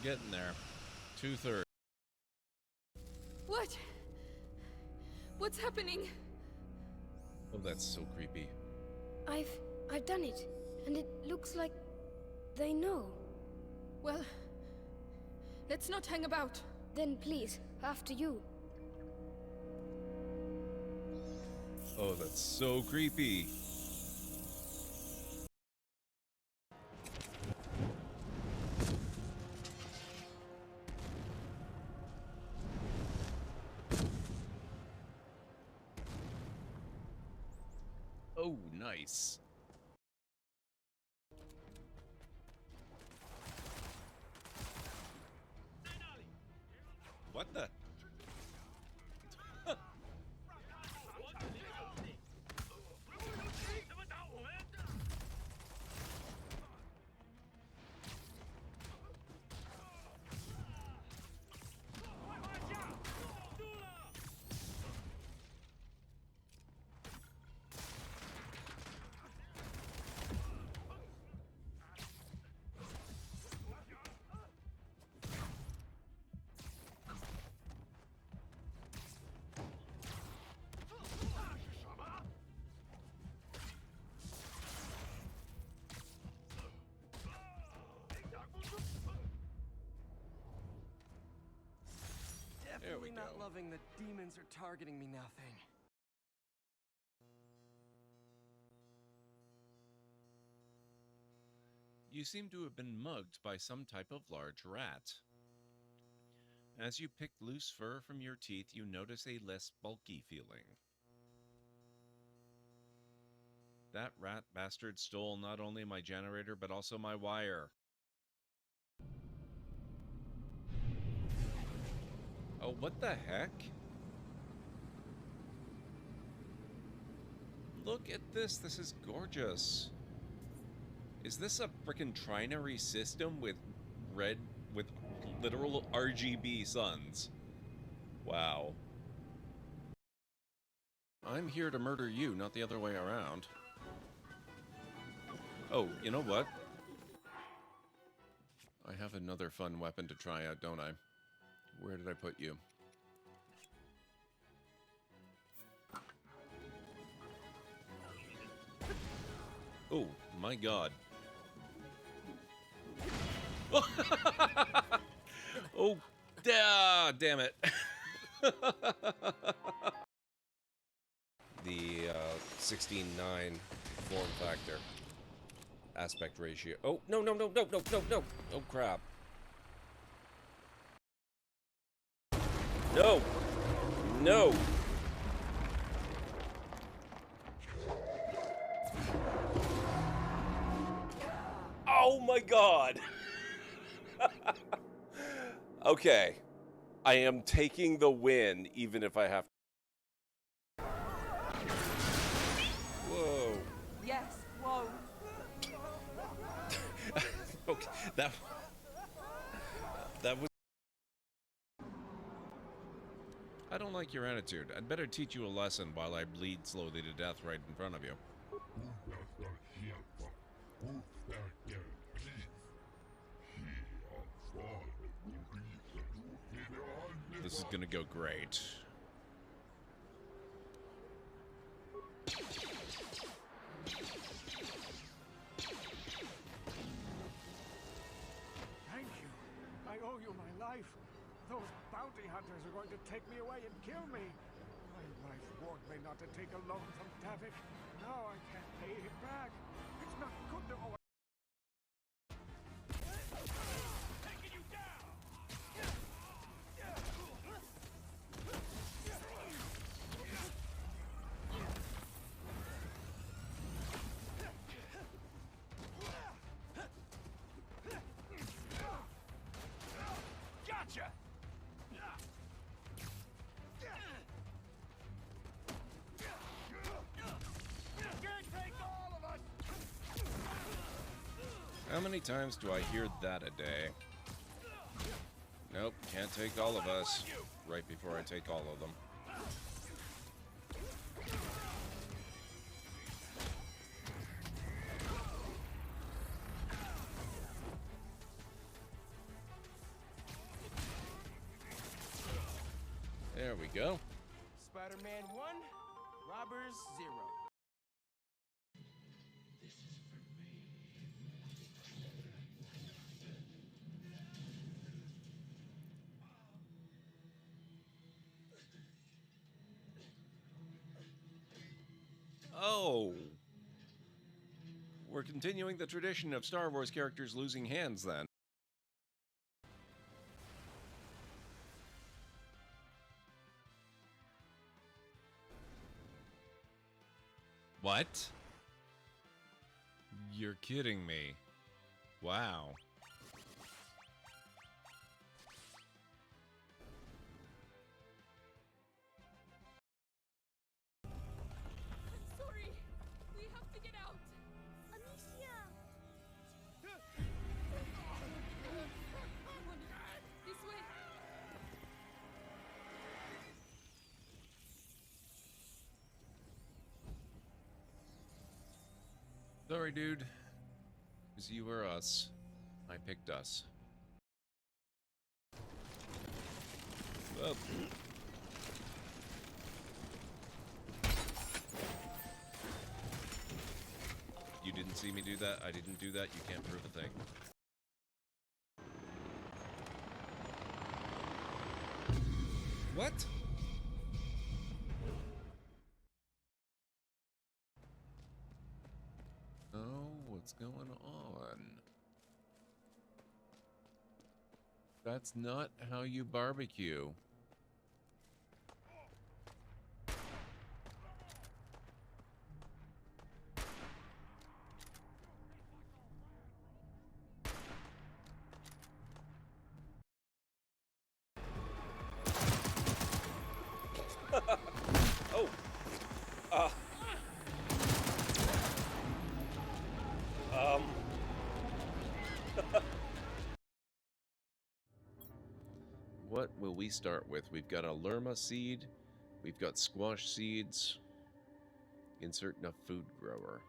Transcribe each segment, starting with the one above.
getting there. 2/3. What? What's happening? Oh, that's so creepy. I've done it, and it looks like they know. Well, let's not hang about. Then please, after you. Oh, that's so creepy. Oh, nice. What the? Definitely not loving that demons are targeting me now thing. You seem to have been mugged by some type of large rat. As you pick loose fur from your teeth, you notice a less bulky feeling. That rat bastard stole not only my generator, but also my wire. Oh, what the heck? Look at this. This is gorgeous. Is this a frickin' trinary system with literal RGB suns? Wow. I'm here to murder you, not the other way around. Oh, you know what? I have another fun weapon to try out, don't I? Where did I put you? Oh, my God. Oh, damn it. The 16:9 form factor. Aspect ratio. Oh, no. Oh, crap. No! No! Oh my God! Okay. I am taking the win, even if I have to. Whoa. Yes, whoa. Okay, that was... I don't like your attitude. I'd better teach you a lesson while I bleed slowly to death right in front of you. This is gonna go great. Thank you. I owe you my life. Those bounty hunters are going to take me away and kill me. My life warned me not to take a loan from Davik. Now I can't pay him back. It's not good to owe. Taking you down. Gotcha. How many times do I hear that a day? Nope, can't take all of us. Right before I take all of them. There we go. Spider-Man 1, robbers 0. Oh. We're continuing the tradition of Star Wars characters losing hands then. What? You're kidding me. Wow. I'm sorry. We have to get out. Amicia! Come on. This way. Sorry, dude. It was you or us. I picked us. Oh. You didn't see me do that. I didn't do that. You can't prove a thing. What? Oh, what's going on? That's not how you barbecue. Oh. What will we start with? We've got a lerma seed. We've got squash seeds. Insert a food grower.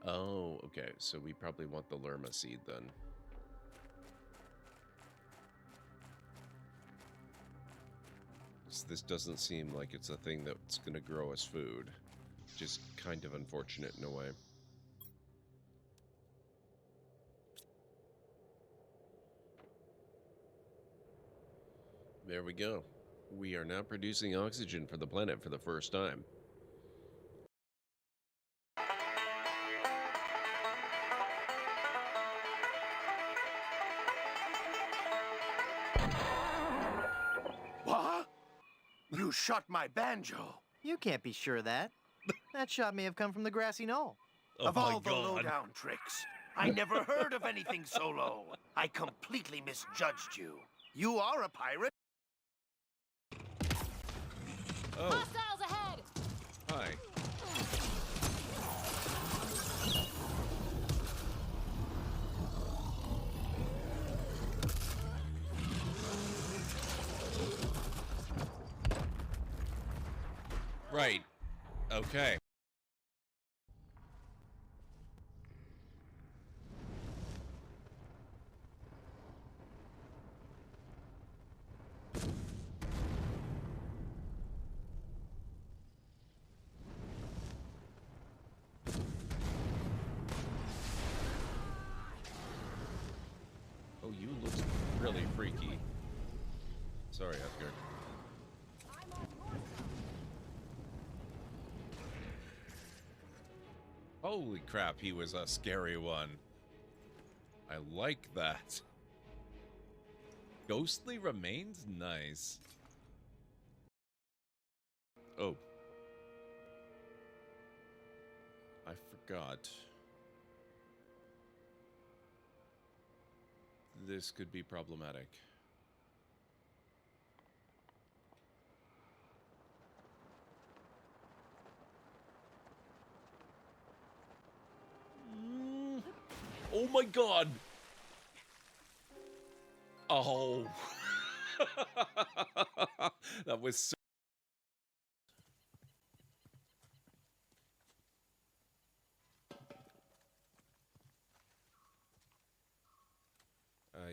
Oh, okay. So we probably want the lerma seed then. This doesn't seem like it's a thing that's going to grow us food. Just kind of unfortunate in a way. There we go. We are now producing oxygen for the planet for the first time. What? You shot my banjo. You can't be sure of that. That shot may have come from the grassy knoll. Oh Of all the low-down tricks, I never heard of anything so low. I completely misjudged you. You are a pirate? Oh, Hostiles ahead. hi. Right. Okay. Oh, you look really freaky. Sorry, Edgar. Holy crap, he was a scary one. I like that. Ghostly remains? Nice. Oh. I forgot. This could be problematic. Oh my god! Oh. That was so...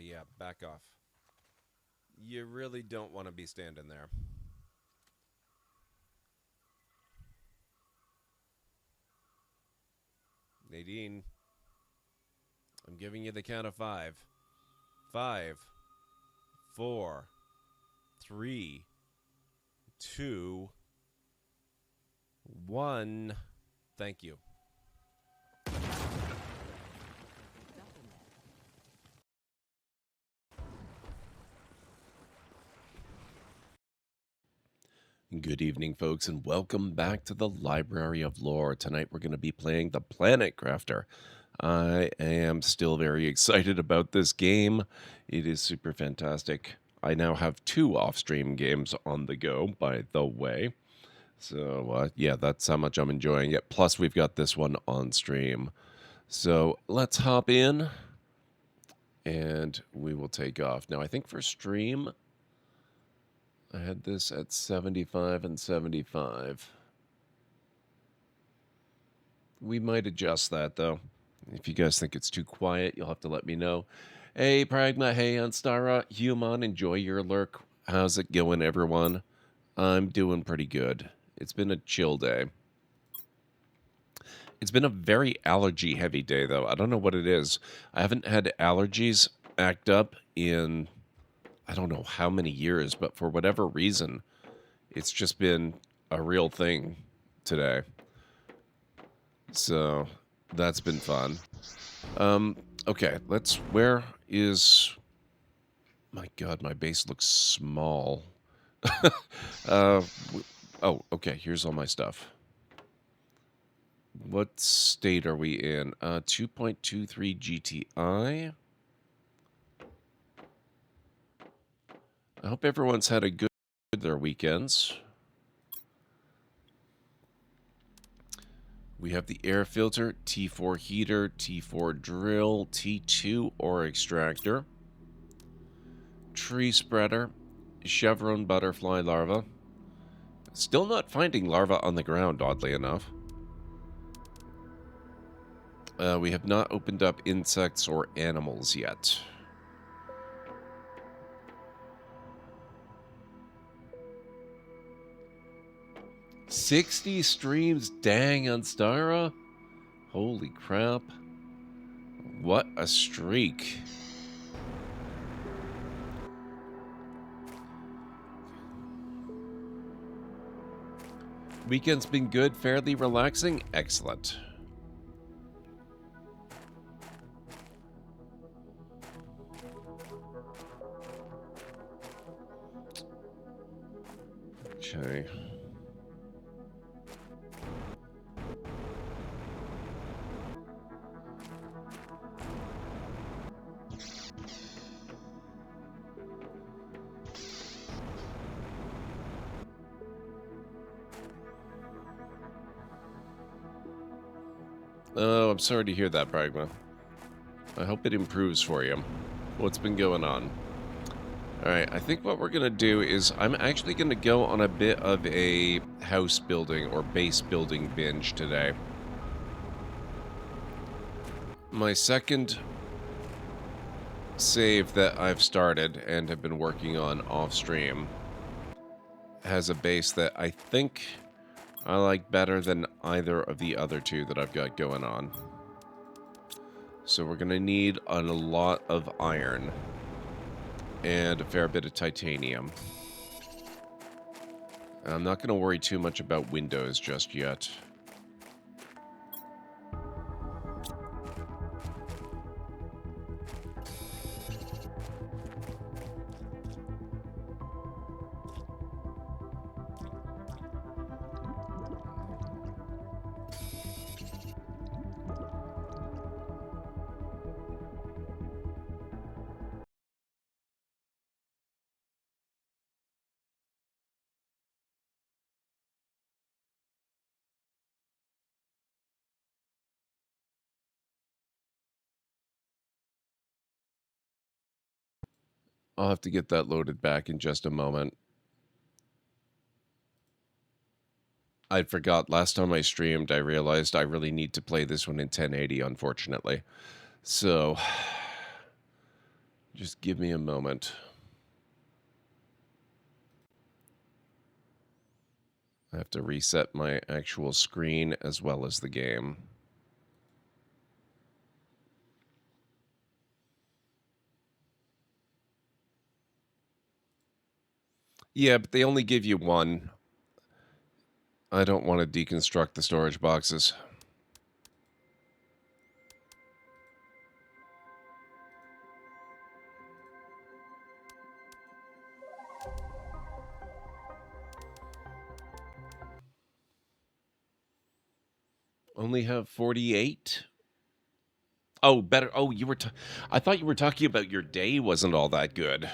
yeah, back off. You really don't want to be standing there. Nadine, I'm giving you the count of 5. 5, 4, 3, 2, 1. Thank you. Good evening, folks, and welcome back to the Library of Lore. Tonight we're going to be playing the Planet Crafter. I am still very excited about this game. It is super fantastic. I now have 2 off-stream games on the go, by the way. So, yeah, that's how much I'm enjoying it. Plus, we've got this one on stream. So, let's hop in, and we will take off. Now, I think for stream, I had this at 75 and 75. We might adjust that, though. If you guys think it's too quiet, you'll have to let me know. Hey, Pragma. Hey, Anstara. Human, enjoy your lurk. How's it going, everyone? I'm doing pretty good. It's been a chill day. It's been a very allergy-heavy day, though. I don't know what it is. I haven't had allergies act up in I don't know how many years, but for whatever reason, it's just been a real thing today. So that's been fun. Okay, where is, my God, my base looks small. Oh, okay, here's all my stuff. What state are we in? 2.23 GTI. I hope everyone's had a good their weekends. We have the air filter, T4 heater, T4 drill, T2 ore extractor, tree spreader, chevron butterfly larva. Still not finding larvae on the ground, oddly enough. We have not opened up insects or animals yet. $60 streams, dang, Anstara. Holy crap. What a streak. Weekend's been good, fairly relaxing. Excellent. Okay. Oh, I'm sorry to hear that, Pragma. I hope it improves for you. What's been going on? Alright, I think what we're going to do is I'm actually going to go on a bit of a house building or base building binge today. My second save that I've started and have been working on off-stream has a base that I think I like better than either of the other 2 that I've got going on. So we're going to need a lot of iron and a fair bit of titanium. I'm not going to worry too much about windows just yet. I'll have to get that loaded back in just a moment. I forgot, last time I streamed, I realized I really need to play this one in 1080, unfortunately. So, just give me a moment. I have to reset my actual screen as well as the game. Yeah, but they only give you one. I don't want to deconstruct the storage boxes. Only have 48? Oh, better. Oh, I thought you were talking about your day wasn't all that good.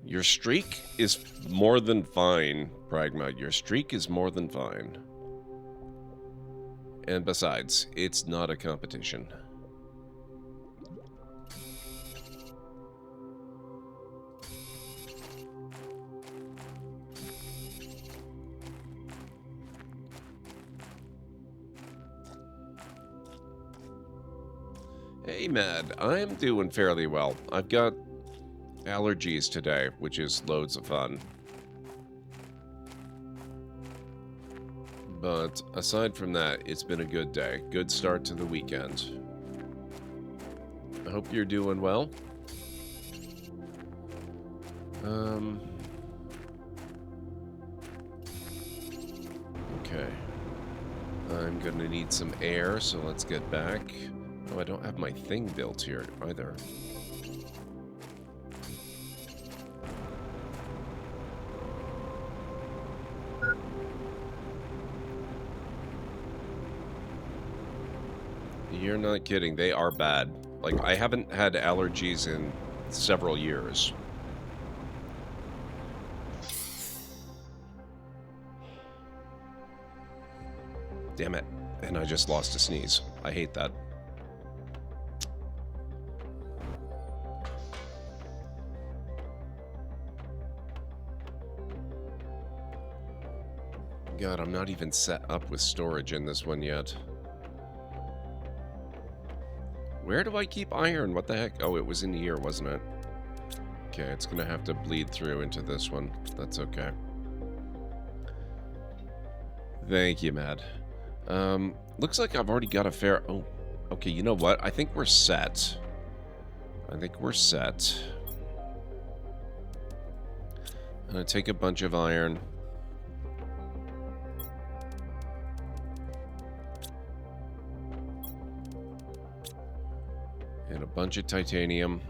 Your streak is more than fine, Pragma. Your streak is more than fine. And besides, it's not a competition. Hey, Mad. I'm doing fairly well. I've got allergies today, which is loads of fun. But aside from that, it's been a good day. Good start to the weekend. I hope you're doing well. Okay. I'm gonna need some air, so let's get back. Oh, I don't have my thing built here either. You're not kidding. They are bad. Like, I haven't had allergies in several years. Damn it. And I just lost a sneeze. I hate that. God, I'm not even set up with storage in this one yet. Where do I keep iron? What the heck? Oh, it was in here, wasn't it? Okay, it's gonna have to bleed through into this one. That's okay. Thank you, Matt. Looks like I've already got a fair... Oh, okay, you know what? I think we're set. I'm gonna take a bunch of iron. And a bunch of titanium.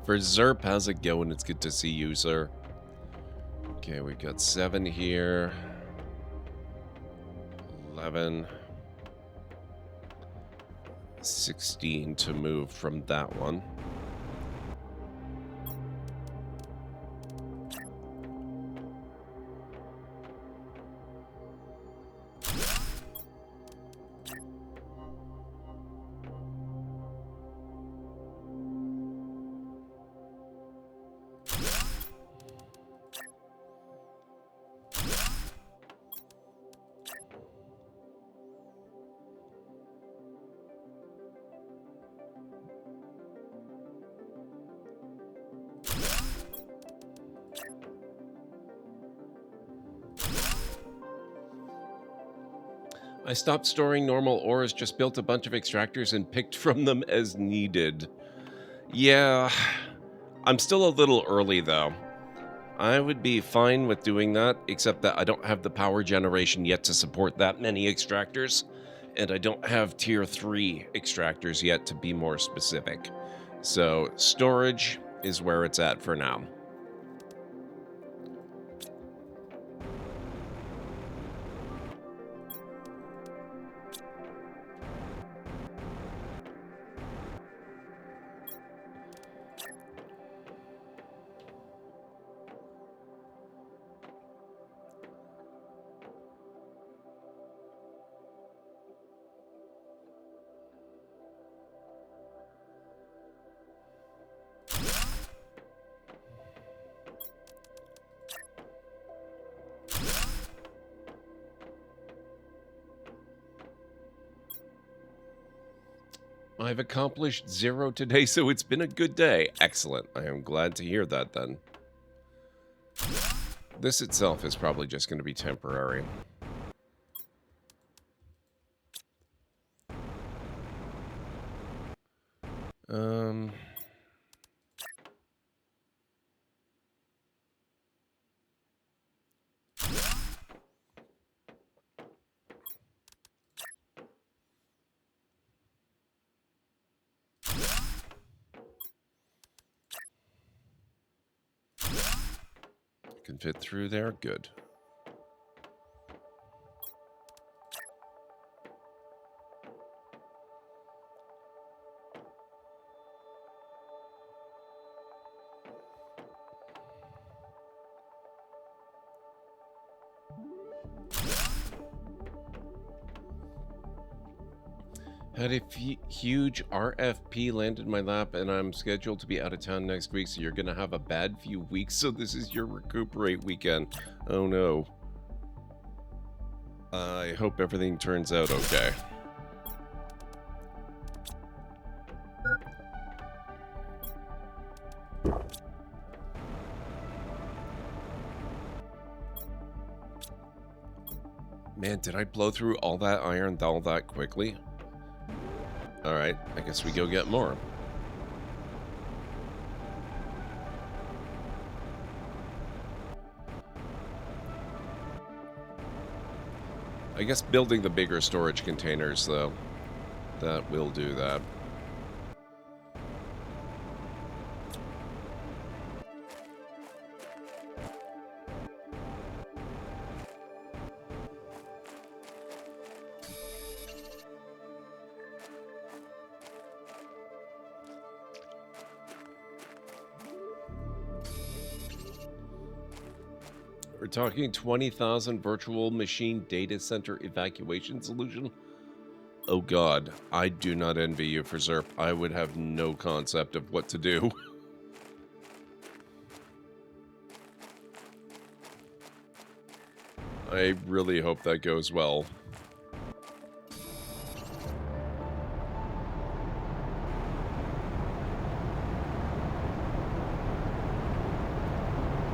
For Zerp, how's it going? It's good to see you, sir. Okay, we've got 7 here. 11. 16 to move from that one. I stopped storing normal ores, just built a bunch of extractors and picked from them as needed. Yeah, I'm still a little early though. I would be fine with doing that, except that I don't have the power generation yet to support that many extractors, and I don't have tier 3 extractors yet to be more specific. So storage is where it's at for now. I've accomplished 0 today, so it's been a good day. Excellent. I am glad to hear that, then. This itself is probably just going to be temporary. Can fit through there. Good. Had a huge RFP land in my lap, and I'm scheduled to be out of town next week, so you're going to have a bad few weeks, so this is your recuperate weekend. Oh no. I hope everything turns out okay. Man, did I blow through all that iron all that quickly? Alright, I guess we go get more. I guess building the bigger storage containers, though, that will do that. We're talking 20,000 virtual machine data center evacuation solution. Oh god, I do not envy you for ZERP. I would have no concept of what to do. I really hope that goes well.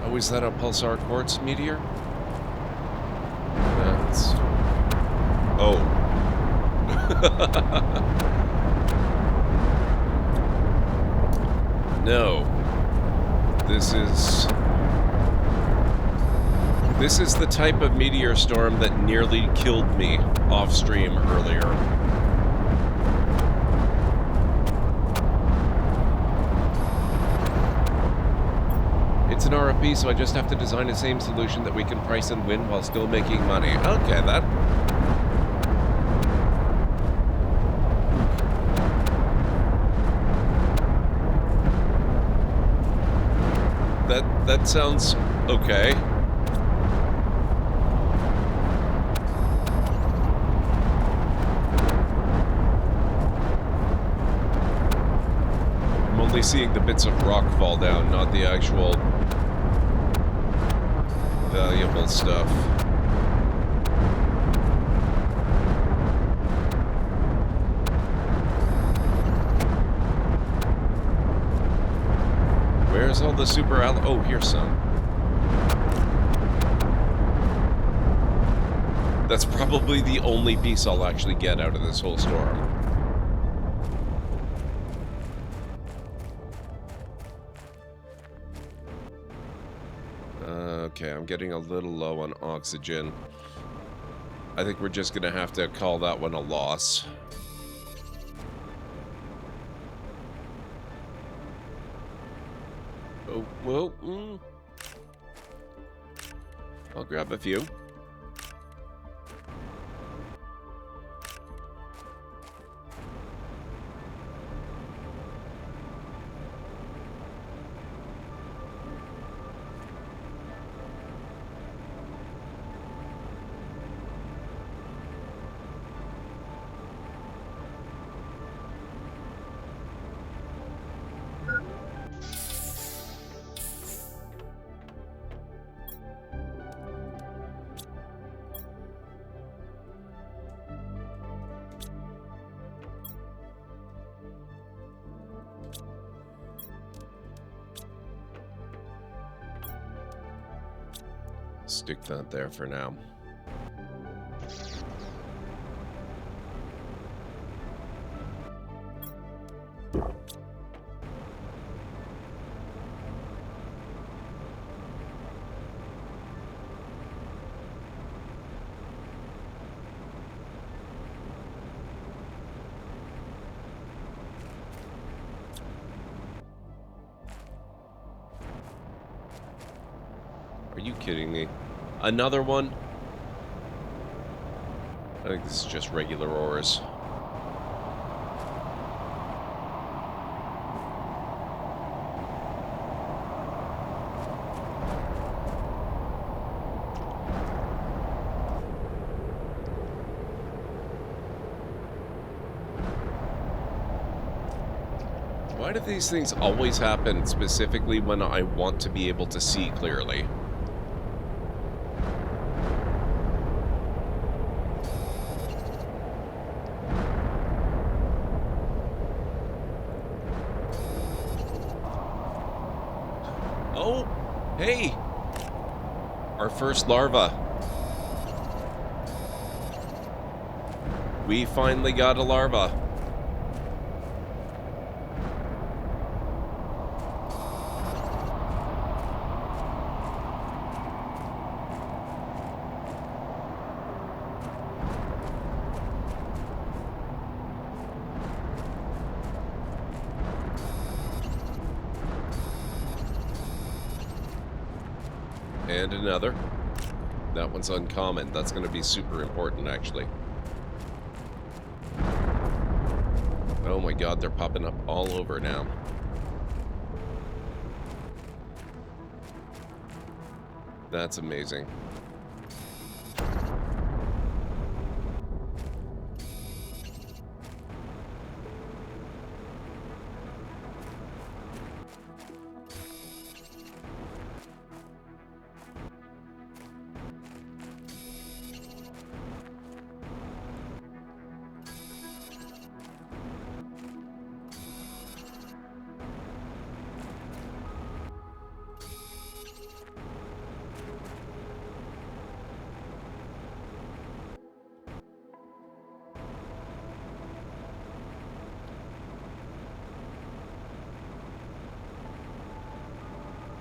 Oh, is that a pulsar quartz meteor? That's... Oh. No. This is the type of meteor storm that nearly killed me off stream earlier. It's an RFP, so I just have to design the same solution that we can price and win while still making money. Okay, that sounds okay. I'm only seeing the bits of rock fall down, not the actual valuable stuff. Where's all the super oh, here's some. That's probably the only piece I'll actually get out of this whole storm. Okay, I'm getting a little low on oxygen. I think we're just gonna have to call that one a loss. Oh, well, I'll grab a few. Stick that there for now. Are you kidding me? Another one? I think this is just regular ores. Why do these things always happen specifically when I want to be able to see clearly? Oh, hey! Our first larva. We finally got a larva. And another. That one's uncommon. That's going to be super important, actually. Oh my god, they're popping up all over now. That's amazing.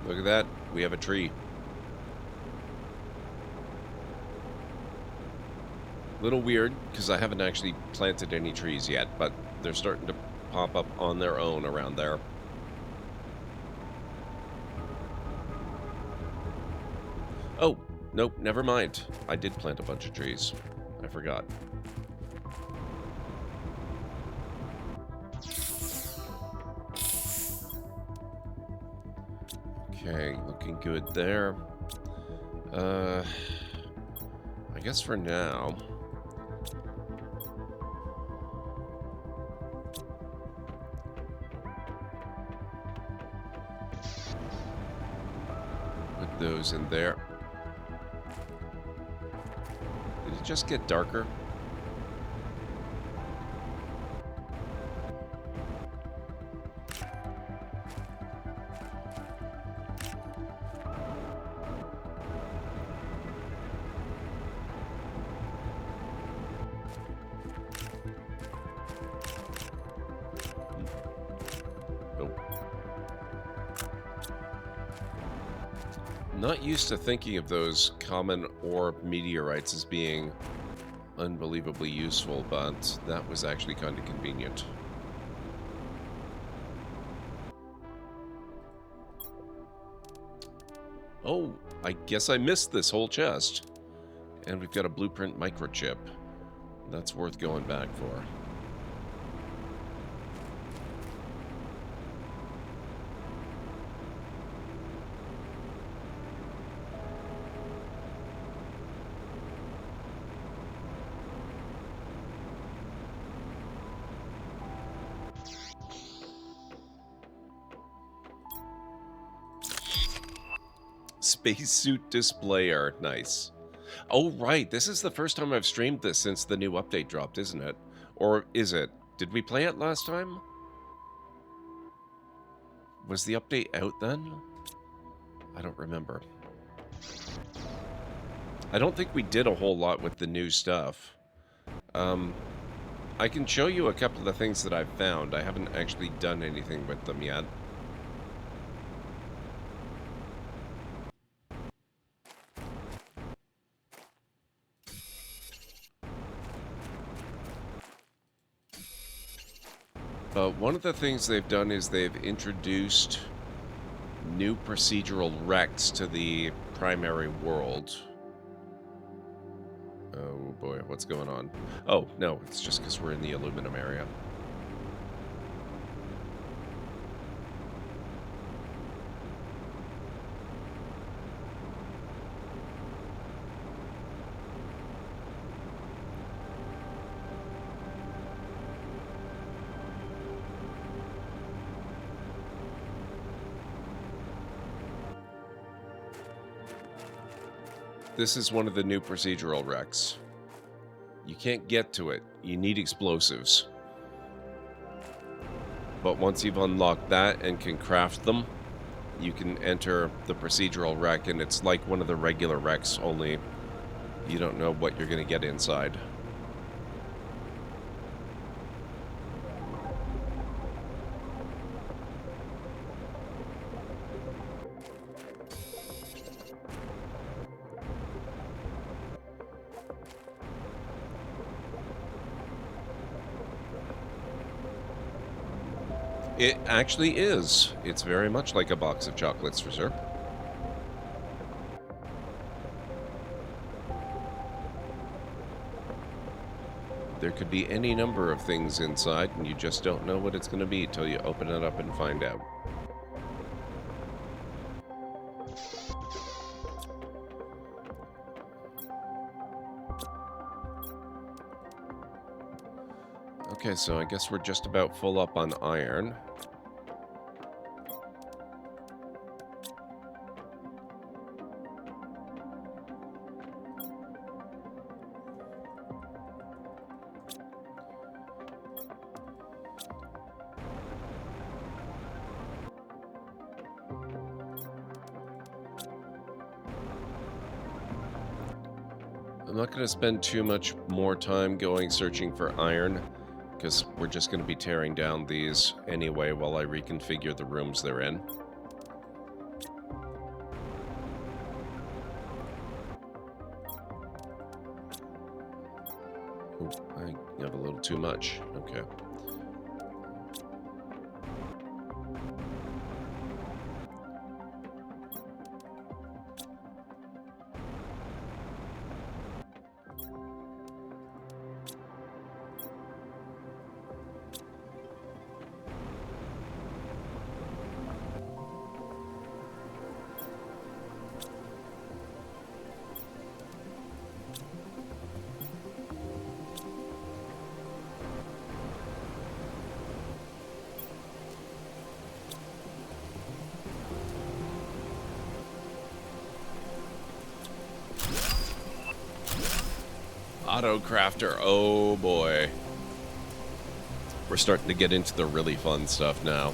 Look at that. We have a tree. Little weird, because I haven't actually planted any trees yet, but they're starting to pop up on their own around there. Oh, nope, never mind. I did plant a bunch of trees. I forgot. Okay, looking good there. I guess for now... put those in there. Did it just get darker? Not used to thinking of those common orb meteorites as being unbelievably useful, but that was actually kind of convenient. Oh, I guess I missed this whole chest. And we've got a blueprint microchip. That's worth going back for. Spacesuit displayer. Nice. Oh, right. This is the first time I've streamed this since the new update dropped, isn't it? Or is it? Did we play it last time? Was the update out then? I don't remember. I don't think we did a whole lot with the new stuff. I can show you a couple of the things that I've found. I haven't actually done anything with them yet. But one of the things they've done is they've introduced new procedural wrecks to the primary world. Oh boy, what's going on? Oh, no, it's just because we're in the aluminum area. This is one of the new procedural wrecks. You can't get to it. You need explosives. But once you've unlocked that and can craft them, you can enter the procedural wreck, and it's like one of the regular wrecks, only you don't know what you're going to get inside. It actually is. It's very much like a box of chocolates, for sure. There could be any number of things inside, and you just don't know what it's going to be till you open it up and find out. Okay, so I guess we're just about full up on iron. I'm not going to spend too much more time going searching for iron, because we're just going to be tearing down these anyway while I reconfigure the rooms they're in. Oh, I have a little too much. Okay. Auto crafter, oh boy. We're starting to get into the really fun stuff now.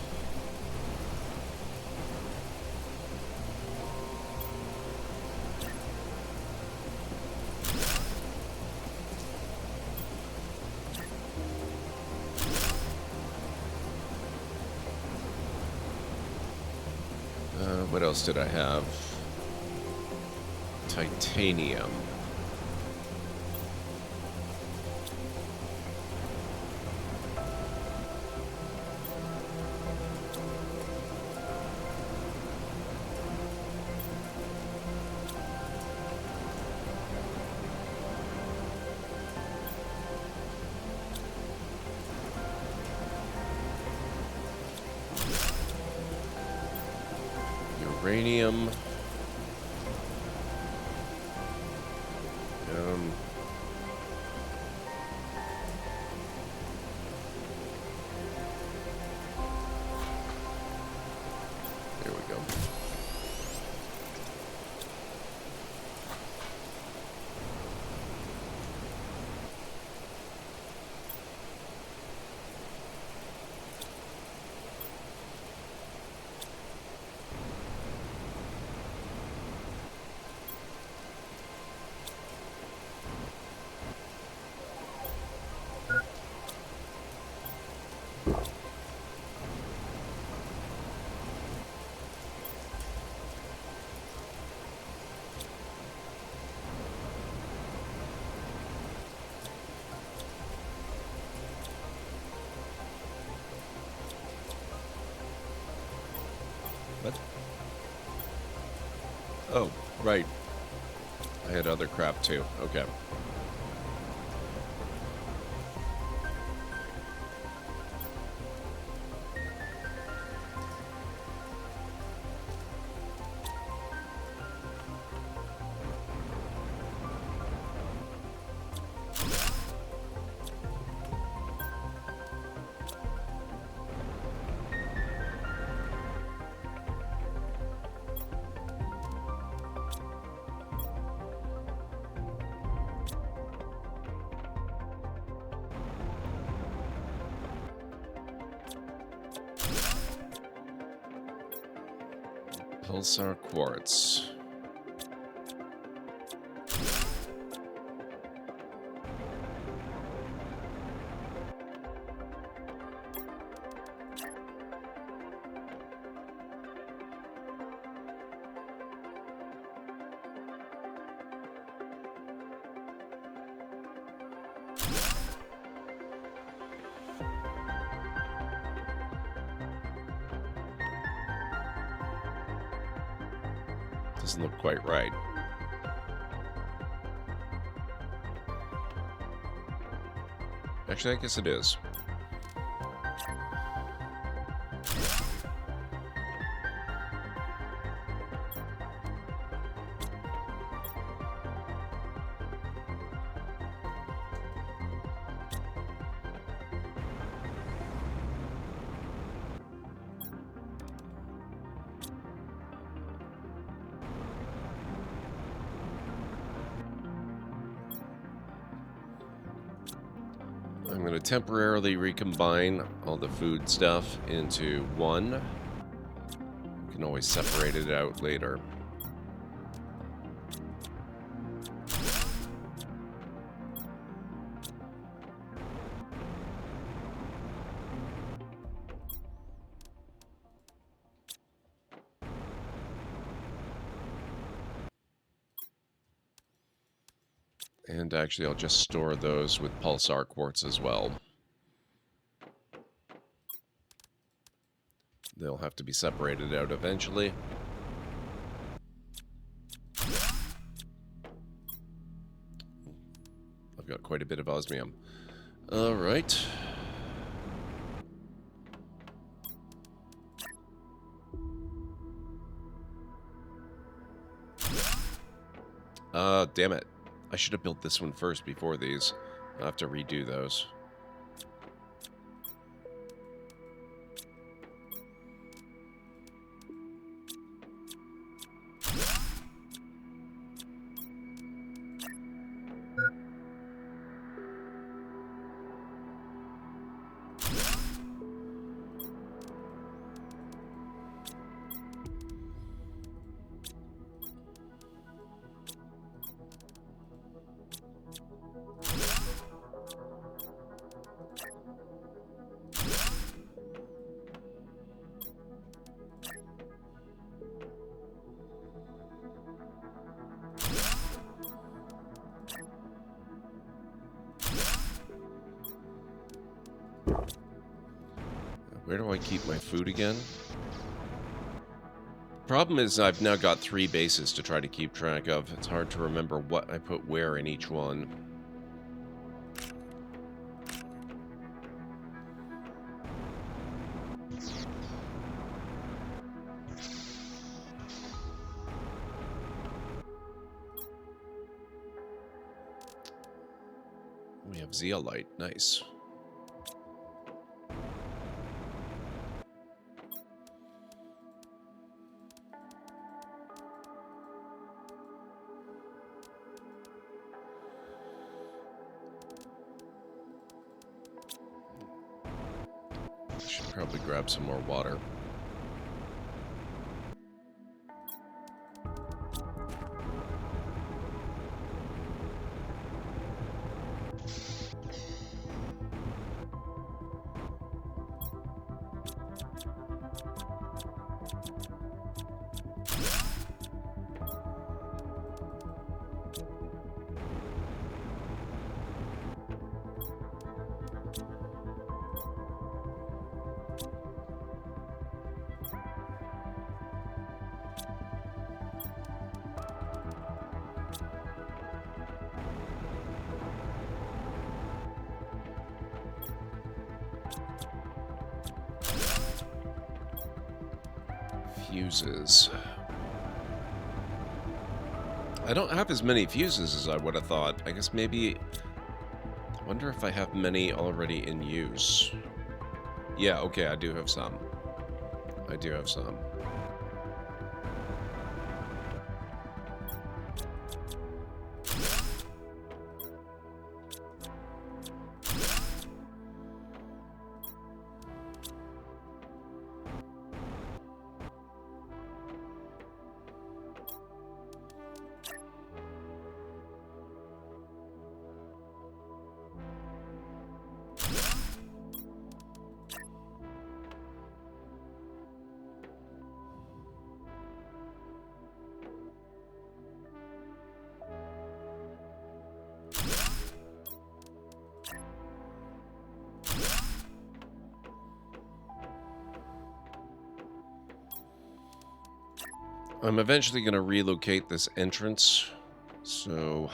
What else did I have? Titanium. Uranium. There we go. Right. I had other crap too. Okay. Pulsar quartz. Doesn't look quite right. Actually, I guess it is. I'm going to temporarily recombine all the food stuff into one. You can always separate it out later. And actually, I'll just store those with pulsar quartz as well. They'll have to be separated out eventually. I've got quite a bit of osmium. All right. Damn it. I should have built this one first before these. I'll have to redo those. Where do I keep my food again? Problem is I've now got 3 bases to try to keep track of. It's hard to remember what I put where in each one. We have zeolite. Nice. Should probably grab some more water. Fuses. I don't have as many fuses as I would have thought. I guess maybe... I wonder if I have many already in use. Yeah, okay, I do have some. I do have some. I'm eventually going to relocate this entrance, so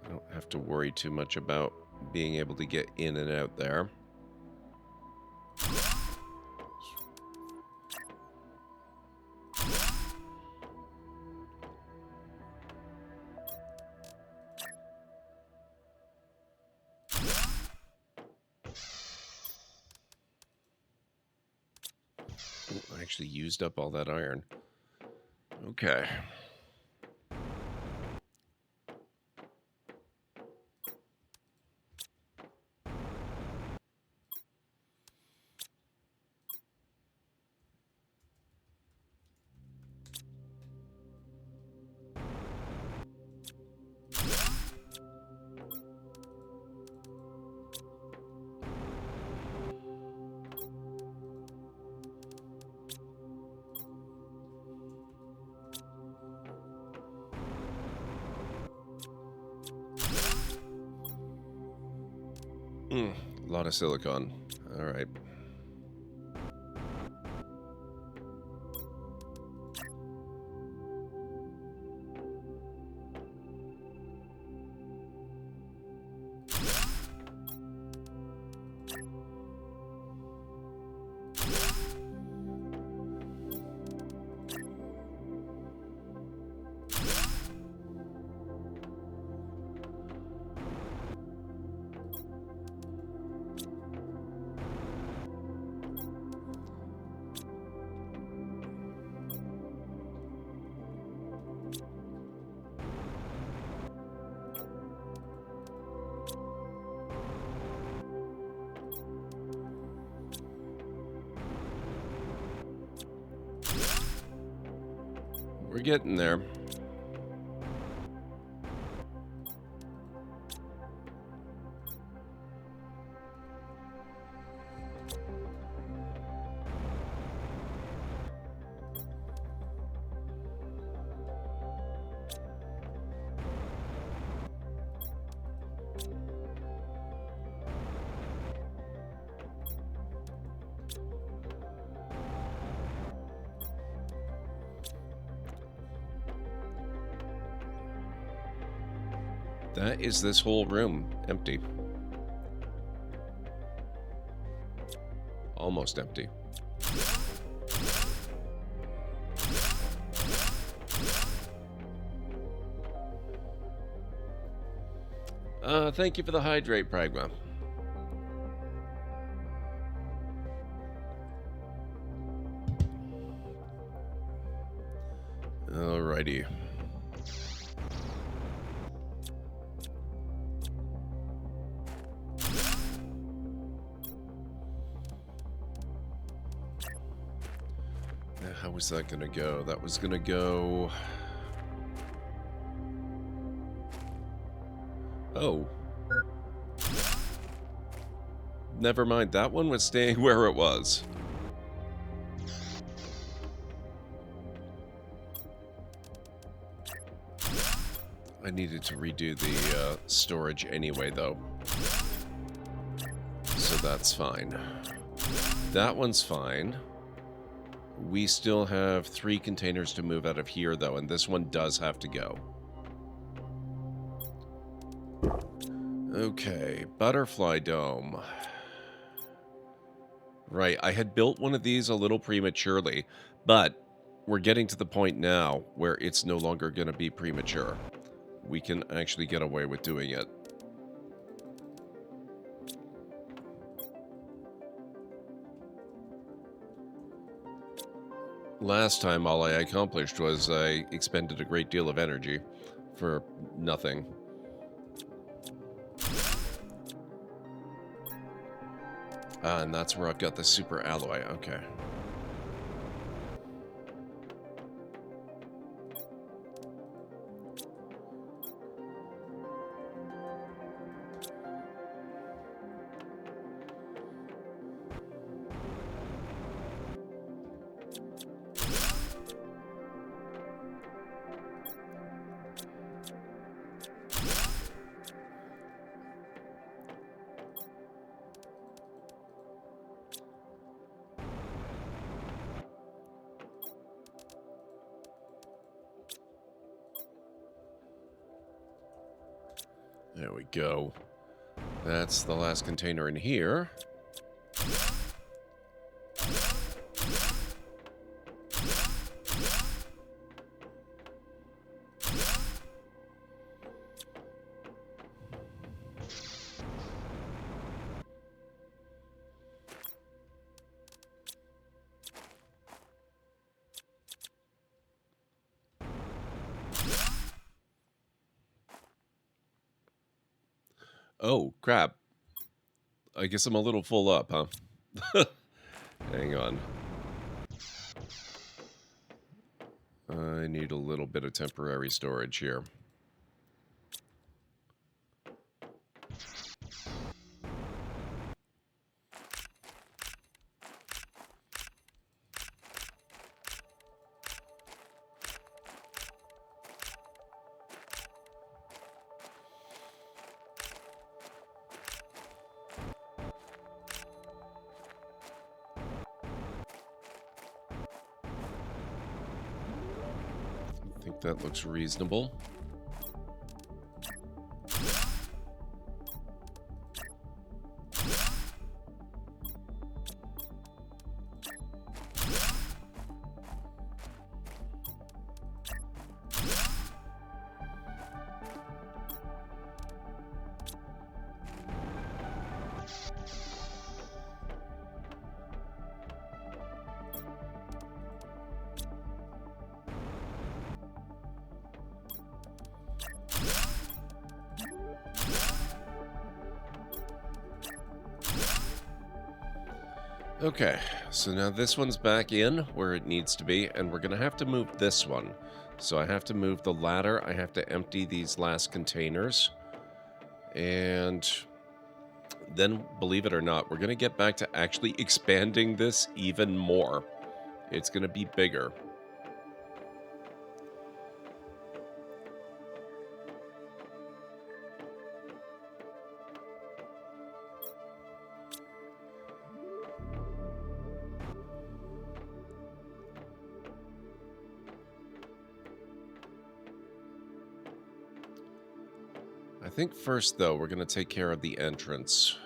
I don't have to worry too much about being able to get in and out there. Ooh, I actually used up all that iron. Okay. A lot of silicon. All right. We're getting there. That is this whole room empty. Almost empty. Thank you for the hydrate, Pragma. Alrighty. How was that gonna go? That was gonna go... Oh. Never mind, that one was staying where it was. I needed to redo the storage anyway, though. So that's fine. That one's fine. We still have 3 containers to move out of here, though, and this one does have to go. Okay, butterfly dome. Right. I had built one of these a little prematurely, but we're getting to the point now where it's no longer going to be premature. We can actually get away with doing it. Last time, all I accomplished was I expended a great deal of energy for nothing. And that's where I've got the super alloy. Okay. There we go. That's the last container in here. Oh, crap. I guess I'm a little full up, huh? Hang on. I need a little bit of temporary storage here. I think that looks reasonable. Okay, so now this one's back in where it needs to be, and we're going to have to move this one. So I have to move the ladder, I have to empty these last containers, and then, believe it or not, we're going to get back to actually expanding this even more. It's going to be bigger. I think first, though, we're going to take care of the entrance.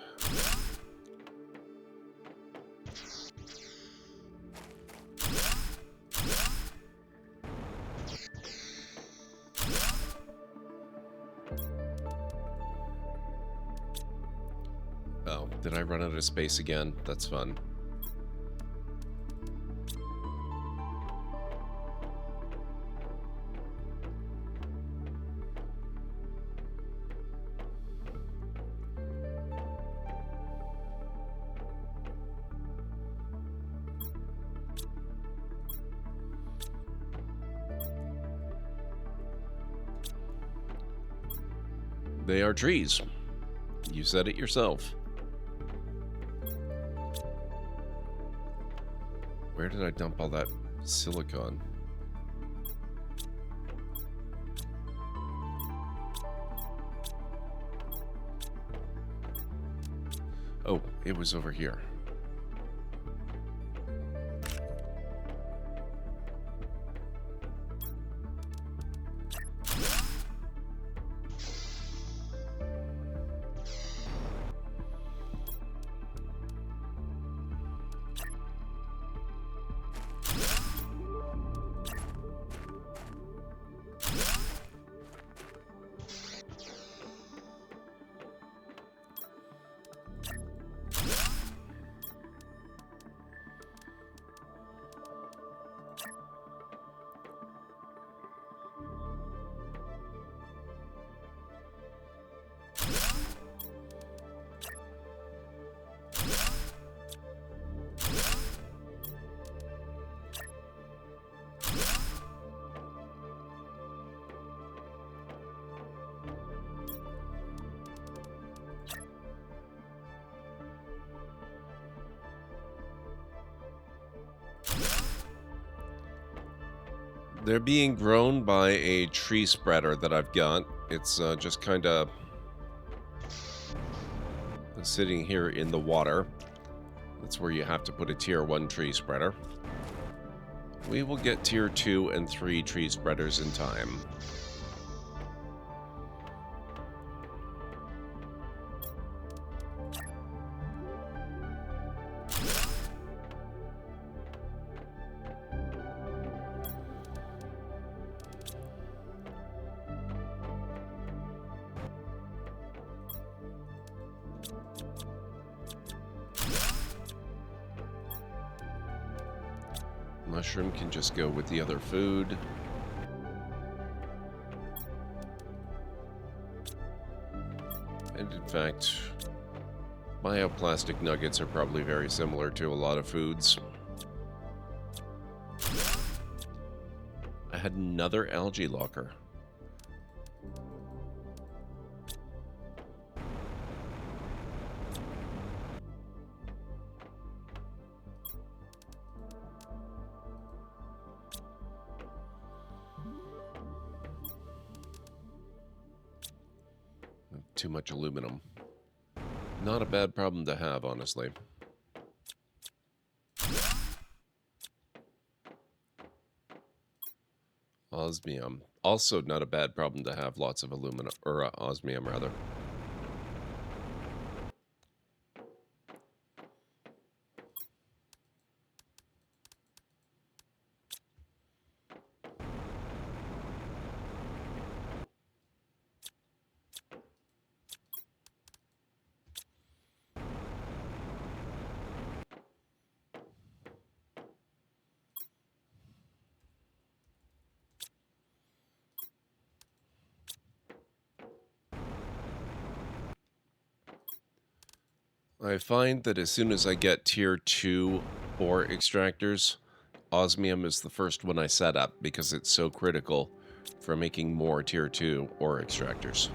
Oh, did I run out of space again? That's fun. They are trees. You said it yourself. Where did I dump all that silicon? Oh, it was over here. They're being grown by a tree spreader that I've got. It's just kind of sitting here in the water. That's where you have to put a tier 1 tree spreader. We will get tier 2 and 3 tree spreaders in time. Mushroom can just go with the other food. And in fact, bioplastic nuggets are probably very similar to a lot of foods. I had another algae locker. Too much aluminum. Not a bad problem to have, honestly. Osmium. Also not a bad problem to have lots of aluminum, or osmium rather. I find that as soon as I get tier 2 ore extractors, osmium is the first one I set up because it's so critical for making more tier 2 ore extractors.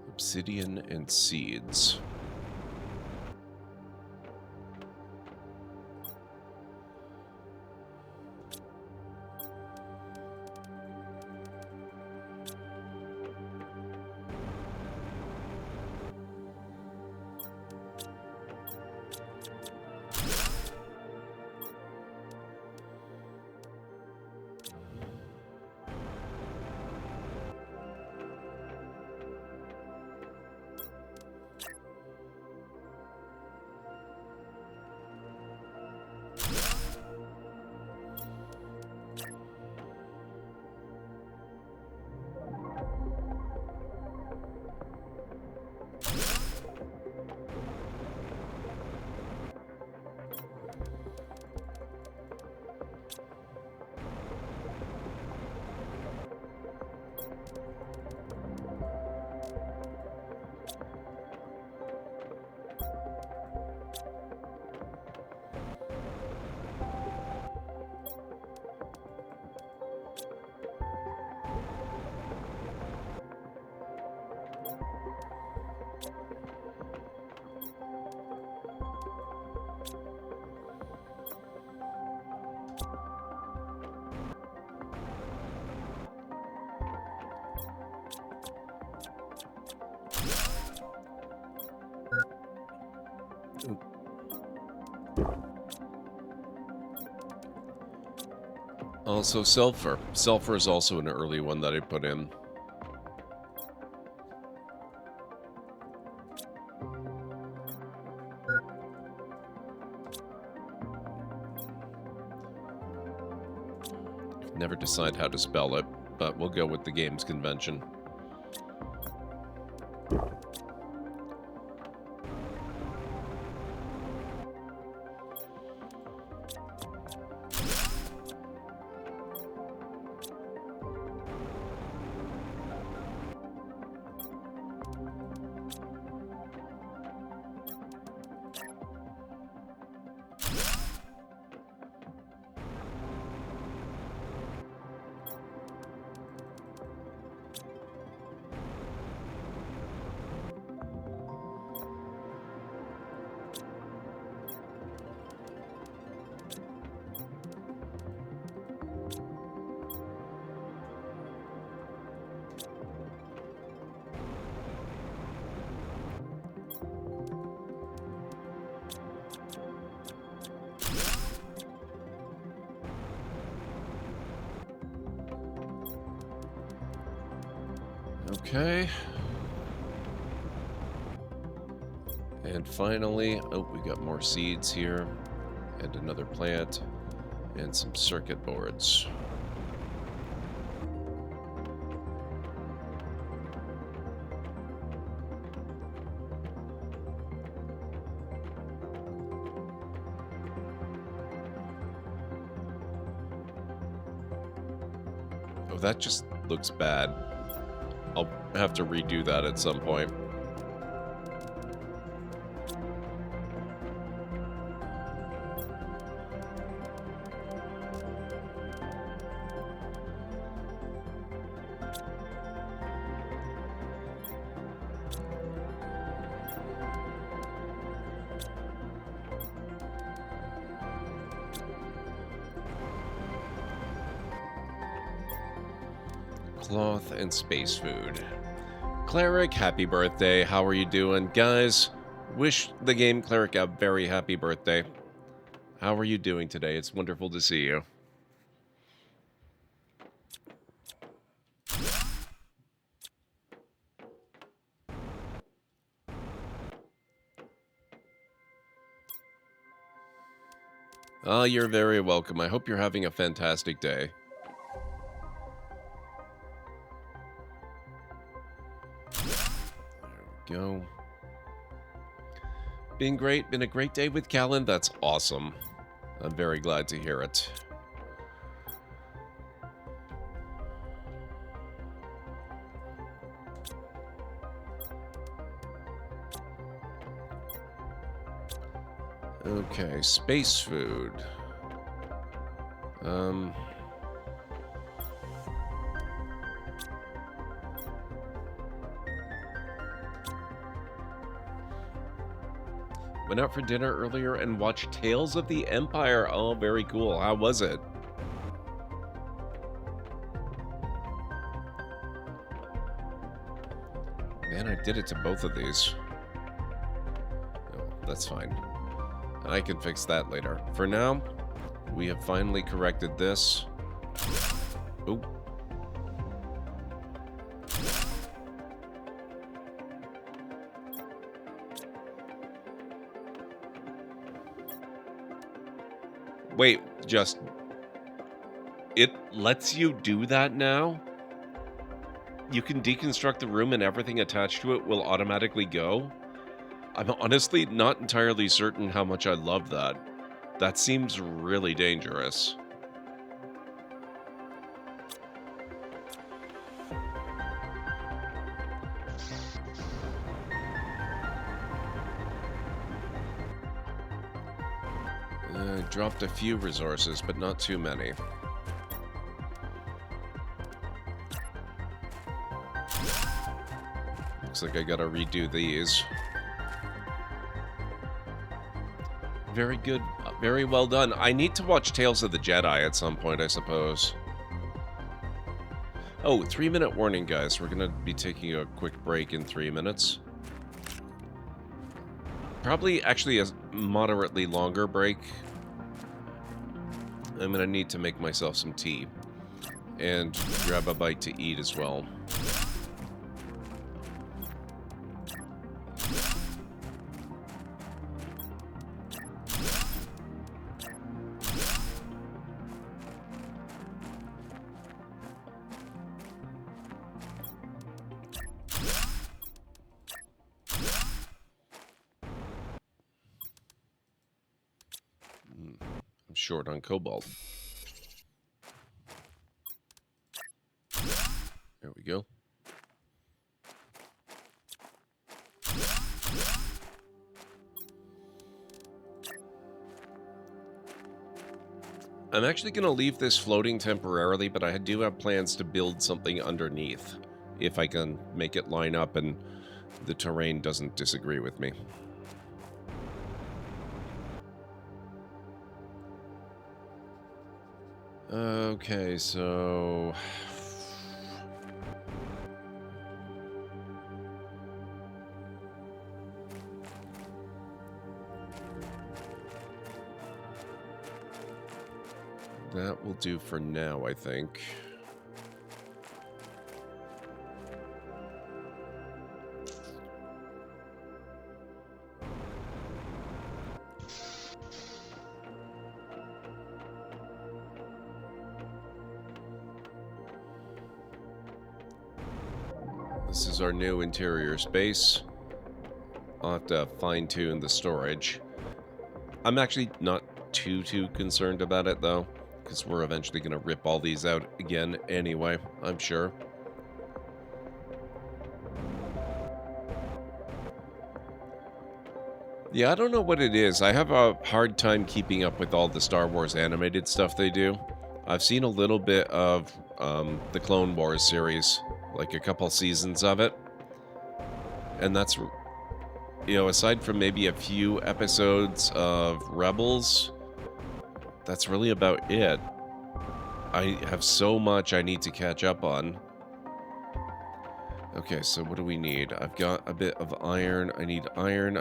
Obsidian and seeds. Also sulfur. Sulfur is also an early one that I put in. Never decide how to spell it, but we'll go with the game's convention. Okay. And finally, oh, we got more seeds here, and another plant, and some circuit boards. Oh, that just looks bad. I'll have to redo that at some point. Cloth and space food. Cleric, happy birthday. How are you doing? Guys, wish the game Cleric a very happy birthday. How are you doing today? It's wonderful to see you. Oh, you're very welcome. I hope you're having a fantastic day. There we go. Been great. Been a great day with Callan. That's awesome. I'm very glad to hear it. Okay, space food. Went out for dinner earlier and watched Tales of the Empire. Oh, very cool. How was it? Man, I did it to both of these. Oh, that's fine. I can fix that later. For now, we have finally corrected this. Oh. Wait, just... It lets you do that now? You can deconstruct the room and everything attached to it will automatically go? I'm honestly not entirely certain how much I love that. That seems really dangerous. Dropped a few resources, but not too many. Looks like I gotta redo these. Very good. Very well done. I need to watch Tales of the Jedi at some point, I suppose. Oh, 3-minute warning, guys. We're gonna be taking a quick break in 3 minutes. Probably actually a moderately longer break. I'm gonna need to make myself some tea. And grab a bite to eat as well. I'm short on cobalt. There we go. I'm actually going to leave this floating temporarily, but I do have plans to build something underneath, if I can make it line up and the terrain doesn't disagree with me. Okay, so... that will do for now, I think. This is our new interior space. I'll have to fine-tune the storage. I'm actually not too concerned about it, though, because we're eventually going to rip all these out again anyway, I'm sure. Yeah, I don't know what it is. I have a hard time keeping up with all the Star Wars animated stuff they do. I've seen a little bit of the Clone Wars series, like a couple seasons of it. And that's, you know, aside from maybe a few episodes of Rebels, that's really about it. I have so much I need to catch up on. Okay, so what do we need? I've got a bit of iron. I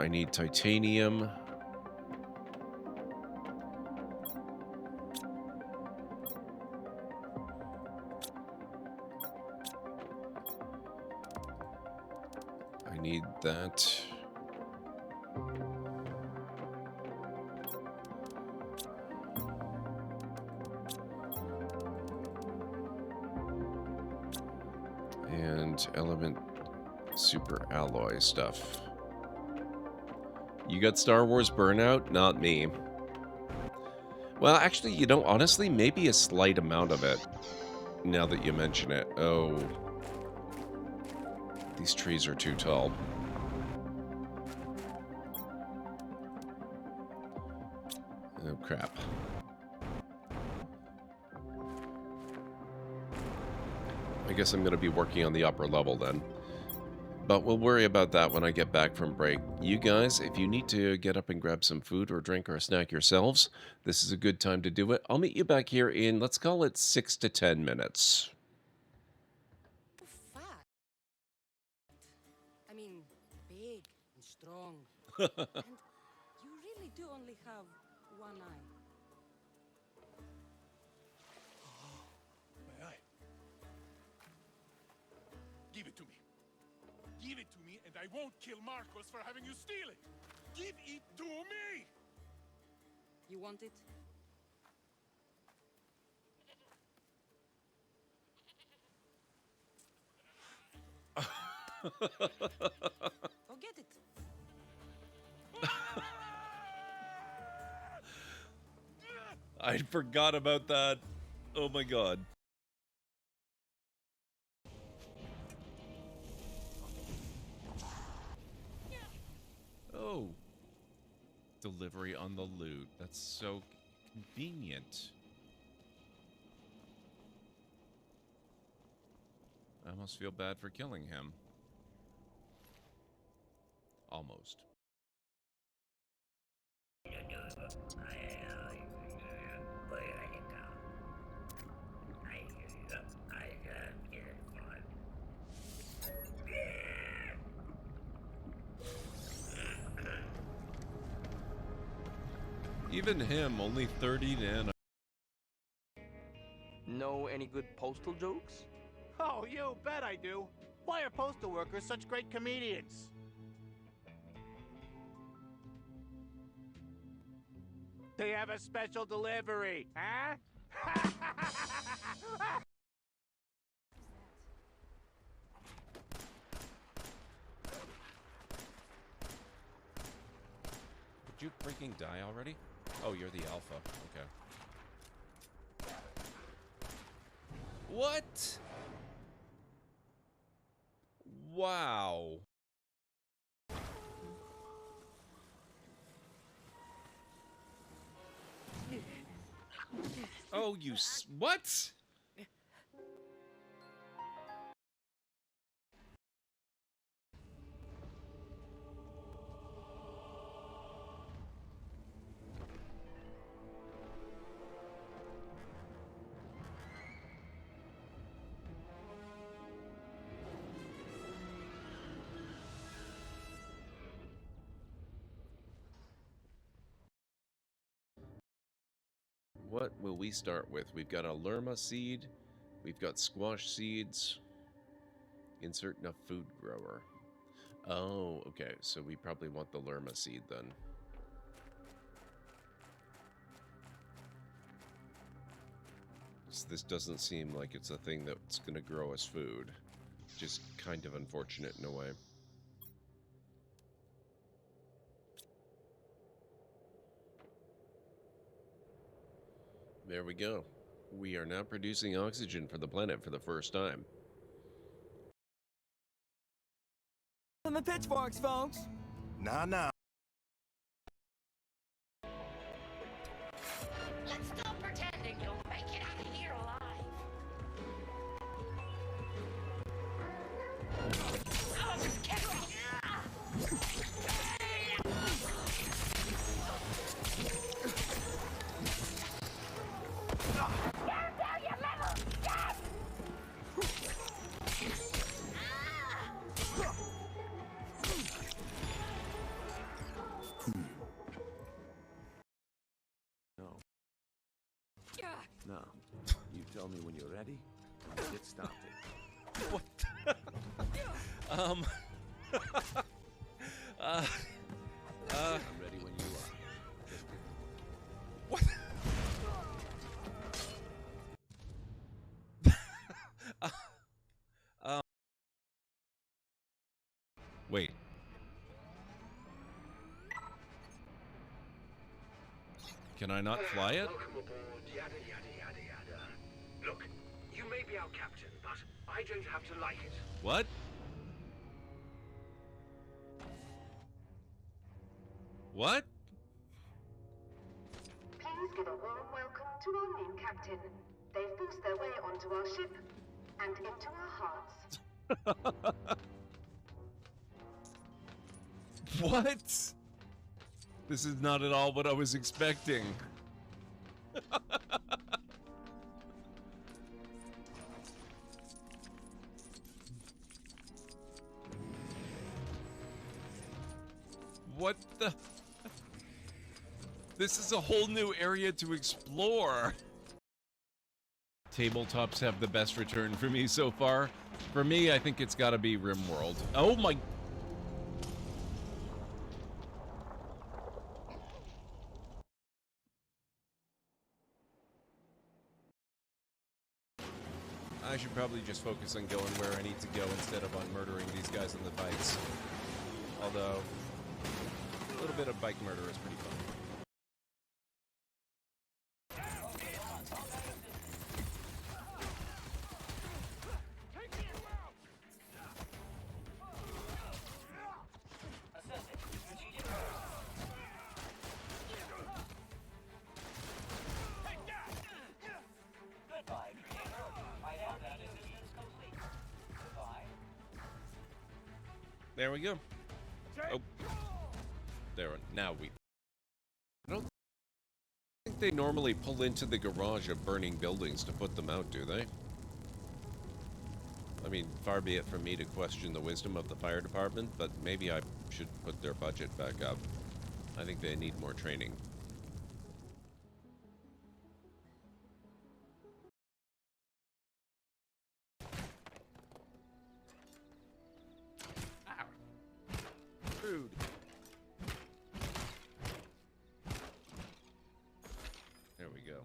need titanium. I need that. And element super alloy stuff. You got Star Wars burnout? Not me. Well, actually, you know, honestly, maybe a slight amount of it. Now that you mention it. Oh. These trees are too tall. Oh, crap. I guess I'm going to be working on the upper level then. But we'll worry about that when I get back from break. You guys, if you need to get up and grab some food or drink or a snack yourselves, this is a good time to do it. I'll meet you back here in, let's call it 6 to 10 minutes. Fat. I mean, big and strong. And you really do only have one eye. My eye. Give it to me. Give it to me, and I won't kill Marcos for having you steal it. Give it to me! You want it? Go get it. I forgot about that. Oh my god. Oh. Delivery on the loot. That's so convenient. I almost feel bad for killing him. Almost. Even him, only 30 nano. Know any good postal jokes? Oh, you bet I do. Why are postal workers such great comedians? They have a special delivery, huh? Did you freaking die already? Oh, you're the alpha. Okay. What? Wow. Oh, you what? What will we start with? We've got a lerma seed. We've got squash seeds. Insert a food grower. Oh, okay. So we probably want the lerma seed then. So this doesn't seem like it's a thing that's going to grow us food. just kind of unfortunate in a way. There we go. We are now producing oxygen for the planet for the first time. And the pitchforks, folks. Nah, nah. Let's stop pretending you'll make it out of here alive. Oh, just kidding. Now, you tell me when you're ready. Get started. What? I'm ready when you are. What? Wait. Can I not fly it? Welcome aboard, yada yada yada yada. Look, you may be our captain, but I don't have to like it. What? What? Please give a warm welcome to our new captain. They've forced their way onto our ship and into our hearts. What? This is not at all what I was expecting. What the? This is a whole new area to explore. Tabletops have the best return for me so far. For me, I think it's gotta be RimWorld. Oh my... I should probably just focus on going where I need to go instead of on murdering these guys on the bikes. Although, a little bit of bike murder is pretty fun. There we go. Oh. There. Now we... I don't think they normally pull into the garage of burning buildings to put them out, do they? I mean, far be it from me to question the wisdom of the fire department, but maybe I should put their budget back up. I think they need more training. Rude. There we go.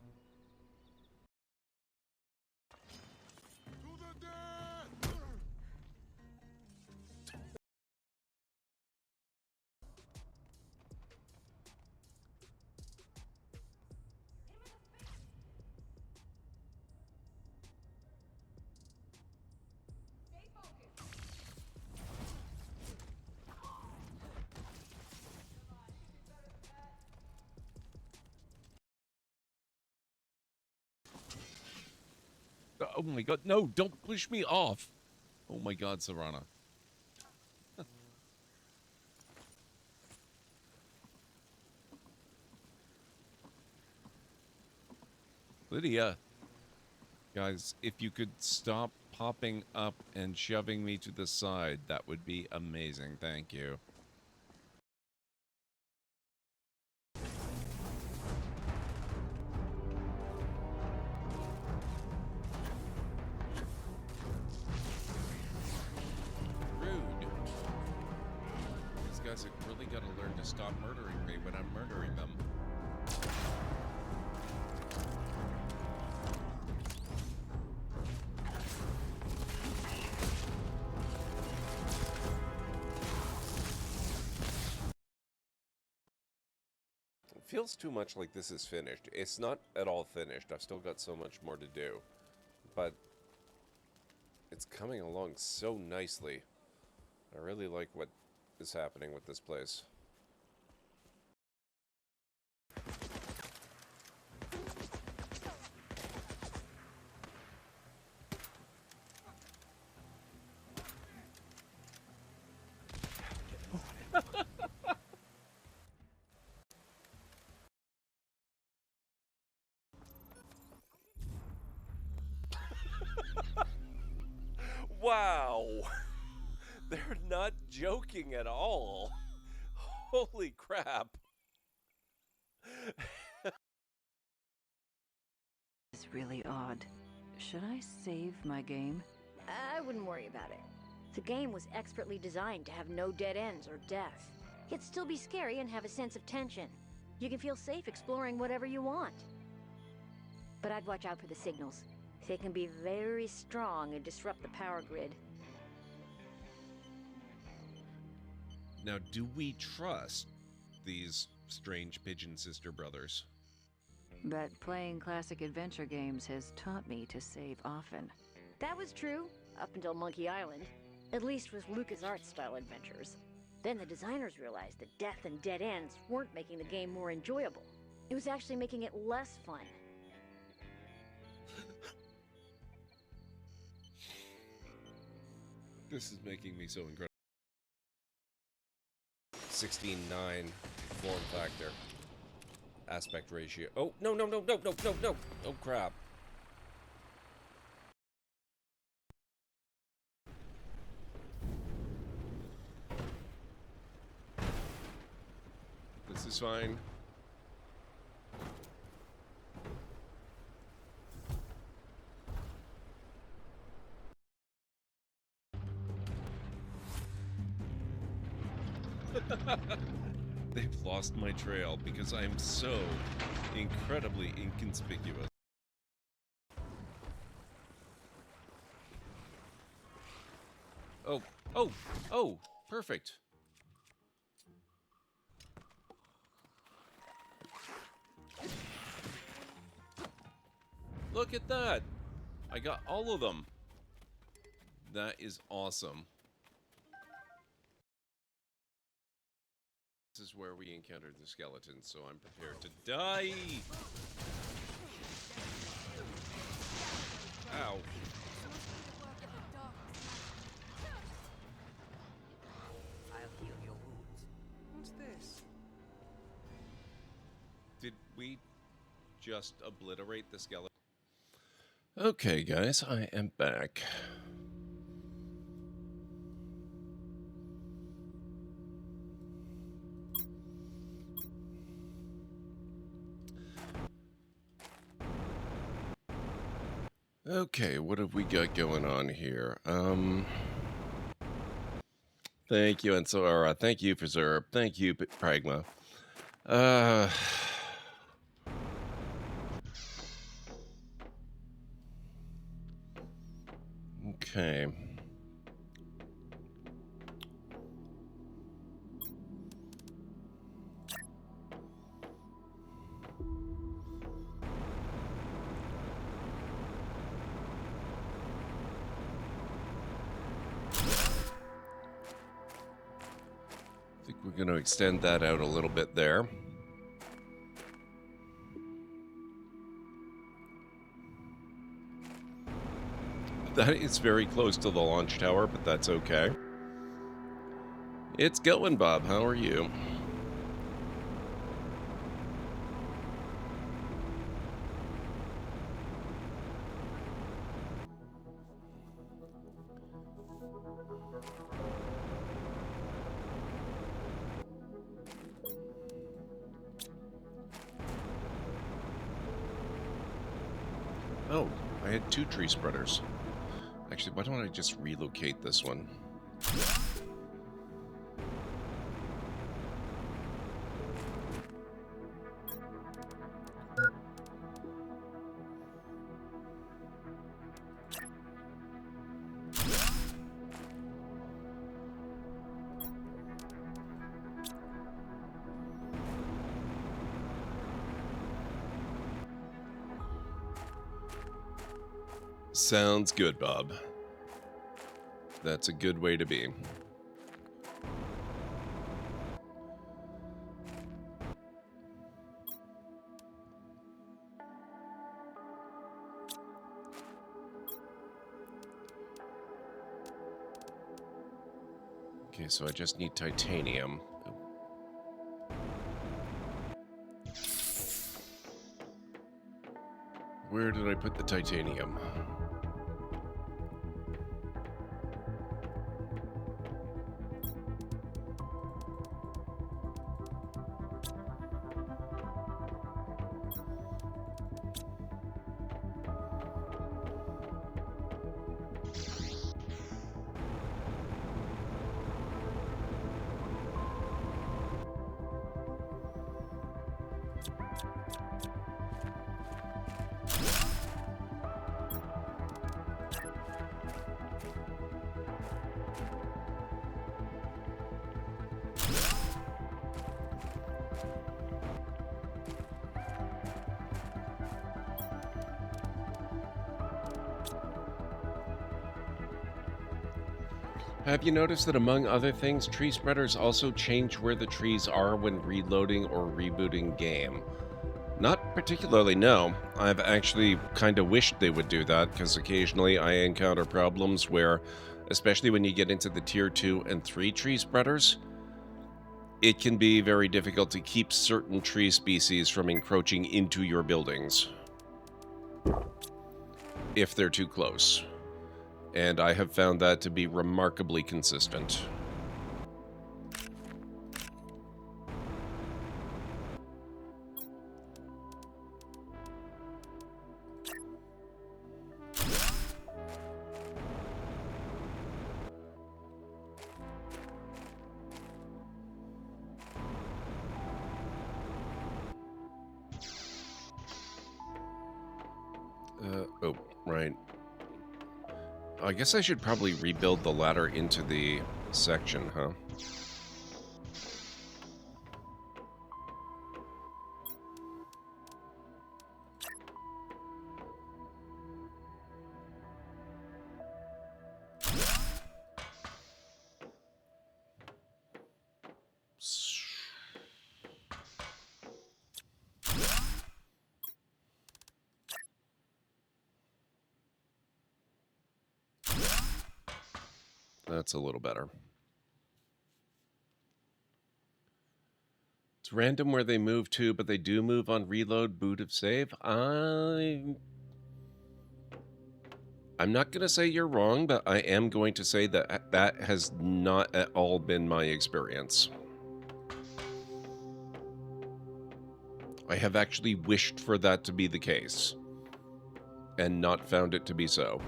Oh my god, no, don't push me off. Oh my god, Serana. Lydia. Guys, if you could stop popping up and shoving me to the side, that would be amazing. Thank you. Guys have really got to learn to stop murdering me when I'm murdering them. feels too much like this is finished. It's not at all finished. I've still got so much more to do. But it's coming along so nicely. I really like what is happening with this place. Wow! They're not joking at all. Holy crap. It's really odd. Should I save my game? I wouldn't worry about it. The game was expertly designed to have no dead ends or death. Yet still be scary and have a sense of tension. You can feel safe exploring whatever you want. But I'd watch out for the signals. They can be very strong and disrupt the power grid. Now, do we trust these strange pigeon sister brothers? But playing classic adventure games has taught me to save often. That was true, up until Monkey Island. At least with LucasArts-style adventures. Then the designers realized that death and dead ends weren't making the game more enjoyable. It was actually making it less fun. This is making me so incredible. 16:9 form factor. Aspect ratio. Oh, no, no, no, no, no, no, no. Oh, crap. This is fine. They've lost my trail because I am so incredibly inconspicuous. Oh, oh, oh, perfect. Look at that. I got all of them. That is awesome. This is where we encountered the skeleton, so I'm prepared to die. Ow. I'll heal your wounds. What's this? Did we just obliterate the skeleton? Okay, guys, I am back. Okay, what have we got going on here? Thank you, Ansora. Thank you, Preserve. Thank you, Pragma. Okay. I think we're going to extend that out a little bit there. That is very close to the launch tower, but that's okay. It's going, Bob. How are you? Oh, I had 2 tree spreaders. Actually, why don't I just relocate this one? Sounds good, Bob. That's a good way to be. Okay, so I just need titanium. Where did I put the titanium? Have you noticed that among other things, tree spreaders also change where the trees are when reloading or rebooting game? Not particularly, no. I've actually kind of wished they would do that, because occasionally I encounter problems where, especially when you get into the tier 2 and 3 tree spreaders, it can be very difficult to keep certain tree species from encroaching into your buildings if they're too close. And I have found that to be remarkably consistent. Oh, right. I guess I should probably rebuild the ladder into the section, huh? That's a little better. It's random where they move to, but they do move on reload, boot of save. I'm not going to say you're wrong, but I am going to say that that has not at all been my experience. I have actually wished for that to be the case, and not found it to be so.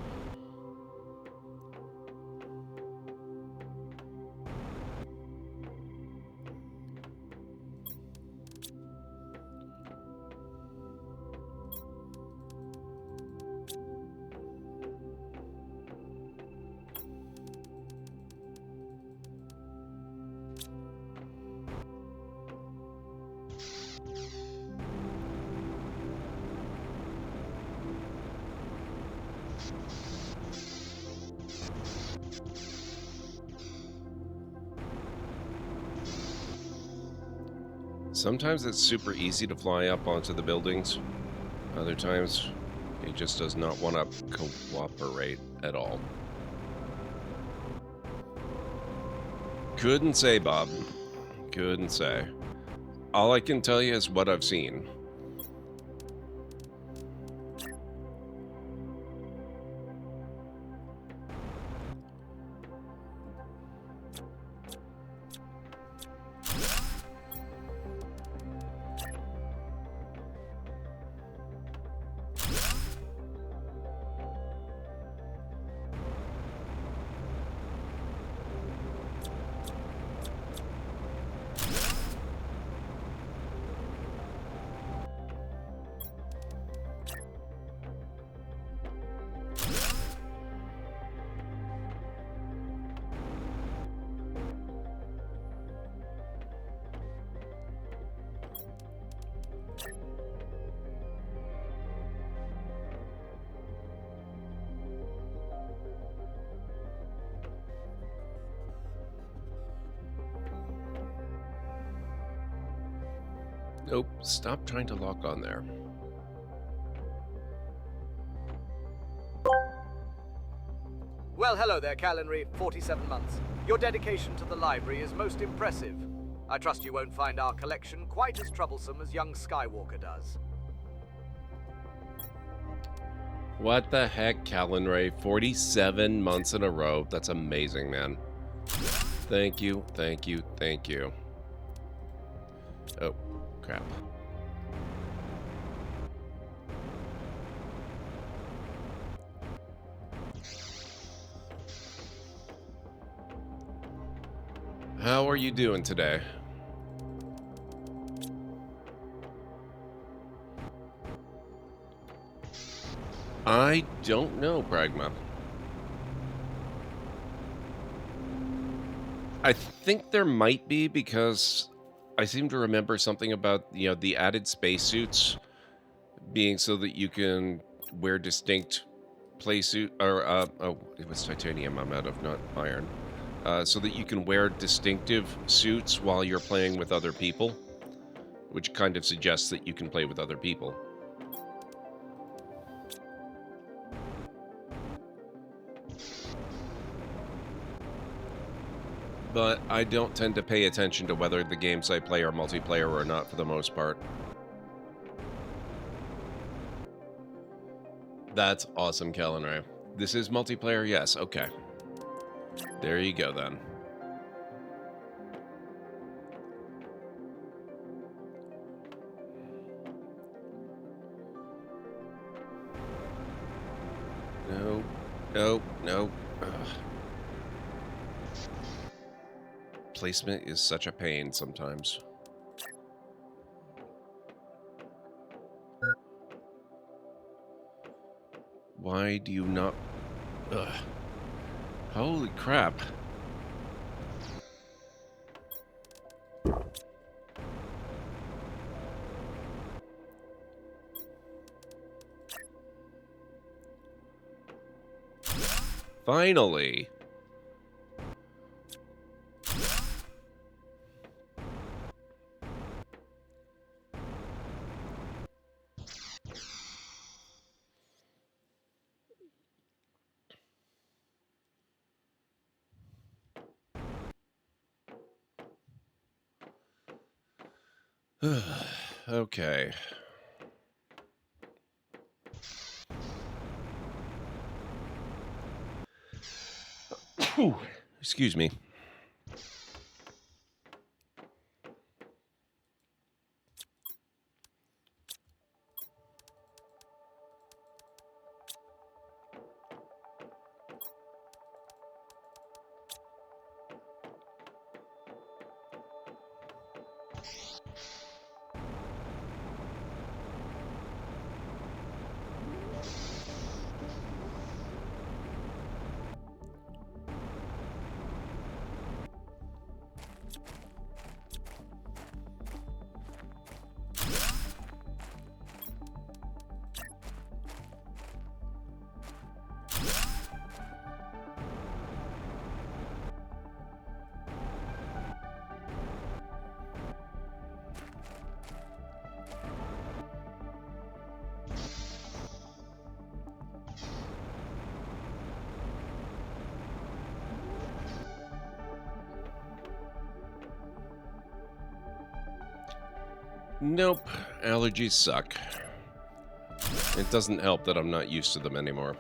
Sometimes it's super easy to fly up onto the buildings. Other times, it just does not want to cooperate at all. Couldn't say, Bob. Couldn't say. All I can tell you is what I've seen. Nope, stop trying to lock on there. Well, hello there, Calenry. 47 months. Your dedication to the library is most impressive. I trust you won't find our collection quite as troublesome as young Skywalker does. What the heck, Calenray? 47 months in a row. That's amazing, man. Thank you, thank you, thank you. Oh, crap. How are you doing today? I don't know, Pragma. I think there might be, because I seem to remember something about, you know, the added spacesuits being so that you can wear distinct playsuit, or oh, it was titanium I'm out of, not iron. So that you can wear distinctive suits while you're playing with other people, which kind of suggests that you can play with other people. But I don't tend to pay attention to whether the games I play are multiplayer or not for the most part. That's awesome, Calenray. This is multiplayer? Yes, okay. There you go, then. No, no, no. Ugh. Placement is such a pain sometimes. Why do you not... Ugh. Holy crap. Finally. Okay. Excuse me. Nope. Allergies suck. It doesn't help that I'm not used to them anymore.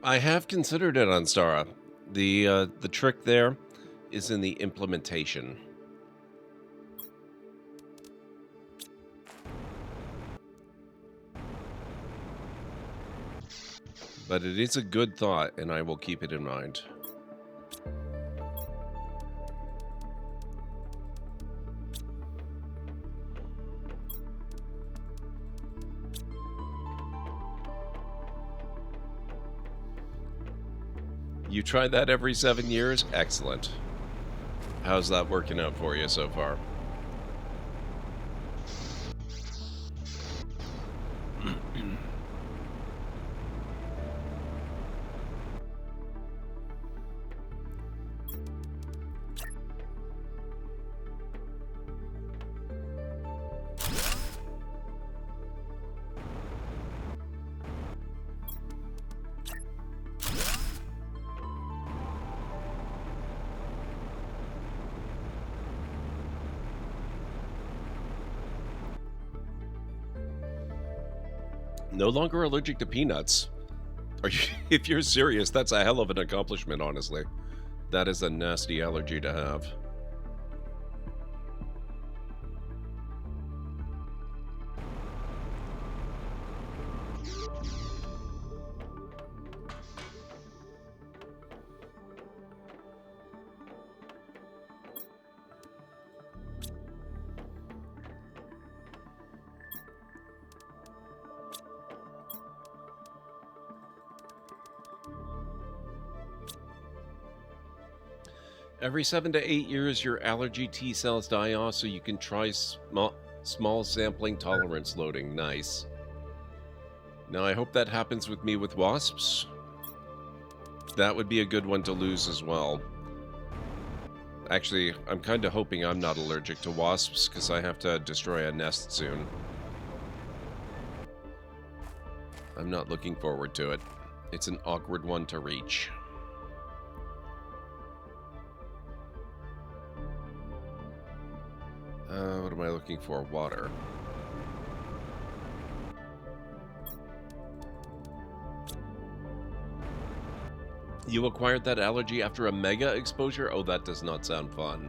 I have considered it on Stara. The trick there is in the implementation. But it is a good thought, and I will keep it in mind. You try that every 7 years? Excellent. How's that working out for you so far? No longer allergic to peanuts. Are you, if you're serious, that's a hell of an accomplishment, honestly. That is a nasty allergy to have. Every 7 to 8 years, your allergy T cells die off, so you can try small sampling tolerance loading. Nice. Now, I hope that happens with me with wasps. That would be a good one to lose as well. Actually, I'm kind of hoping I'm not allergic to wasps, because I have to destroy a nest soon. I'm not looking forward to it. It's an awkward one to reach. What am I looking for? Water. You acquired that allergy after a mega exposure? Oh, that does not sound fun.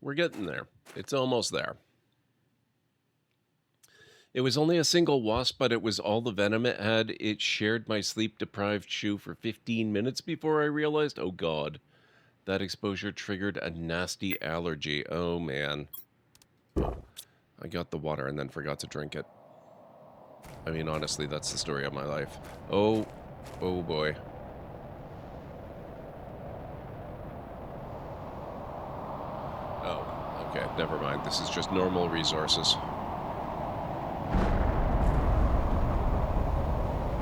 We're getting there. It's almost there. It was only a single wasp, but it was all the venom it had. It shared my sleep-deprived shoe for 15 minutes before I realized, oh god, that exposure triggered a nasty allergy. Oh man. I got the water and then forgot to drink it. I mean, honestly, that's the story of my life. Oh boy. Okay, never mind. This is just normal resources.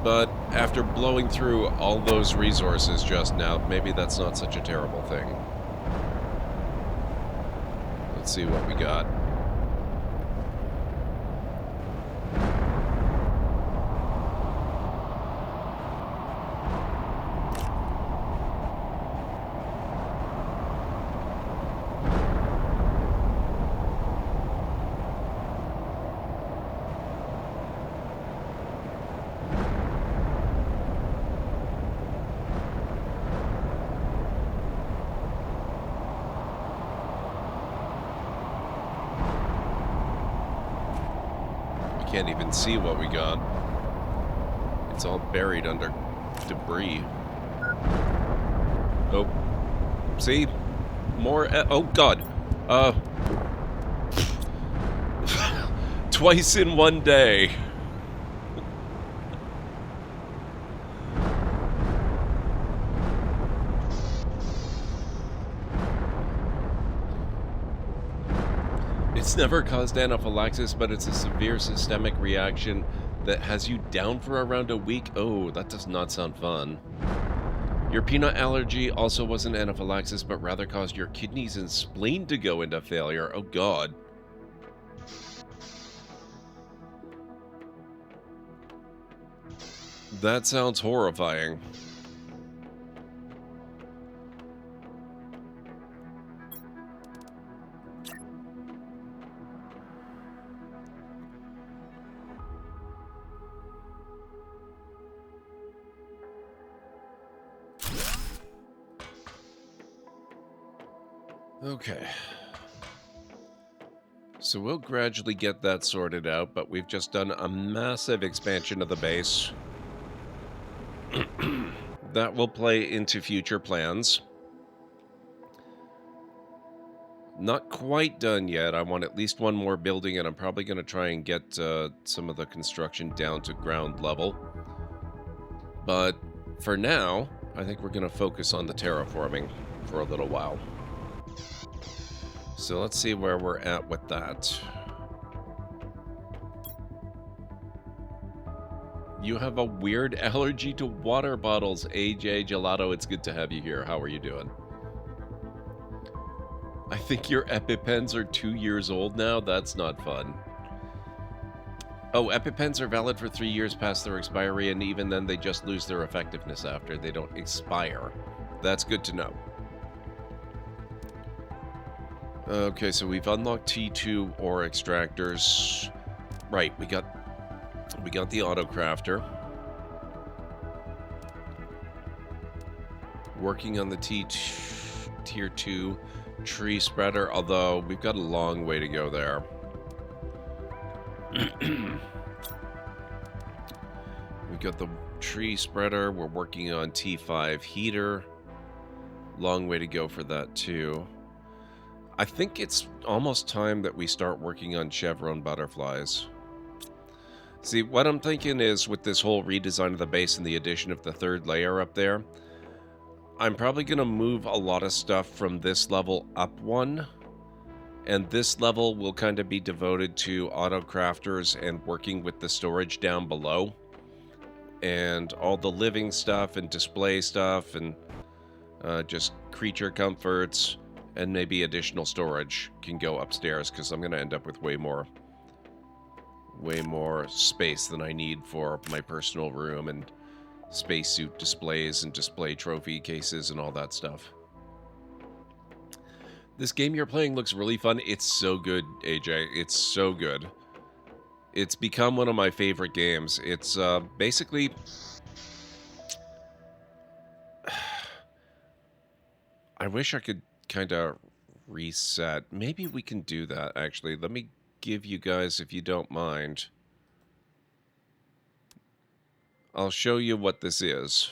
But after blowing through all those resources just now, maybe that's not such a terrible thing. Let's see what we got. Can't even see what we got. It's all buried under debris. Oh, see? More, oh god. Twice in one day. It's never caused anaphylaxis, but it's a severe systemic reaction that has you down for around a week. Oh, that does not sound fun. Your peanut allergy also wasn't anaphylaxis, but rather caused your kidneys and spleen to go into failure. Oh, God. That sounds horrifying. Okay. So we'll gradually get that sorted out, but we've just done a massive expansion of the base. That will play into future plans. Not quite done yet. I want at least one more building, and I'm probably going to try and get some of the construction down to ground level. But for now, I think we're going to focus on the terraforming for a little while. So let's see where we're at with that. You have a weird allergy to water bottles, AJ Gelato. It's good to have you here. How are you doing? I think your EpiPens are 2 years old now. That's not fun. Oh, EpiPens are valid for 3 years past their expiry, and even then they just lose their effectiveness after. They don't expire. That's good to know. Okay, so we've unlocked T2 ore extractors. Right, we got the auto crafter. Working on the tier 2 tree spreader, although we've got a long way to go there. We've got the tree spreader. We're working on T5 heater. Long way to go for that too. I think it's almost time that we start working on chevron butterflies. See, what I'm thinking is with this whole redesign of the base and the addition of the third layer up there, I'm probably going to move a lot of stuff from this level up one. And this level will kind of be devoted to auto crafters and working with the storage down below. And all the living stuff and display stuff and just creature comforts. And maybe additional storage can go upstairs because I'm going to end up with way more space than I need for my personal room and spacesuit displays and display trophy cases and all that stuff. This game you're playing looks really fun. It's so good, AJ. It's so good. It's become one of my favorite games. It's basically... I wish I could kind of reset. Maybe we can do that, actually. Let me give you guys, if you don't mind. I'll show you what this is.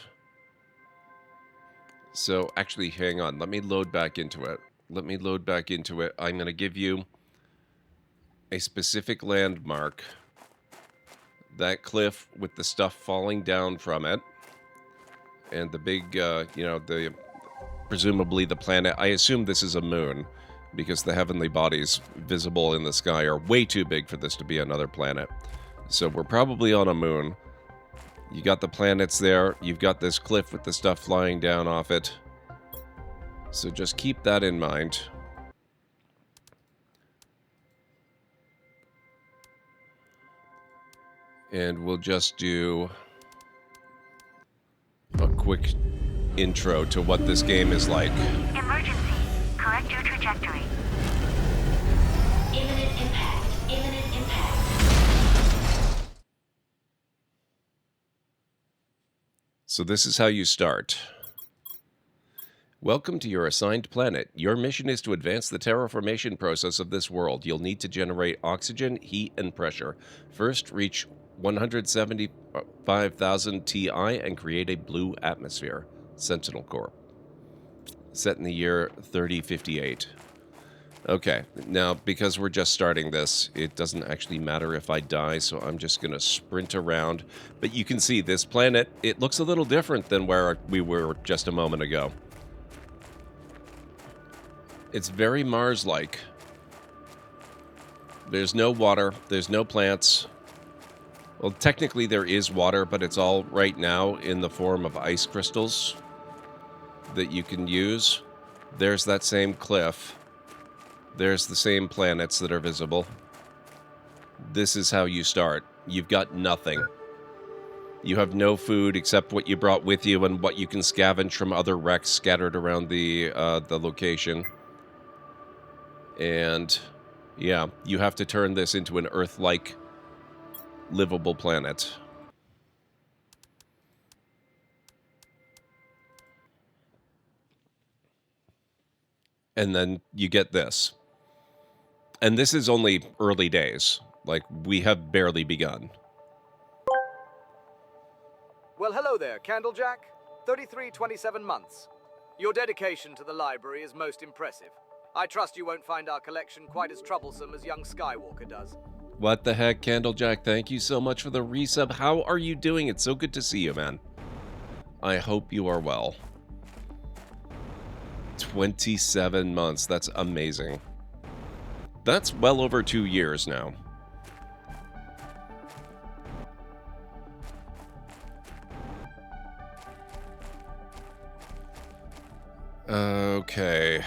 So, actually, hang on. Let me load back into it. I'm going to give you a specific landmark. That cliff with the stuff falling down from it. And the big, presumably the planet. I assume this is a moon, because the heavenly bodies visible in the sky are way too big for this to be another planet. So we're probably on a moon. You got the planets there. You've got this cliff with the stuff flying down off it. So just keep that in mind. And we'll just do a quick intro to what this game is like. Emergency. Correct your trajectory. Imminent impact. Imminent impact. So this is how you start. Welcome to your assigned planet. Your mission is to advance the terraformation process of this world. You'll need to generate oxygen, heat, and pressure. First, reach 175,000 Ti and create a blue atmosphere. Sentinel Corp. Set in the year 3058. Okay, now because we're just starting this, it doesn't actually matter if I die, so I'm just going to sprint around. But you can see this planet, it looks a little different than where we were just a moment ago. It's very Mars-like. There's no water, there's no plants. Well, technically there is water, but it's all right now in the form of ice crystals that you can use. There's that same cliff. There's the same planets that are visible. This is how you start. You've got nothing. You have no food except what you brought with you and what you can scavenge from other wrecks scattered around the location. And yeah, you have to turn this into an Earth-like livable planet. And then you get this. And this is only early days. Like, we have barely begun. Well, hello there, Candlejack. 27 months. Your dedication to the library is most impressive. I trust you won't find our collection quite as troublesome as young Skywalker does. What the heck, Candlejack? Thank you so much for the resub. How are you doing? It's so good to see you, man. I hope you are well. 27 months. That's amazing. That's well over 2 years now. Okay.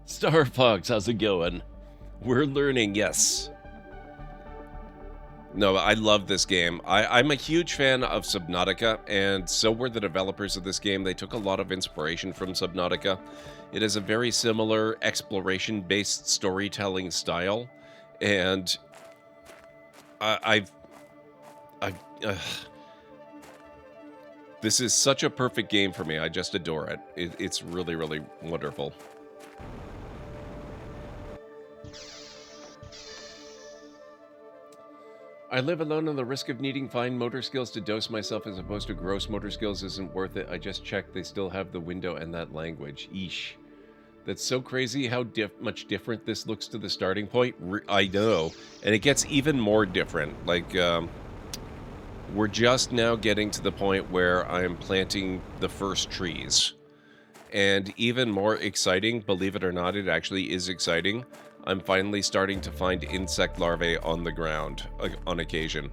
Star Fox, how's it going? We're learning, yes. No, I love this game. I'm a huge fan of Subnautica, and so were the developers of this game. They took a lot of inspiration from Subnautica. It is a very similar exploration-based storytelling style, and this is such a perfect game for me. I just adore it. It's really, really wonderful. I live alone, and the risk of needing fine motor skills to dose myself as opposed to gross motor skills isn't worth it. I just checked. They still have the window and that language. Eesh. That's so crazy how much different this looks to the starting point. I know. And it gets even more different. Like, we're just now getting to the point where I'm planting the first trees. And even more exciting, believe it or not, it actually is exciting, I'm finally starting to find insect larvae on the ground on occasion.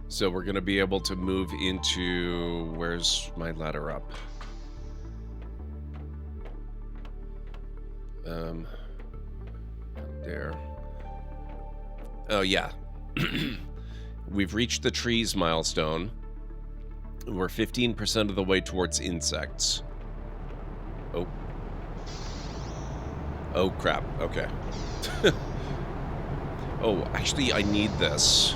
So we're going to be able to move into... Where's my ladder up? There. Oh, yeah. We've reached the trees milestone. We're 15% of the way towards insects. Oh. Oh, crap. Okay. Oh, actually, I need this.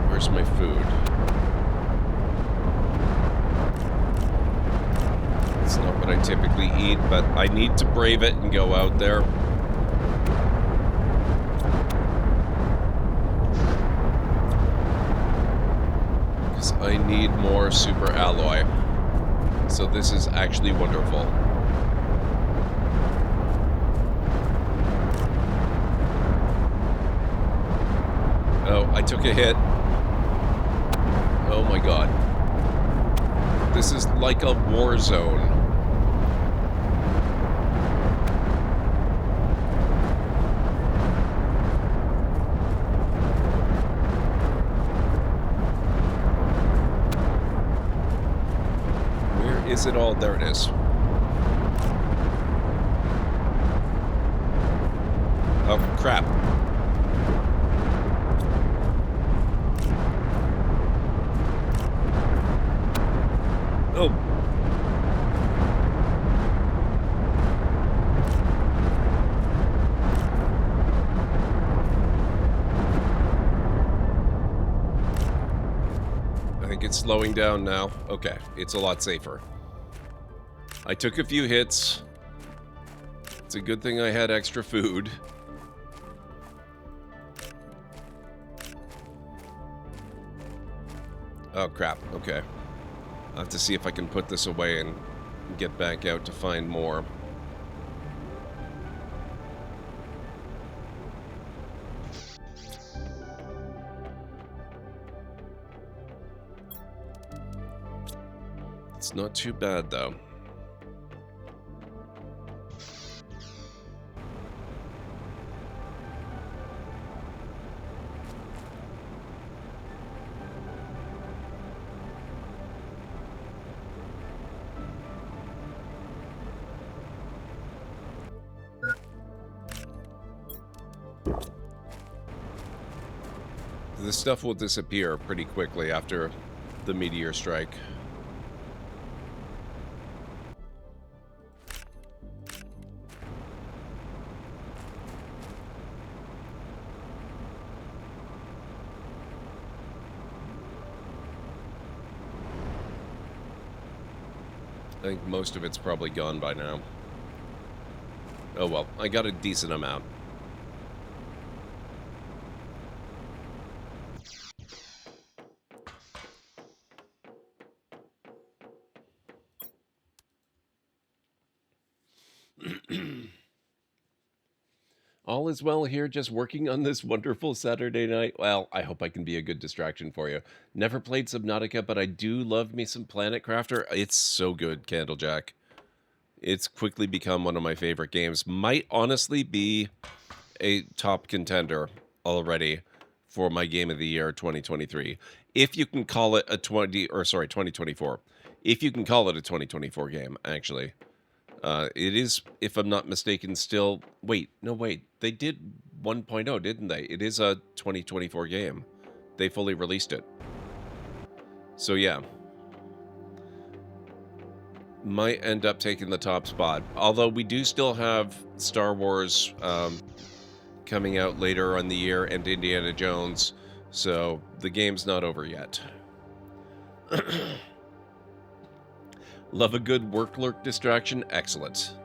Where's my food? It's not what I typically eat, but I need to brave it and go out there. Because I need more super alloy. So this is actually wonderful. Oh, I took a hit. Oh my god. This is like a war zone. Where is it all? There it is. Oh, crap. Oh. I think it's slowing down now. Okay, it's a lot safer. I took a few hits. It's a good thing I had extra food. Oh, crap. Okay. I'll have to see if I can put this away and get back out to find more. It's not too bad, though. This stuff will disappear pretty quickly after the meteor strike. I think most of it's probably gone by now. Oh well, I got a decent amount. All is well here, just working on this wonderful Saturday night. Well, I hope I can be a good distraction for you. Never played Subnautica, but I do love me some Planet Crafter. It's so good, Candlejack. It's quickly become one of my favorite games. Might honestly be a top contender already for my Game of the Year 2023. If you can call it a 2024. If you can call it a 2024 game, actually. It is, if I'm not mistaken, still... Wait. They did 1.0, didn't they? It is a 2024 game. They fully released it. So, yeah. Might end up taking the top spot. Although we do still have Star Wars coming out later on the year and Indiana Jones. So, the game's not over yet. Love a good work lurk distraction? Excellent.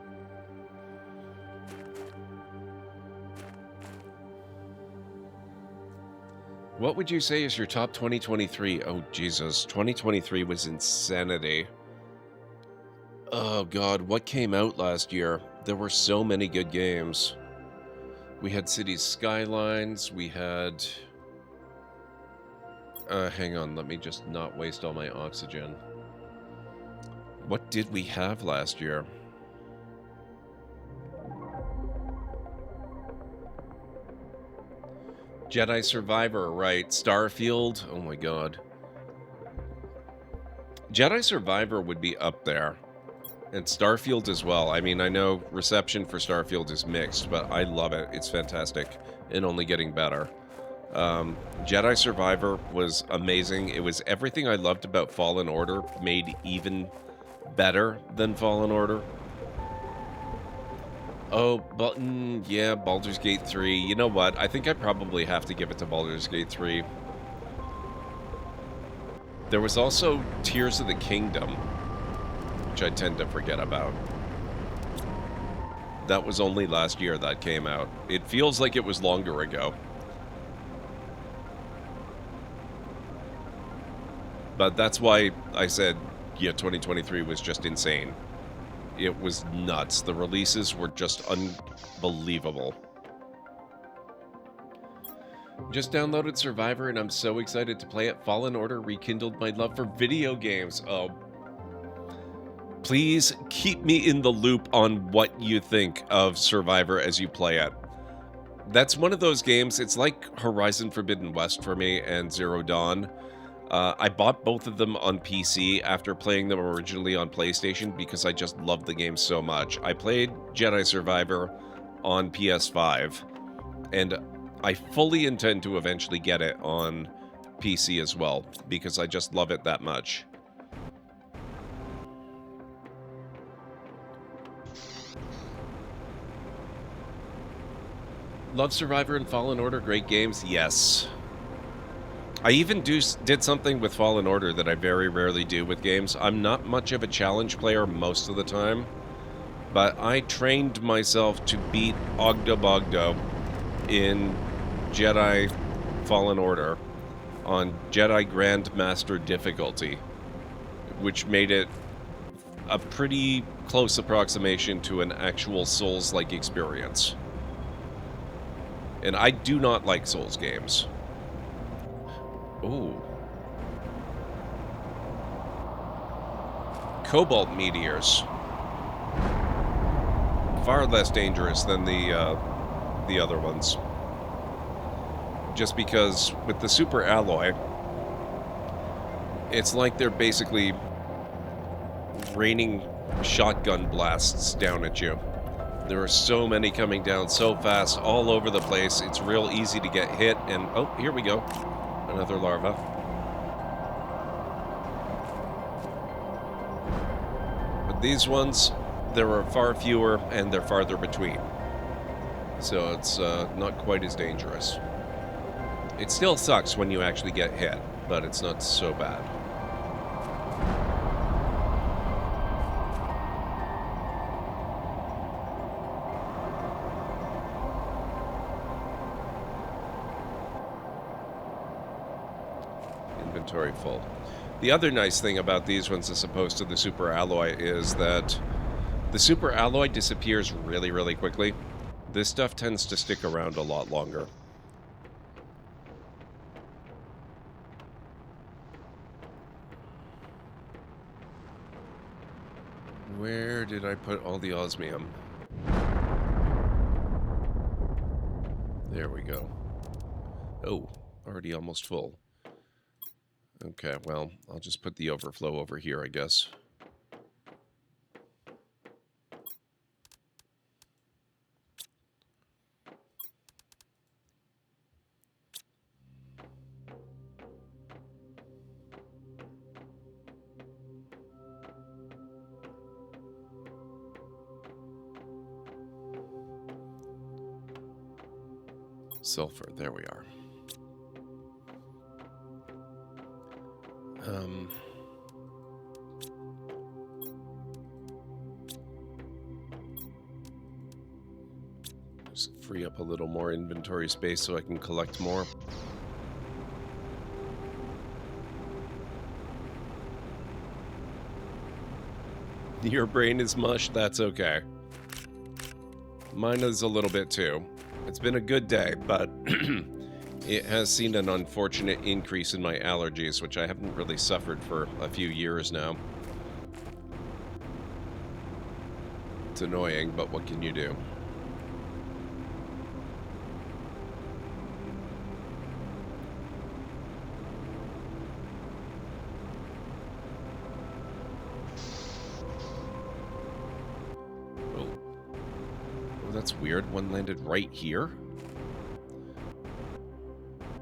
What would you say is your top 2023? Oh, Jesus. 2023 was insanity. Oh, God. What came out last year? There were so many good games. We had Cities Skylines. We had... hang on. Let me just not waste all my oxygen. What did we have last year? Jedi Survivor, right. Starfield. Oh my god. Jedi Survivor would be up there. And Starfield as well. I mean, I know reception for Starfield is mixed, but I love it. It's fantastic. And only getting better. Jedi Survivor was amazing. It was everything I loved about Fallen Order made even better than Fallen Order. Oh, Button, yeah, Baldur's Gate 3. You know what? I think I probably have to give it to Baldur's Gate 3. There was also Tears of the Kingdom, which I tend to forget about. That was only last year that came out. It feels like it was longer ago. But that's why I said, yeah, 2023 was just insane. It was nuts. The releases were just unbelievable. Just downloaded Survivor and I'm so excited to play it. Fallen Order rekindled my love for video games. Oh, please keep me in the loop on what you think of Survivor as you play it. That's one of those games, it's like Horizon Forbidden West for me and Zero Dawn. I bought both of them on PC after playing them originally on PlayStation because I just loved the game so much. I played Jedi Survivor on PS5, and I fully intend to eventually get it on PC as well because I just love it that much. Love Survivor and Fallen Order, great games, yes. I even did something with Fallen Order that I very rarely do with games. I'm not much of a challenge player most of the time, but I trained myself to beat Ogdo Bogdo in Jedi Fallen Order on Jedi Grandmaster difficulty, which made it a pretty close approximation to an actual Souls-like experience. And I do not like Souls games. Ooh. cobalt meteors. Far less dangerous than the other ones. Just because with the super alloy, it's like they're basically raining shotgun blasts down at you. There are so many coming down so fast all over the place. It's real easy to get hit. And oh, here we go. Another larva. But these ones, there are far fewer and they're farther between. So it's not quite as dangerous. It still sucks when you actually get hit, but it's not so bad. Inventory full. The other nice thing about these ones as opposed to the super alloy is that the super alloy disappears really, really quickly. This stuff tends to stick around a lot longer. Where did I put all the osmium? There we go. Oh, already almost full. Okay, well, I'll just put the overflow over here, I guess. Sulfur, there we are. Just free up a little more inventory space so I can collect more. Your brain is mush, that's okay. Mine is a little bit too. It's been a good day, but it has seen an unfortunate increase in my allergies, which I haven't really suffered for a few years now. It's annoying, but what can you do? That's weird. One landed right here.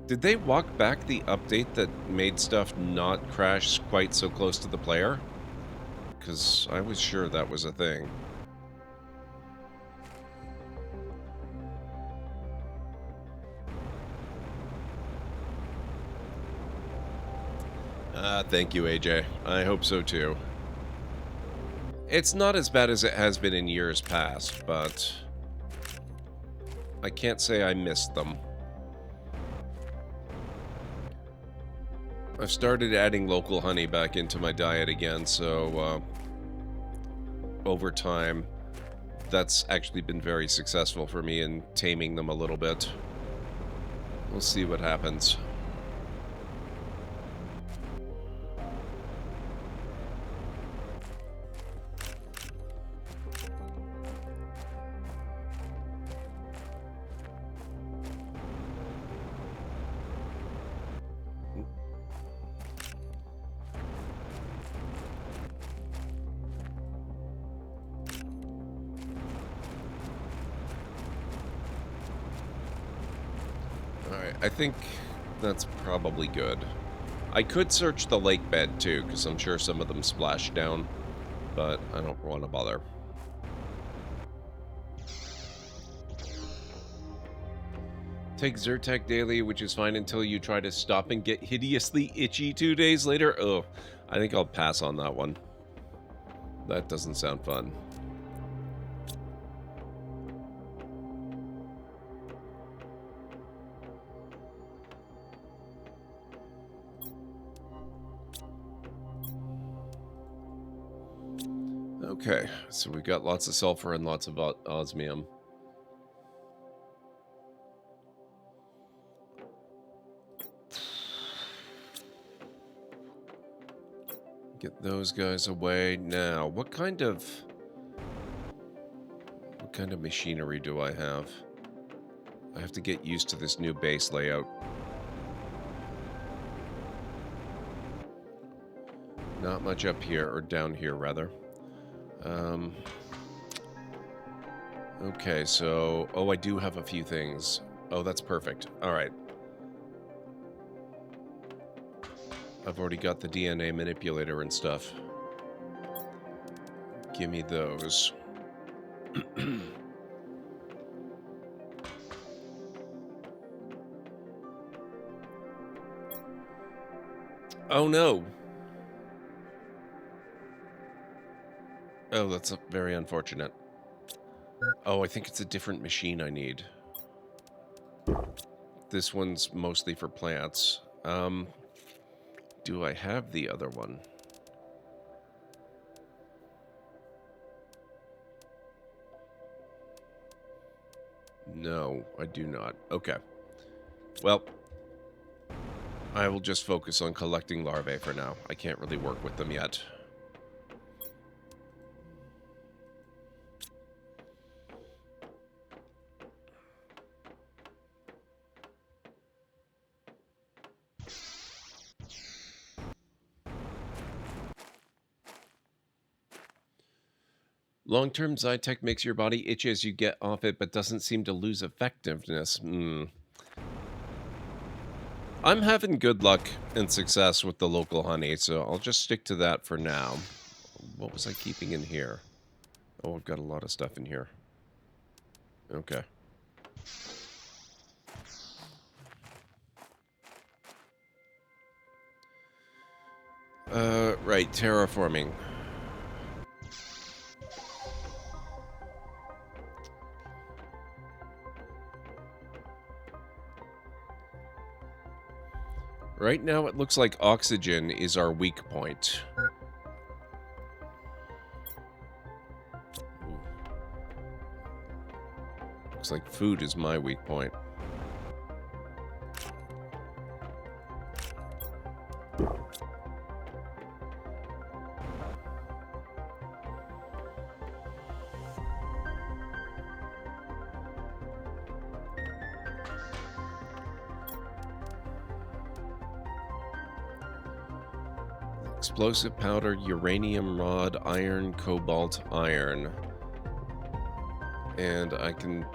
Did they walk back the update that made stuff not crash quite so close to the player? Because I was sure that was a thing. Thank you, AJ. I hope so too. It's not as bad as it has been in years past, but I can't say I missed them. I've started adding local honey back into my diet again, so over time, that's actually been very successful for me in taming them a little bit. We'll see what happens. I think that's probably good. I could search the lake bed too, because I'm sure some of them splash down, but I don't want to bother. Take Zyrtec daily, which is fine until you try to stop and get hideously itchy 2 days later. Oh, I think I'll pass on that one. That doesn't sound fun. Okay, so we've got lots of sulfur and lots of osmium. Get those guys away. Now, what kind of machinery do I have? I have to get used to this new base layout. Not much up here, or down here, rather. Okay, so... Oh, I do have a few things. Oh, that's perfect. Alright. I've already got the DNA manipulator and stuff. Give me those. Oh, no! Oh, that's very unfortunate. Oh, I think it's a different machine I need. This one's mostly for plants. Do I have the other one? No, I do not. Okay. Well, I will just focus on collecting larvae for now. I can't really work with them yet. Long-term Zytec makes your body itch as you get off it, but doesn't seem to lose effectiveness. I'm having good luck and success with the local honey, so I'll just stick to that for now. What was I keeping in here? Oh, I've got a lot of stuff in here. Okay. Right, terraforming. Right now, it looks like oxygen is our weak point. Ooh. Looks like food is my weak point. Explosive powder, uranium rod, iron, cobalt, iron. And I can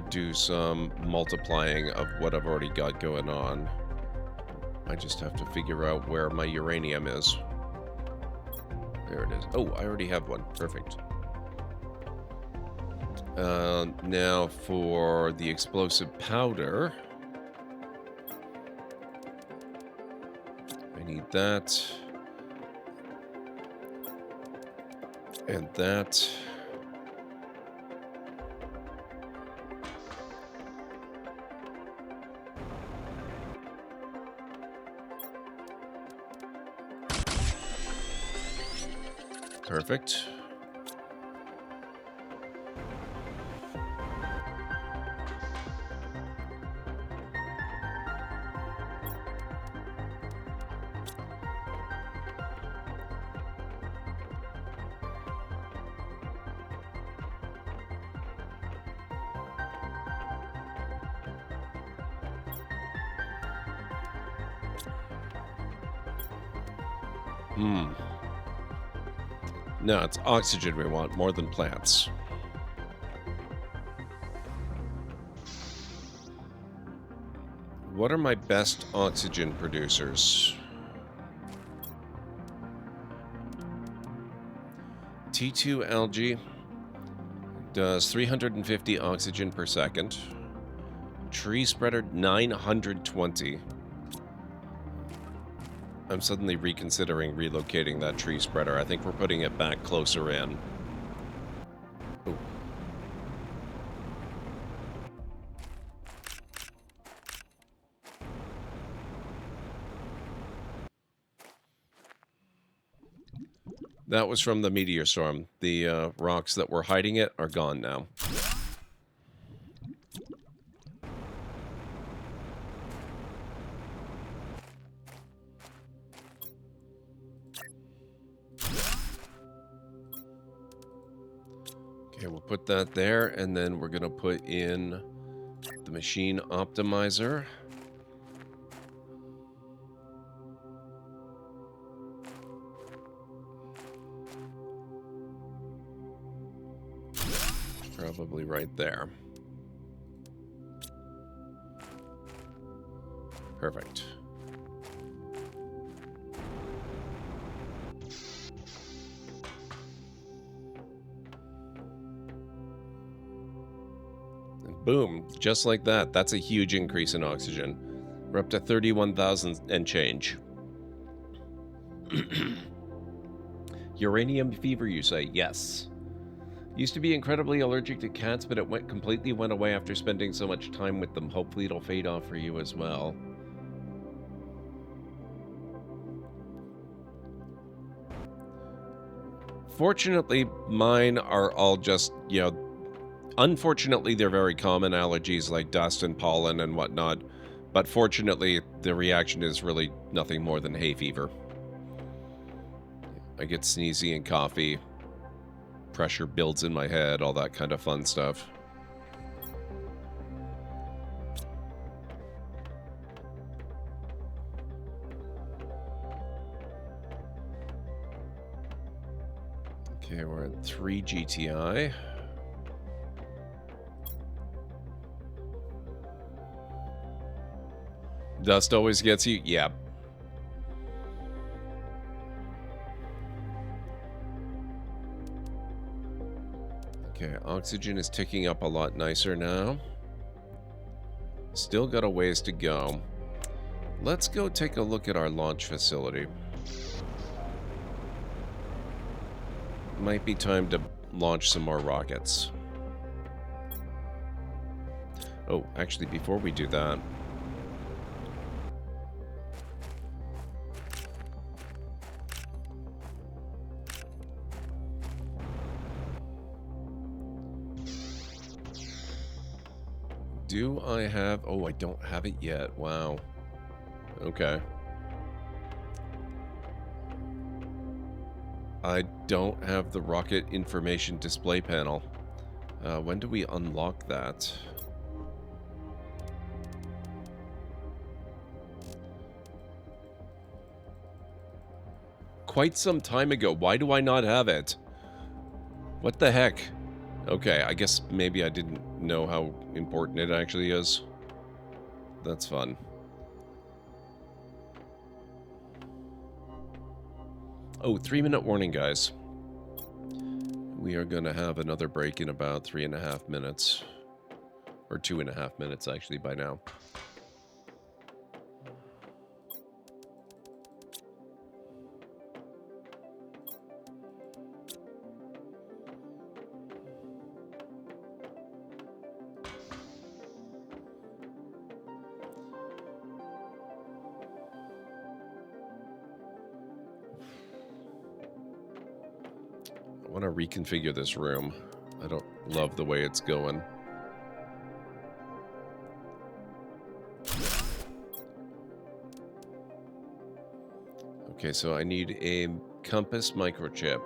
do some multiplying of what I've already got going on. I just have to figure out where my uranium is. There it is. Oh, I already have one. Perfect. Now for the explosive powder. I need that. And that. Perfect. No, it's oxygen we want more than plants. What are my best oxygen producers? T2 algae does 350 oxygen per second. Tree spreader 920. I'm suddenly reconsidering relocating that tree spreader. I think we're putting it back closer in. Ooh. That was from the meteor storm. The rocks that were hiding it are gone now. Okay, we'll put that there, and then we're going to put in the machine optimizer. Probably right there. Perfect. And boom, just like that. That's a huge increase in oxygen. We're up to 31,000 and change. Uranium fever, you say? Yes. Used to be incredibly allergic to cats, but it completely went away after spending so much time with them. Hopefully it'll fade off for you as well. Fortunately, mine are all just, you know, unfortunately, they're very common allergies like dust and pollen and whatnot. But fortunately, the reaction is really nothing more than hay fever. I get sneezy and coughy. Pressure builds in my head, all that kind of fun stuff. Okay, we're at 3 GTI. Dust always gets you? Yeah. Okay, oxygen is ticking up a lot nicer now. Still got a ways to go. Let's go take a look at our launch facility. Might be time to launch some more rockets. Oh, actually, before we do that... Do I have... Oh, I don't have it yet. Wow. Okay. I don't have the rocket information display panel. When do we unlock that? Quite some time ago. Why do I not have it? What the heck? Okay, I guess maybe I didn't know how important it actually is. That's fun. Oh, 3-minute warning, guys. We are going to have another break in about 3.5 minutes. Or 2.5 minutes, actually, by now. I want to reconfigure this room. I don't love the way it's going. Okay, so I need a compass microchip.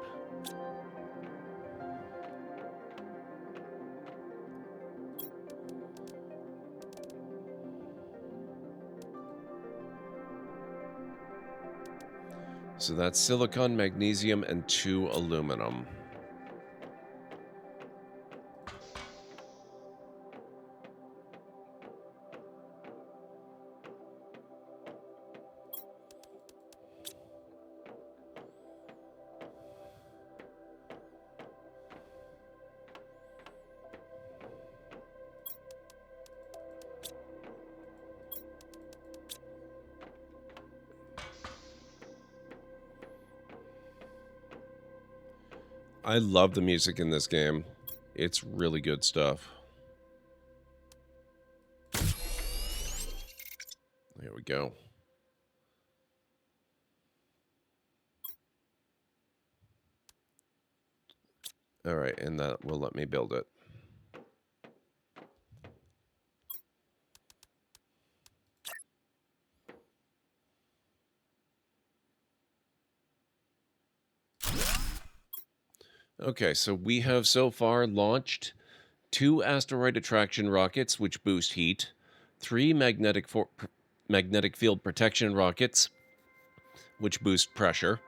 So that's silicon, magnesium, and 2 aluminum. I love the music in this game. It's really good stuff. There we go. All right, and that will let me build it. Okay, so we have so far launched 2 asteroid attraction rockets, which boost heat, 3 magnetic field protection rockets, which boost pressure,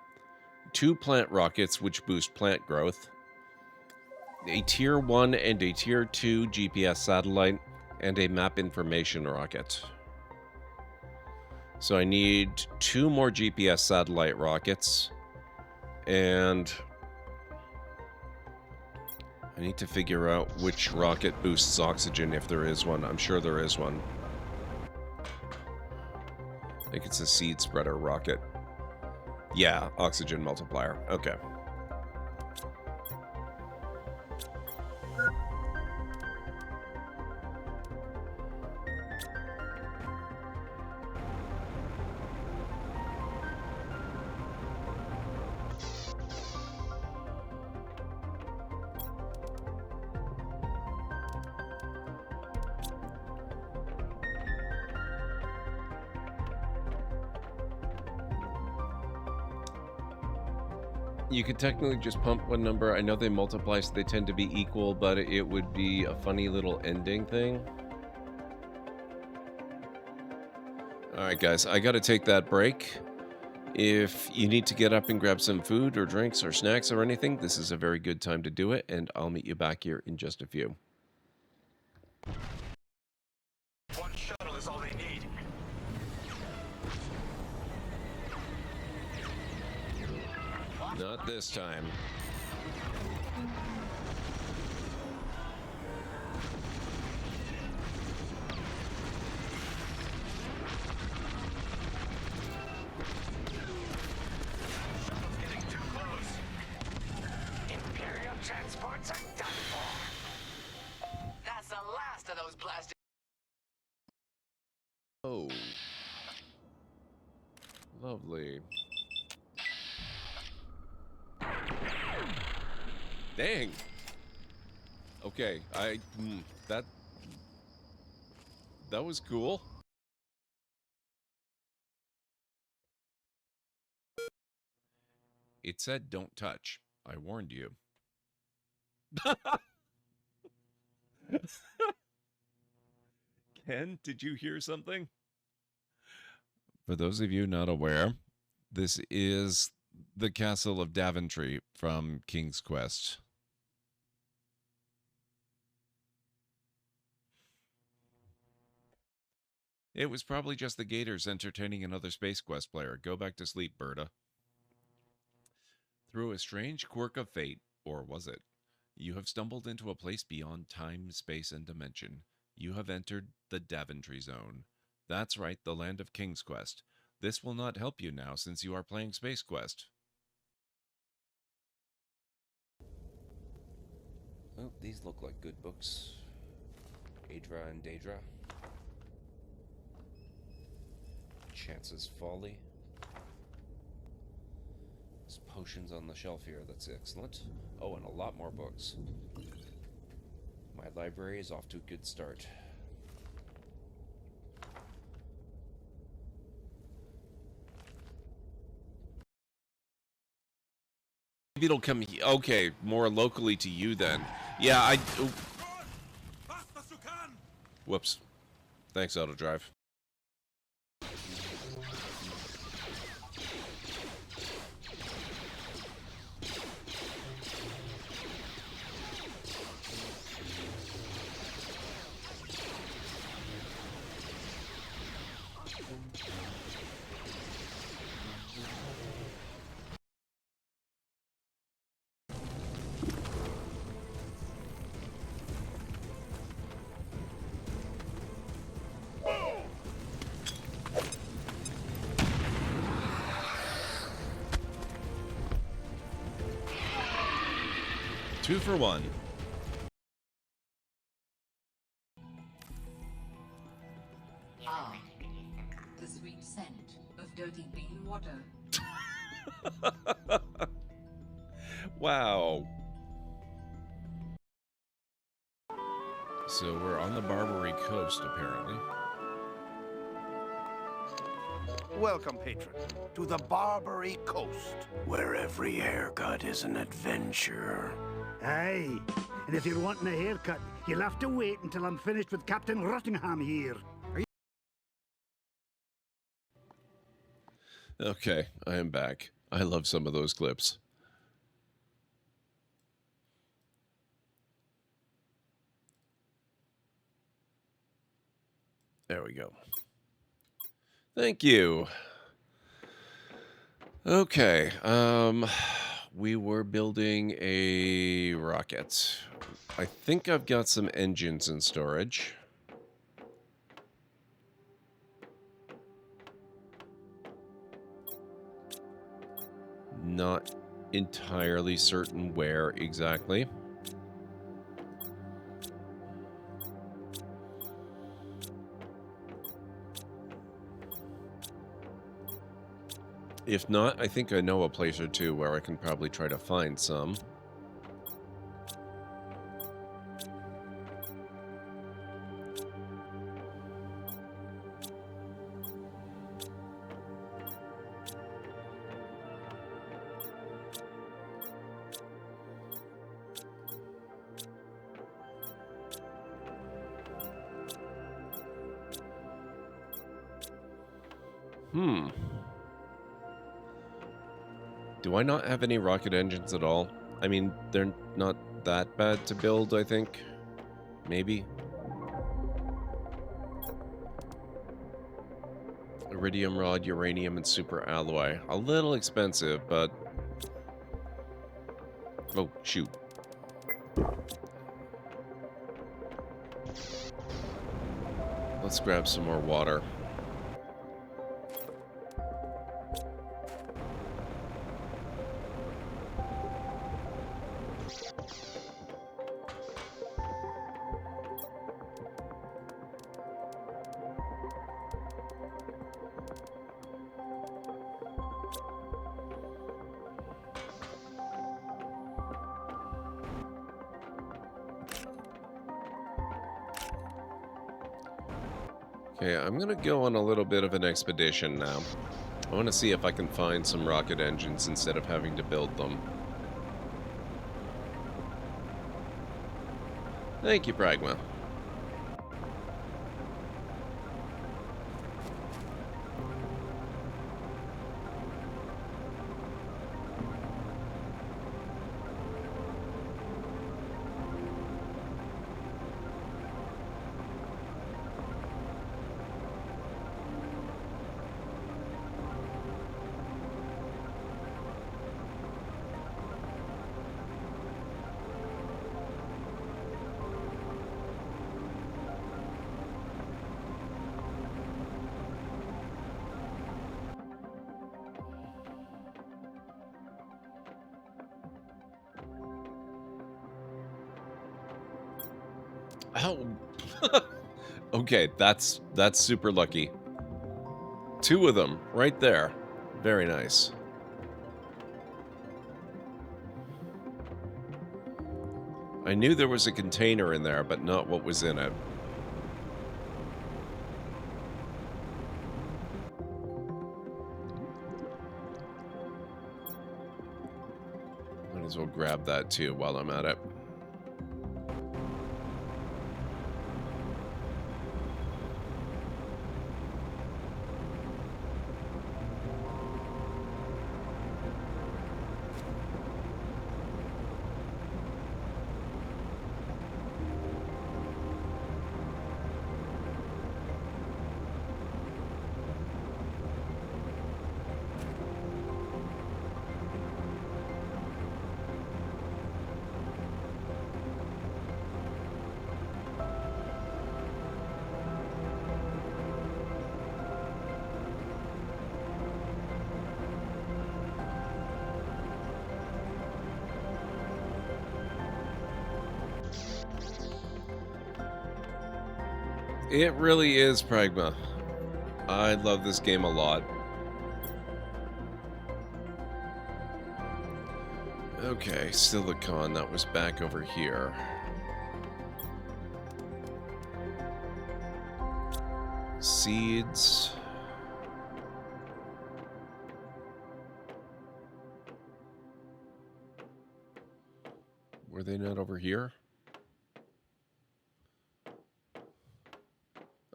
2 plant rockets, which boost plant growth, a Tier 1 and a Tier 2 GPS satellite, and a map information rocket. So I need 2 more GPS satellite rockets, and I need to figure out which rocket boosts oxygen, if there is one. I'm sure there is one. I think it's a seed spreader rocket. Yeah, oxygen multiplier. Okay. You could technically just pump one number. I know they multiply, so they tend to be equal, but it would be a funny little ending thing. Alright guys, I gotta take that break. If you need to get up and grab some food or drinks or snacks or anything, this is a very good time to do it, and I'll meet you back here in just a few. One shuttle is all they need. Not this time. Getting too close. Imperial transports are done for. That's the last of those blasted. Oh. Lovely. Dang. Okay, that was cool. It said don't touch. I warned you. Ken, did you hear something? For those of you not aware, this is the castle of Daventry from King's Quest. It was probably just the Gators entertaining another Space Quest player. Go back to sleep, Berta. Through a strange quirk of fate, or was it? You have stumbled into a place beyond time, space, and dimension. You have entered the Daventry Zone. That's right, the land of King's Quest. This will not help you now since you are playing Space Quest. Well, these look like good books. Adra and Daedra. Chance's Folly. There's potions on the shelf here, that's excellent. Oh, and a lot more books. My library is off to a good start. Maybe it'll come, okay, more locally to you then. Yeah, whoops. Thanks, Autodrive. Two for one. Ah, the sweet scent of dirty bean water. Wow. So we're on the Barbary coast, apparently. Welcome, patron, to the Barbary Coast, where every haircut is an adventure. Aye, and if you're wanting a haircut, you'll have to wait until I'm finished with Captain Rottingham here. Okay, I am back. I love some of those clips. There we go. Thank you. Okay, we were building a rocket. I think I've got some engines in storage. Not entirely certain where exactly. If not, I think I know a place or two where I can probably try to find some. Do I not have any rocket engines at all? I mean, they're not that bad to build, I think. Maybe. Iridium rod, uranium, and super alloy. A little expensive, but... Oh, shoot. Let's grab some more water. Okay, I'm gonna go on a little bit of an expedition now. I want to see if I can find some rocket engines instead of having to build them. Thank you, Pragma. Oh. Okay, that's super lucky. 2 of them right there. Very nice. I knew there was a container in there, but not what was in it. Might as well grab that too while I'm at it. It really is, Pragma. I love this game a lot. Okay, silicon, that was back over here. Seeds. Were they not over here?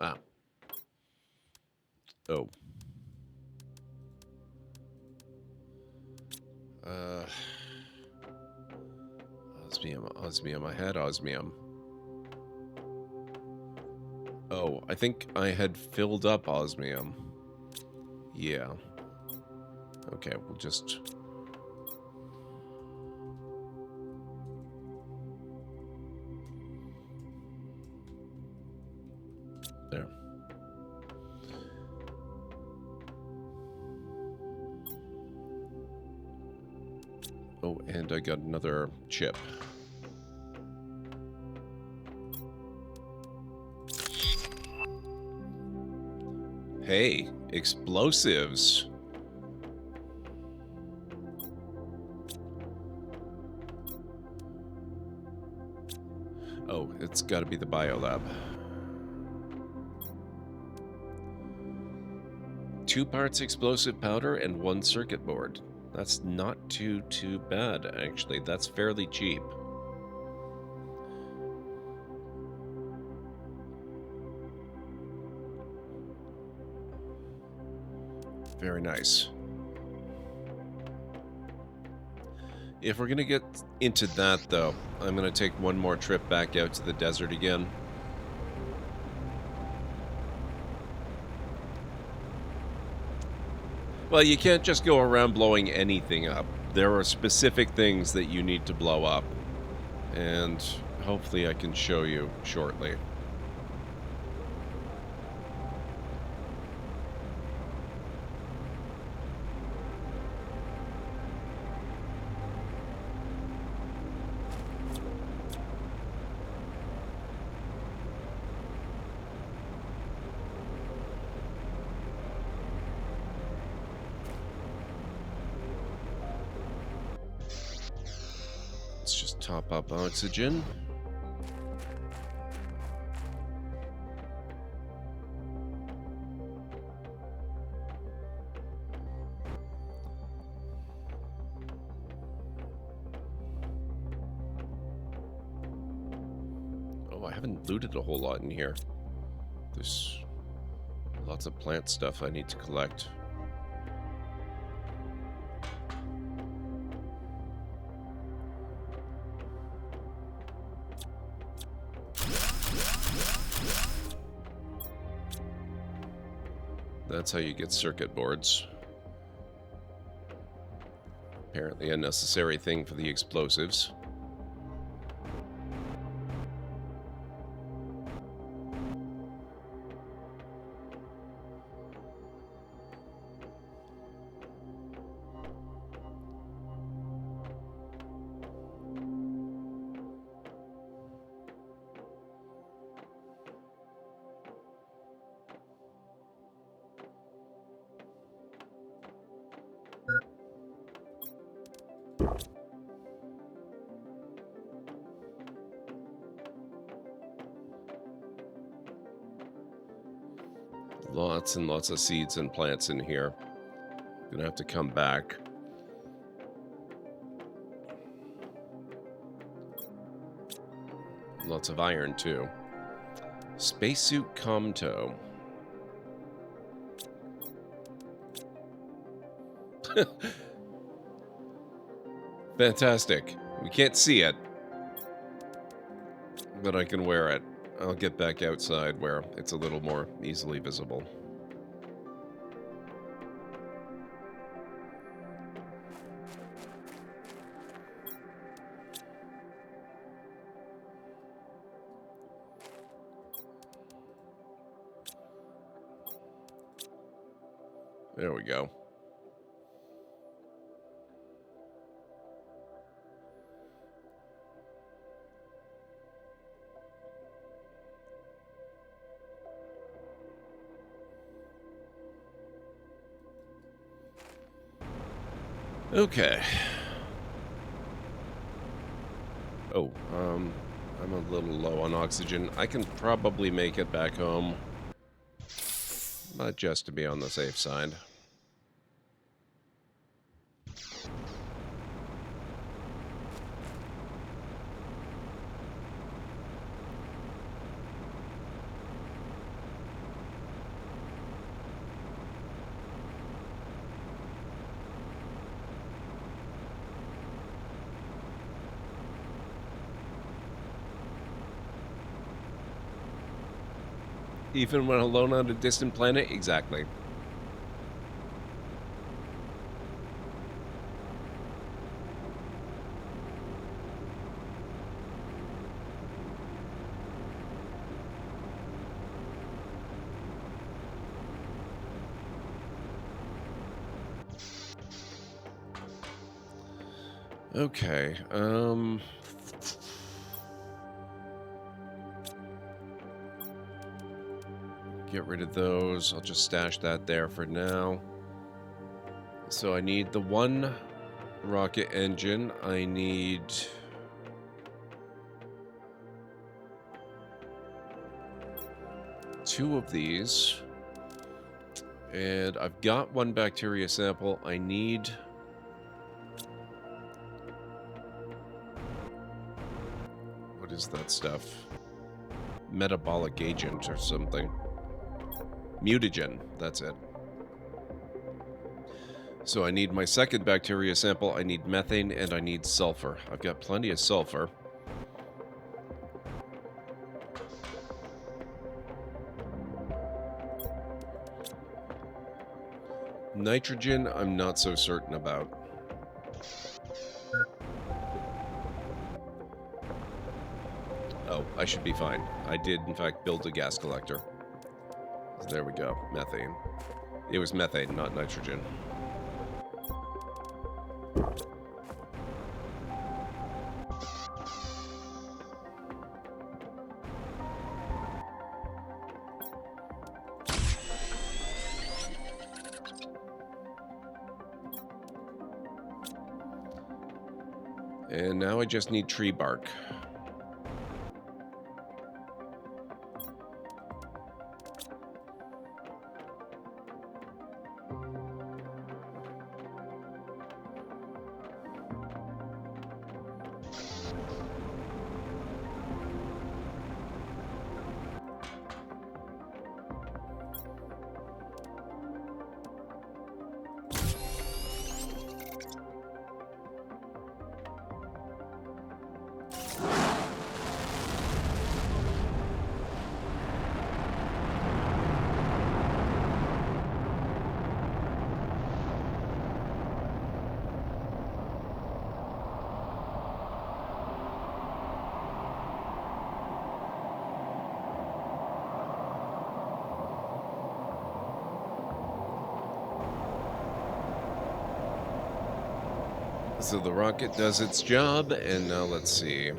Ah. Oh. Osmium. I had osmium. Oh, I think I had filled up osmium. Yeah. Okay, we'll just... There. Oh, and I got another chip. Hey, explosives. Oh, it's got to be the biolab. 2 parts explosive powder and 1 circuit board. That's not too bad, actually. That's fairly cheap. Very nice. If we're going to get into that, though, I'm going to take one more trip back out to the desert again. Well, you can't just go around blowing anything up. There are specific things that you need to blow up. And hopefully I can show you shortly. Let's just top up oxygen. Oh, I haven't looted a whole lot in here. There's lots of plant stuff I need to collect. That's how you get circuit boards. Apparently a necessary thing for the explosives. Lots and lots of seeds and plants in here. Gonna have to come back. Lots of iron too. Spacesuit Comto. Fantastic. We can't see it, but I can wear it. I'll get back outside where it's a little more easily visible. There we go. Okay. Oh, I'm a little low on oxygen. I can probably make it back home, but just to be on the safe side. Even when alone on a distant planet? Exactly. Okay, get rid of those. I'll just stash that there for now. So I need the one rocket engine. I need... two of these. And I've got one bacteria sample. I need... what is that stuff? Metabolic agent or something. Mutagen, that's it. So I need my second bacteria sample, I need methane, and I need sulfur. I've got plenty of sulfur. Nitrogen, I'm not so certain about. Oh, I should be fine. I did, in fact, build a gas collector. So there we go. Methane. It was methane, not nitrogen. And now I just need tree bark. So the rocket does its job, and now let's see.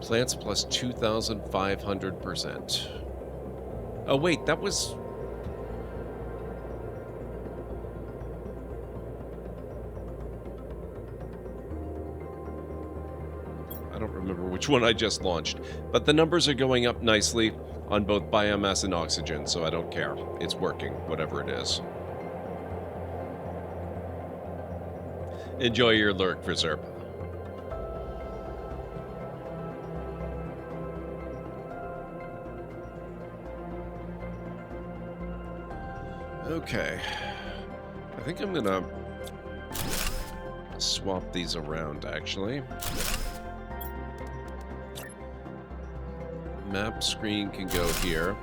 Plants plus 2,500%. Oh wait, that was... I don't remember which one I just launched, but the numbers are going up nicely on both biomass and oxygen, so I don't care. It's working, whatever it is. Enjoy your lurk, Frizzerp. Okay. I think I'm gonna swap these around, actually. Map screen can go here.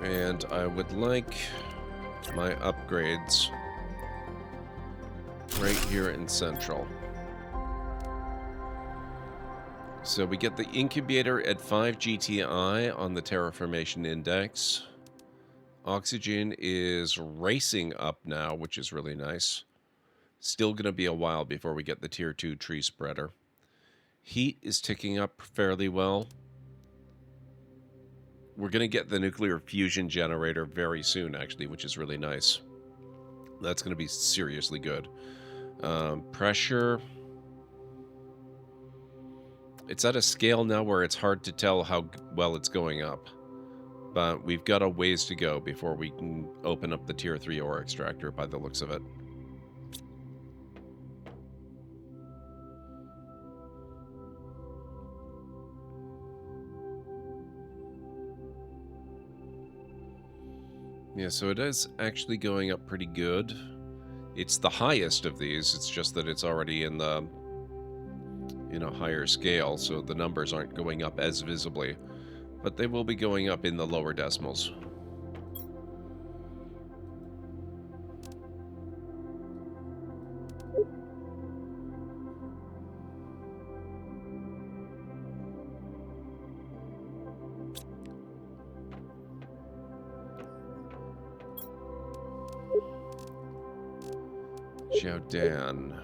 And I would like my upgrades right here in Central. So we get the incubator at 5 GTI on the terraformation index. Oxygen is racing up now, which is really nice. Still going to be a while before we get the tier 2 tree spreader. Heat is ticking up fairly well. We're going to get the nuclear fusion generator very soon, actually, which is really nice. That's going to be seriously good. Pressure. It's at a scale now where it's hard to tell how well it's going up. But we've got a ways to go before we can open up the tier 3 ore extractor by the looks of it. Yeah, so it is actually going up pretty good. It's the highest of these. It's just that it's already in a higher scale, so the numbers aren't going up as visibly. But they will be going up in the lower decimals. Xiaodan.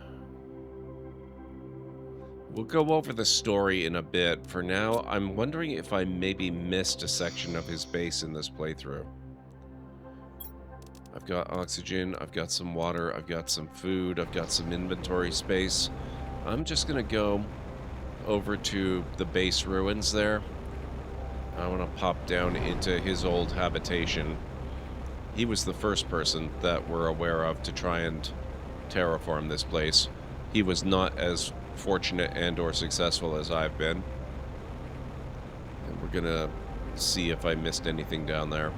We'll go over the story in a bit. For now, I'm wondering if I maybe missed a section of his base in this playthrough. I've got oxygen, I've got some water, I've got some food, I've got some inventory space. I'm just gonna go over to the base ruins there. I want to pop down into his old habitation. He was the first person that we're aware of to try and terraform this place. He was not as fortunate and or successful as I've been. And we're gonna see if I missed anything down there.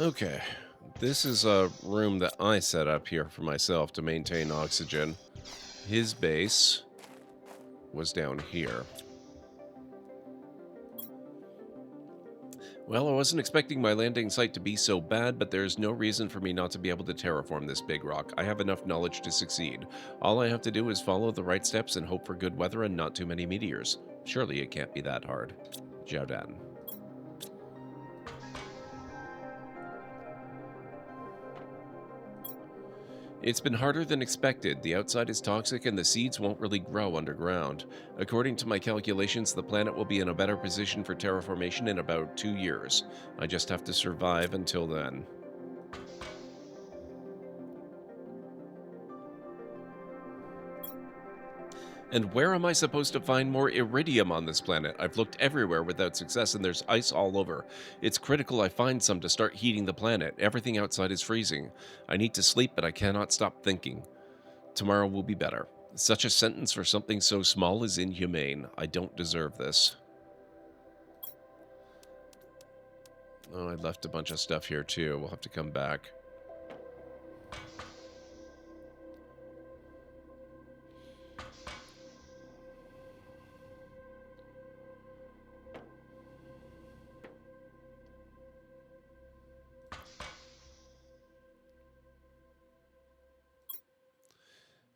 Okay, this is a room that I set up here for myself to maintain oxygen. His base was down here. Well, I wasn't expecting my landing site to be so bad, but there's no reason for me not to be able to terraform this big rock. I have enough knowledge to succeed. All I have to do is follow the right steps and hope for good weather and not too many meteors. Surely it can't be that hard. Xiaodan. It's been harder than expected. The outside is toxic and the seeds won't really grow underground. According to my calculations, the planet will be in a better position for terraformation in about 2 years. I just have to survive until then. And where am I supposed to find more iridium on this planet? I've looked everywhere without success and there's ice all over. It's critical I find some to start heating the planet. Everything outside is freezing. I need to sleep, but I cannot stop thinking. Tomorrow will be better. Such a sentence for something so small is inhumane. I don't deserve this. Oh, I left a bunch of stuff here too. We'll have to come back.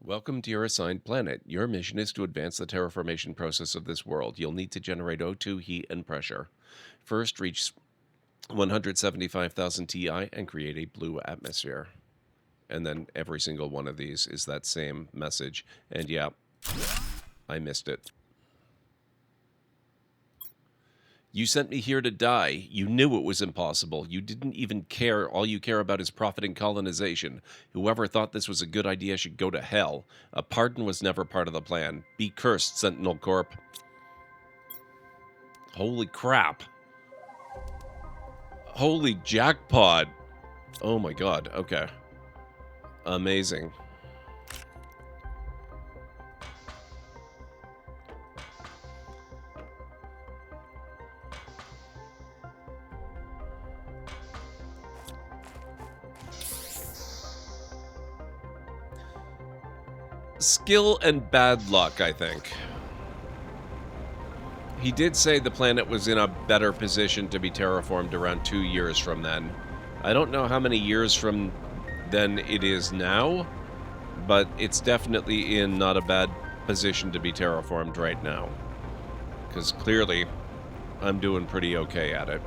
Welcome to your assigned planet. Your mission is to advance the terraformation process of this world. You'll need to generate O2, heat, and pressure. First, reach 175,000 Ti and create a blue atmosphere. And then every single one of these is that same message. And yeah, I missed it. You sent me here to die. You knew it was impossible. You didn't even care. All you care about is profit and colonization. Whoever thought this was a good idea should go to hell. A pardon was never part of the plan. Be cursed, Sentinel Corp. Holy crap. Holy jackpot. Oh my god. Okay. Amazing. skill and bad luck, I think. He did say the planet was in a better position to be terraformed around 2 years from then. I don't know how many years from then it is now, but it's definitely in not a bad position to be terraformed right now. Because clearly, I'm doing pretty okay at it.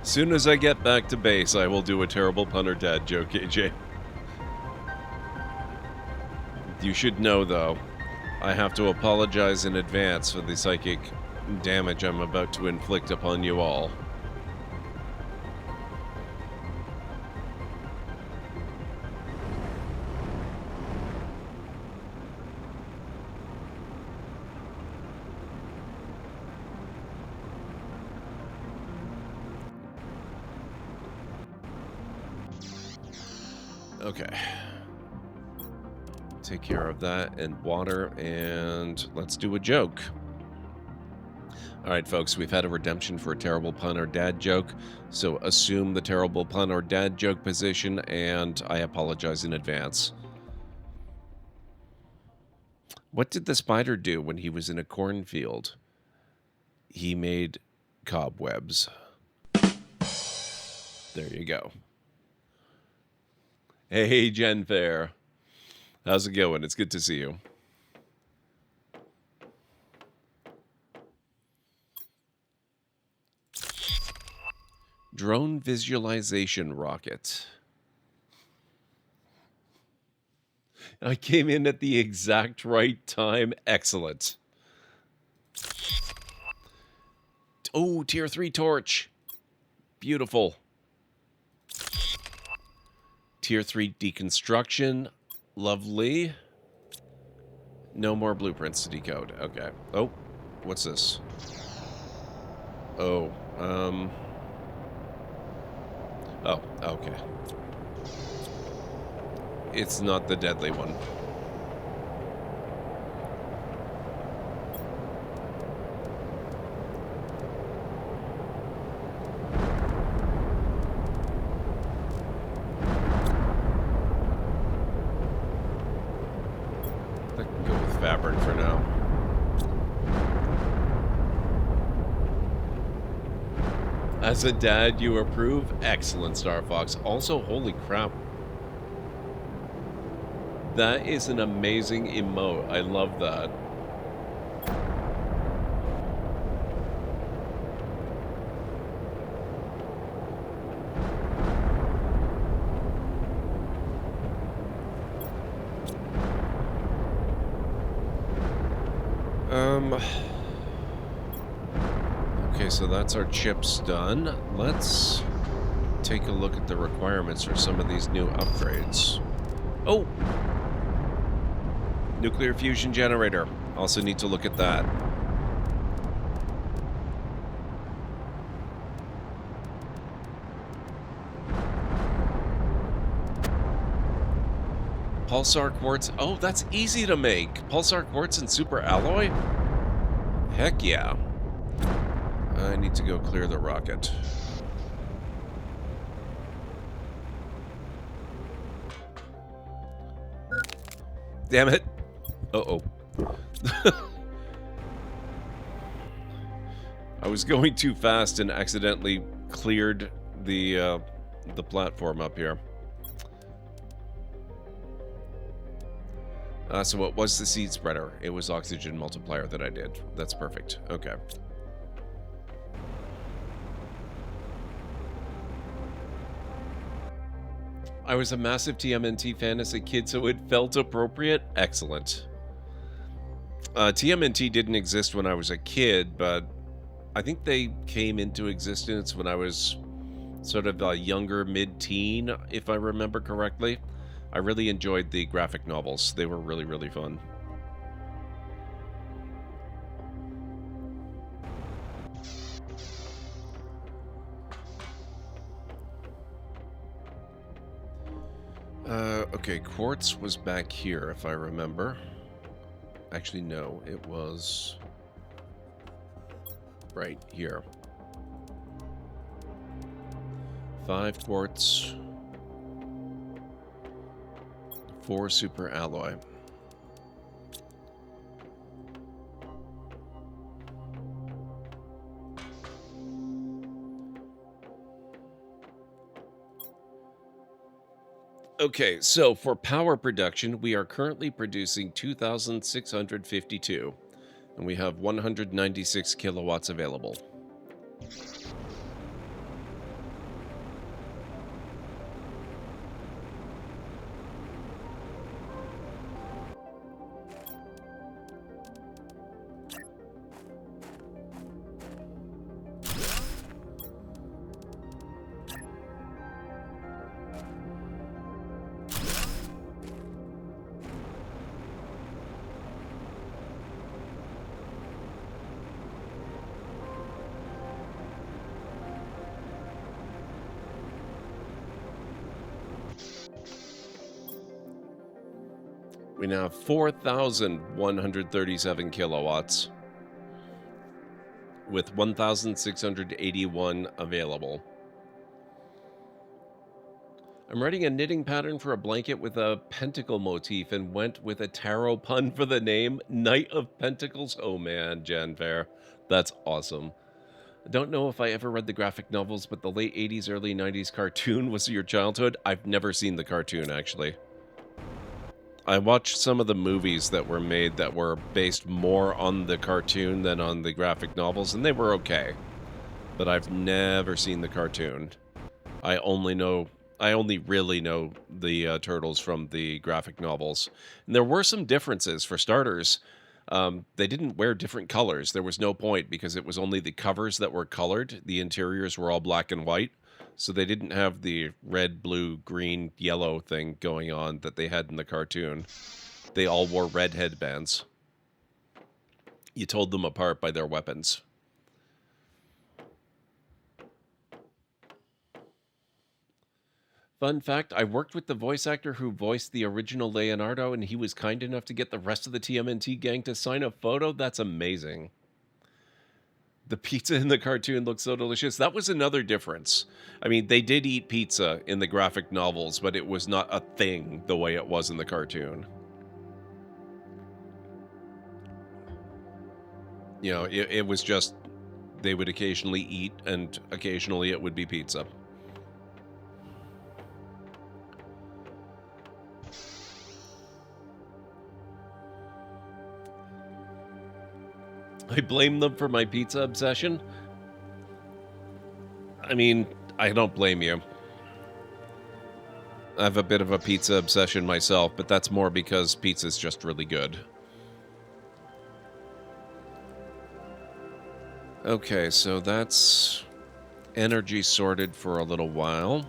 Soon as I get back to base, I will do a terrible pun or dad joke, AJ. You should know, though, I have to apologize in advance for the psychic damage I'm about to inflict upon you all. Okay. Take care of that and water, and let's do a joke. Alright, folks, we've had a redemption for a terrible pun or dad joke, so assume the terrible pun or dad joke position, and I apologize in advance. What did the spider do when he was in a cornfield? He made cobwebs. There you go. Hey, Jen Fair. How's it going? It's good to see you. Drone visualization rocket. I came in at the exact right time. Excellent. Oh, tier 3 torch. Beautiful. Tier 3 deconstruction. Lovely. No more blueprints to decode. Okay. Oh, what's this? Oh, oh, okay. It's not the deadly one. I can go with fabric for now. As a dad, you approve? Excellent, Star Fox. Also, holy crap. That is an amazing emote. I love that. Okay, so that's our chips done. Let's take a look at the requirements for some of these new upgrades. Oh! Nuclear fusion generator. Also need to look at that. Pulsar quartz. Oh, that's easy to make. Pulsar quartz and super alloy? Heck yeah. I need to go clear the rocket. Damn it. Uh-oh. I was going too fast and accidentally cleared the platform up here. So it was the seed spreader. It was oxygen multiplier that I did. That's perfect. Okay. I was a massive TMNT fan as a kid, so it felt appropriate. Excellent. TMNT didn't exist when I was a kid, but I think they came into existence when I was sort of a younger mid-teen, if I remember correctly. I really enjoyed the graphic novels. They were really, really fun. Okay, quartz was back here, if I remember. Actually, no, it was right here. 5 quartz, 4 super alloy. Okay, so for power production, we are currently producing 2,652, and we have 196 kilowatts available. We now have 4,137 kilowatts with 1,681 available. I'm writing a knitting pattern for a blanket with a pentacle motif and went with a tarot pun for the name, Knight of Pentacles. Oh man, Janfair. That's awesome. I don't know if I ever read the graphic novels, but the late 80s, early 90s cartoon was your childhood. I've never seen the cartoon, actually. I watched some of the movies that were made that were based more on the cartoon than on the graphic novels, and they were okay. But I've never seen the cartoon. I only really know the turtles from the graphic novels. And there were some differences. For starters, they didn't wear different colors. There was no point because it was only the covers that were colored. The interiors were all black and white. So they didn't have the red, blue, green, yellow thing going on that they had in the cartoon. They all wore red headbands. You told them apart by their weapons. Fun fact, I worked with the voice actor who voiced the original Leonardo, and he was kind enough to get the rest of the TMNT gang to sign a photo. That's amazing. The pizza in the cartoon looks so delicious. That was another difference. I mean, they did eat pizza in the graphic novels, but it was not a thing the way it was in the cartoon. You know, it was just, they would occasionally eat, and occasionally it would be pizza. I blame them for my pizza obsession. I mean, I don't blame you. I have a bit of a pizza obsession myself, but that's more because pizza's just really good. Okay, so that's energy sorted for a little while.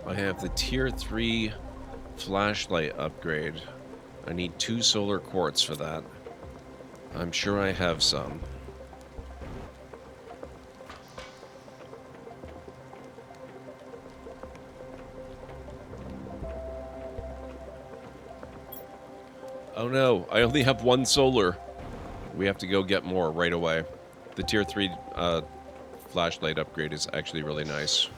I have the tier 3 flashlight upgrade. I need 2 solar quartz for that. I'm sure I have some. Oh no, I only have 1 solar. We have to go get more right away. The tier 3 flashlight upgrade is actually really nice.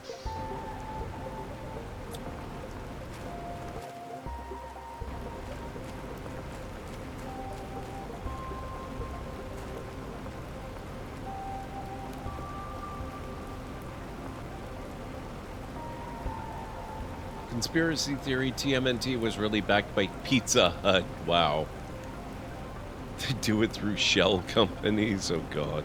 Conspiracy theory, TMNT was really backed by Pizza Hut. Wow. They do it through shell companies. Oh, God.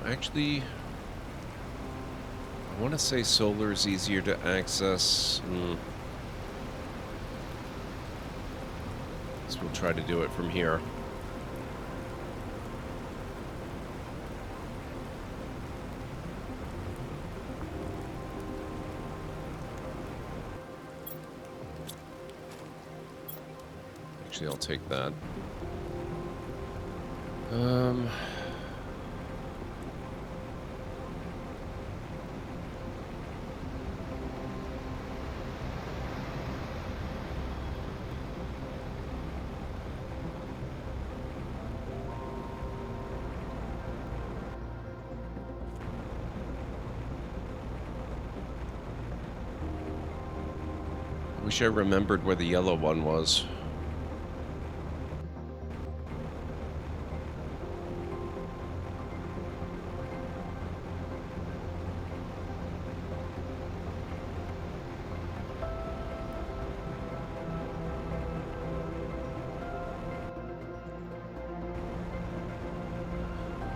Actually, I want to say solar's easier to access. So we'll try to do it from here. Actually, I'll take that. Wish I remembered where the yellow one was.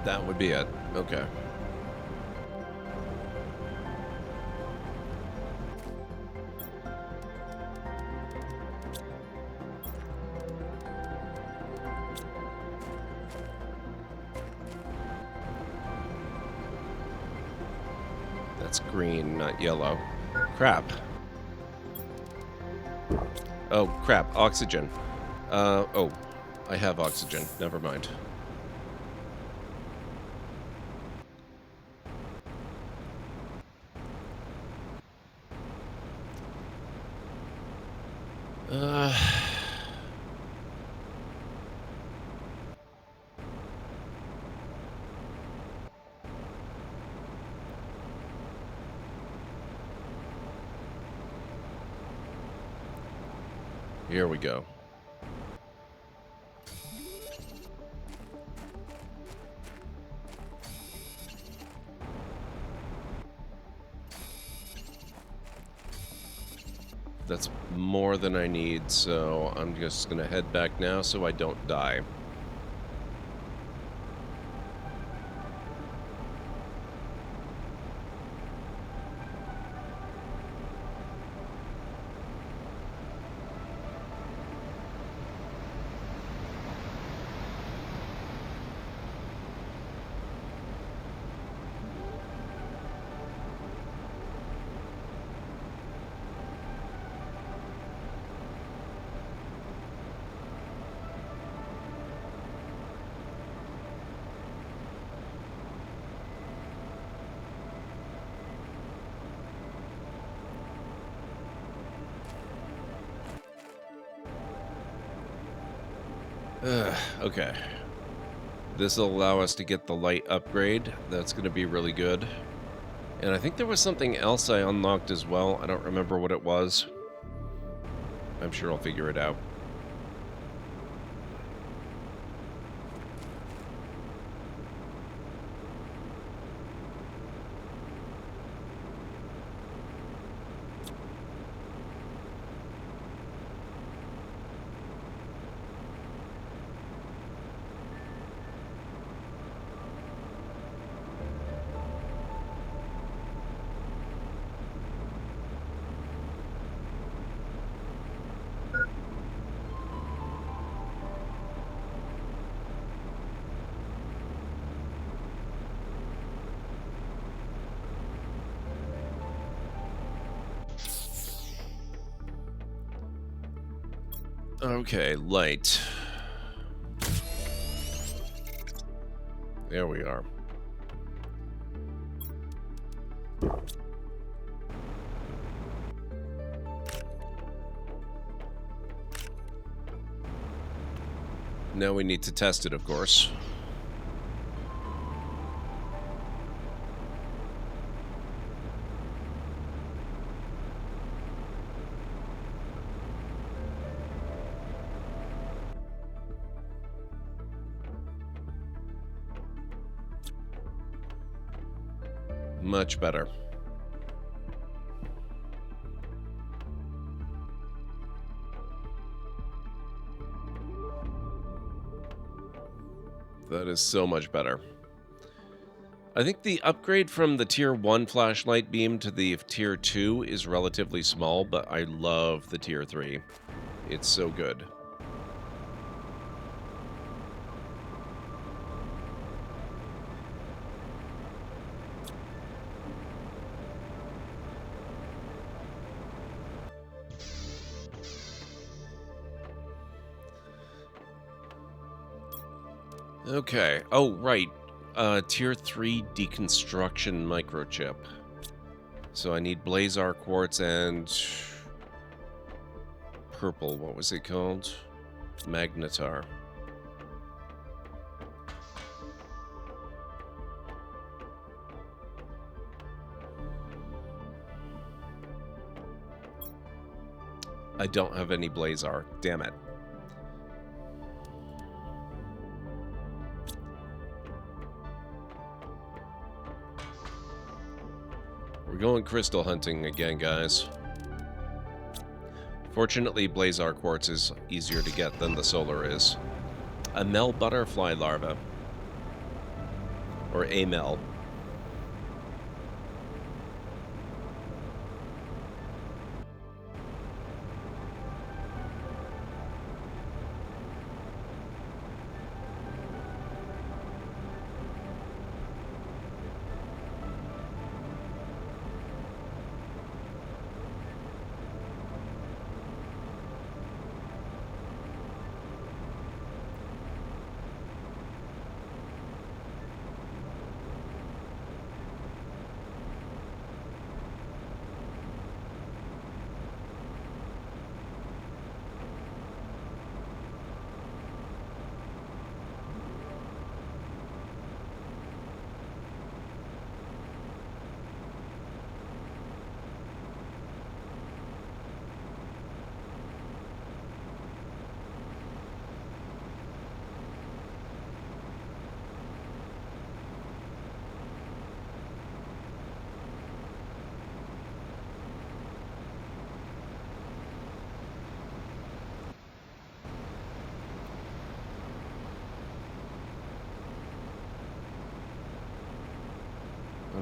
That would be it. Okay. That's green, not yellow. Crap. Oh, crap. Oxygen. Oh. I have oxygen. Never mind. Here we go. That's more than I need, so I'm just gonna head back now so I don't die. Okay. This will allow us to get the light upgrade. That's going to be really good. And I think there was something else I unlocked as well. I don't remember what it was. I'm sure I'll figure it out. Okay, light. There we are. Now we need to test it, of course. Much better. That is so much better. I think the upgrade from the Tier 1 flashlight beam to the Tier 2 is relatively small, but I love the Tier 3. It's so good. Okay. Oh, right. Tier 3 deconstruction microchip. So I need Blazar quartz and purple. What was it called? Magnetar. I don't have any Blazar. Damn it. We're going crystal hunting again, guys. Fortunately, Blazar quartz is easier to get than the solar is. A Mel butterfly larva. Or a Mel.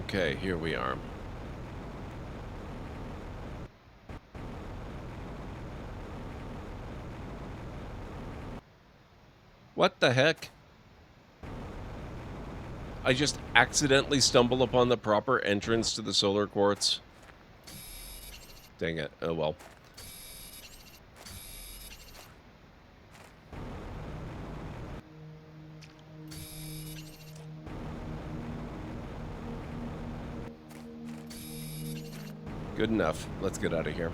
Okay, here we are. What the heck? I just accidentally stumble upon the proper entrance to the solar quartz. Dang it. Oh well. Good enough. Let's get out of here.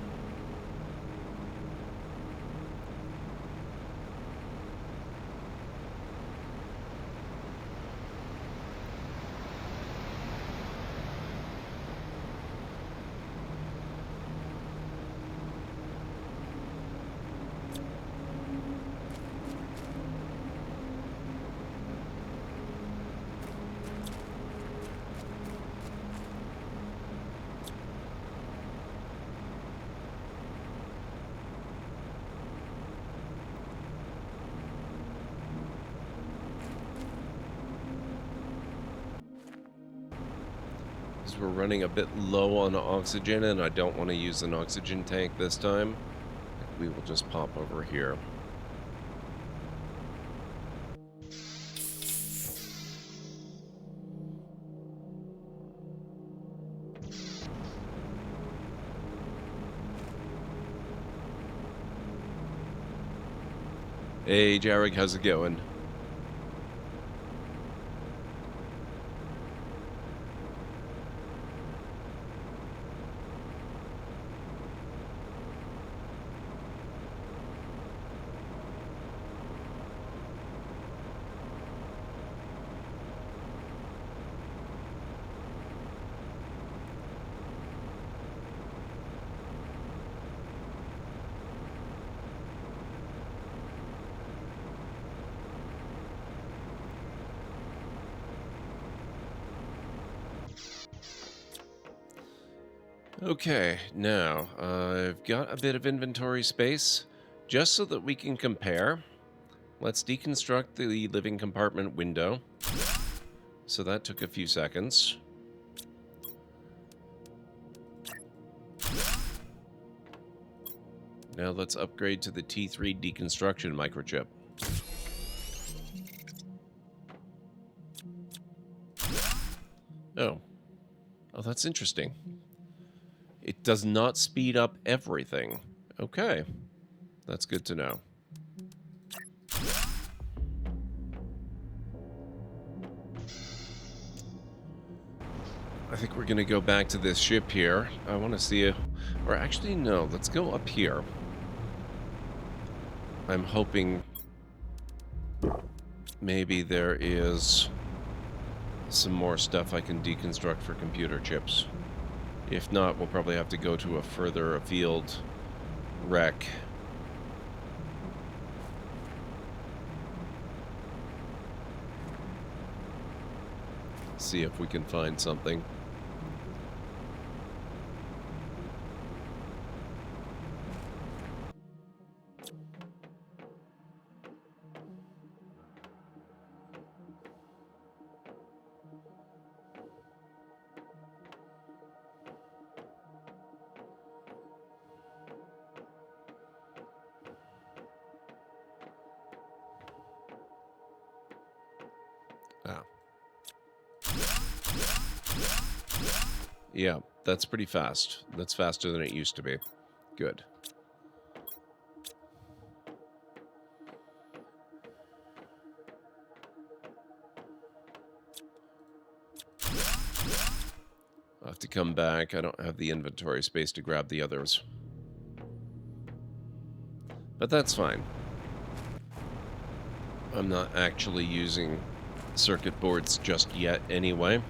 We're running a bit low on oxygen, and I don't want to use an oxygen tank this time. We will just pop over here. Hey, Jarek, how's it going? Okay, now, I've got a bit of inventory space, just so that we can compare. Let's deconstruct the living compartment window. So that took a few seconds. Now let's upgrade to the T3 deconstruction microchip. Oh. Oh, that's interesting. It does not speed up everything. Okay. That's good to know. I think we're going to go back to this ship here. I want to see it. Or actually, no. Let's go up here. I'm hoping maybe there is some more stuff I can deconstruct for computer chips. If not, we'll probably have to go to a further afield wreck. See if we can find something. Yeah, that's pretty fast. That's faster than it used to be. Good. I'll have to come back. I don't have the inventory space to grab the others. But that's fine. I'm not actually using circuit boards just yet anyway.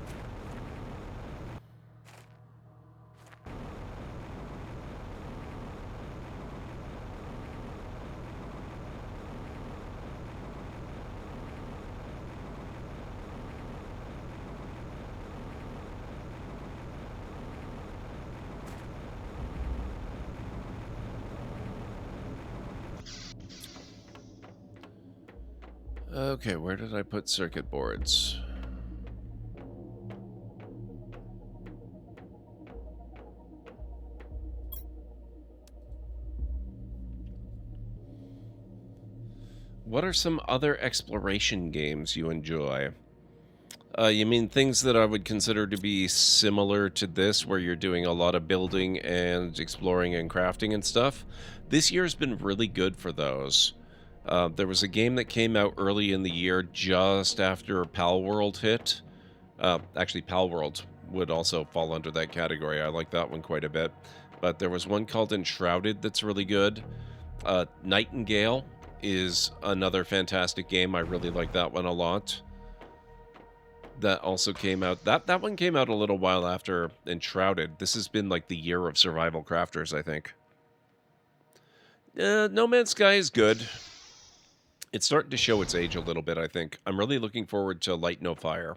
Okay, where did I put circuit boards? What are some other exploration games you enjoy? You mean things that I would consider to be similar to this, where you're doing a lot of building and exploring and crafting and stuff? This year's been really good for those. There was a game that came out early in the year, just after Pal World hit. Actually, Pal World would also fall under that category. I like that one quite a bit. But there was one called Enshrouded that's really good. Nightingale is another fantastic game. I really like that one a lot. That also came out. That one came out a little while after Enshrouded. This has been like the year of survival crafters, I think. No Man's Sky is good. It's starting to show its age a little bit, I think. I'm really looking forward to Light No Fire,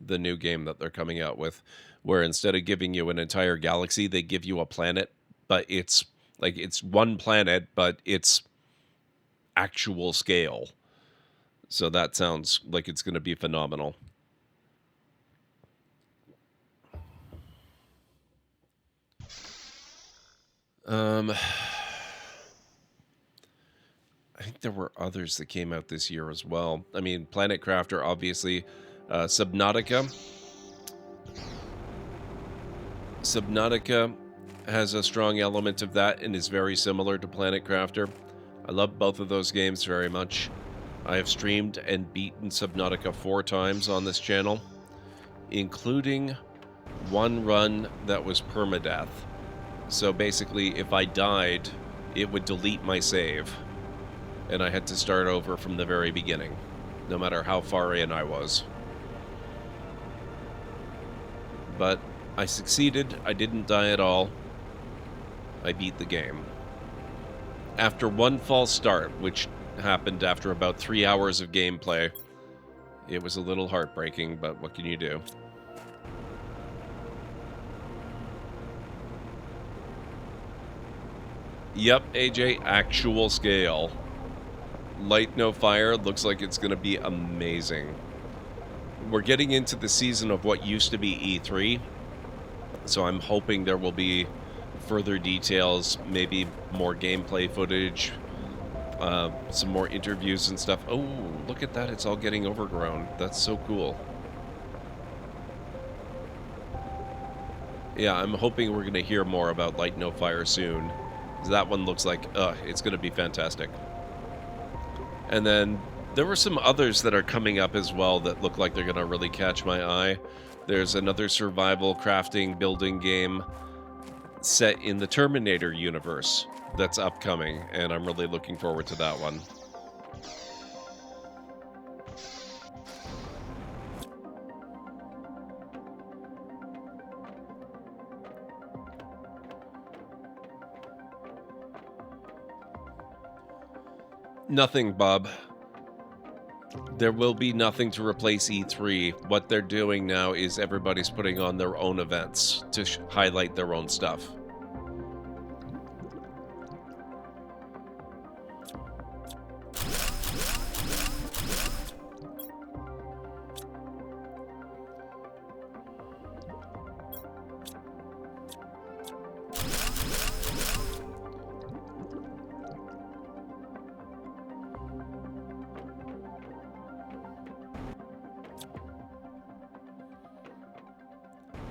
the new game that they're coming out with, where instead of giving you an entire galaxy, they give you a planet, but it's like it's one planet, but it's actual scale. So that sounds like it's going to be phenomenal. I think there were others that came out this year as well. I mean, Planet Crafter, obviously. Subnautica. Subnautica has a strong element of that and is very similar to Planet Crafter. I love both of those games very much. I have streamed and beaten Subnautica 4 times on this channel, including one run that was permadeath. So basically, if I died, it would delete my save, and I had to start over from the very beginning, no matter how far in I was. But I succeeded. I didn't die at all. I beat the game. After one false start, which happened after about 3 hours of gameplay, it was a little heartbreaking, but what can you do? Yep, AJ, actual scale. Light No Fire looks like it's going to be amazing. We're getting into the season of what used to be E3, so I'm hoping there will be further details, maybe more gameplay footage, some more interviews and stuff. Oh, look at that, it's all getting overgrown. That's so cool. Yeah, I'm hoping we're going to hear more about Light No Fire soon. That one looks like, it's going to be fantastic. And then there were some others that are coming up as well that look like they're going to really catch my eye. There's another survival crafting building game set in the Terminator universe that's upcoming, and I'm really looking forward to that one. Nothing, Bob. There will be nothing to replace E3. What they're doing now is everybody's putting on their own events to highlight their own stuff.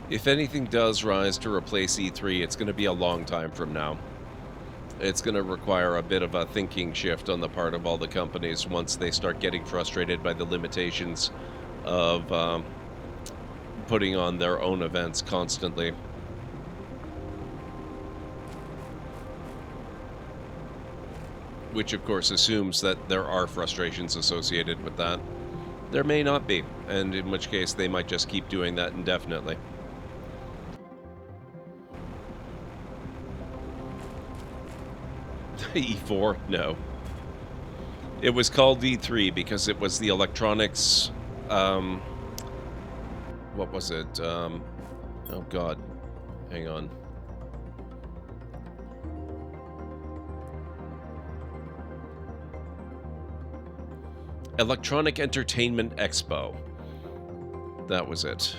If anything does rise to replace E3, it's going to be a long time from now. It's going to require a bit of a thinking shift on the part of all the companies once they start getting frustrated by the limitations of putting on their own events constantly. Which, of course, assumes that there are frustrations associated with that. There may not be, and in which case they might just keep doing that indefinitely. E4? No. It was called E3 because it was the electronics, what was it? Oh god. Hang on. Electronic Entertainment Expo. That was it.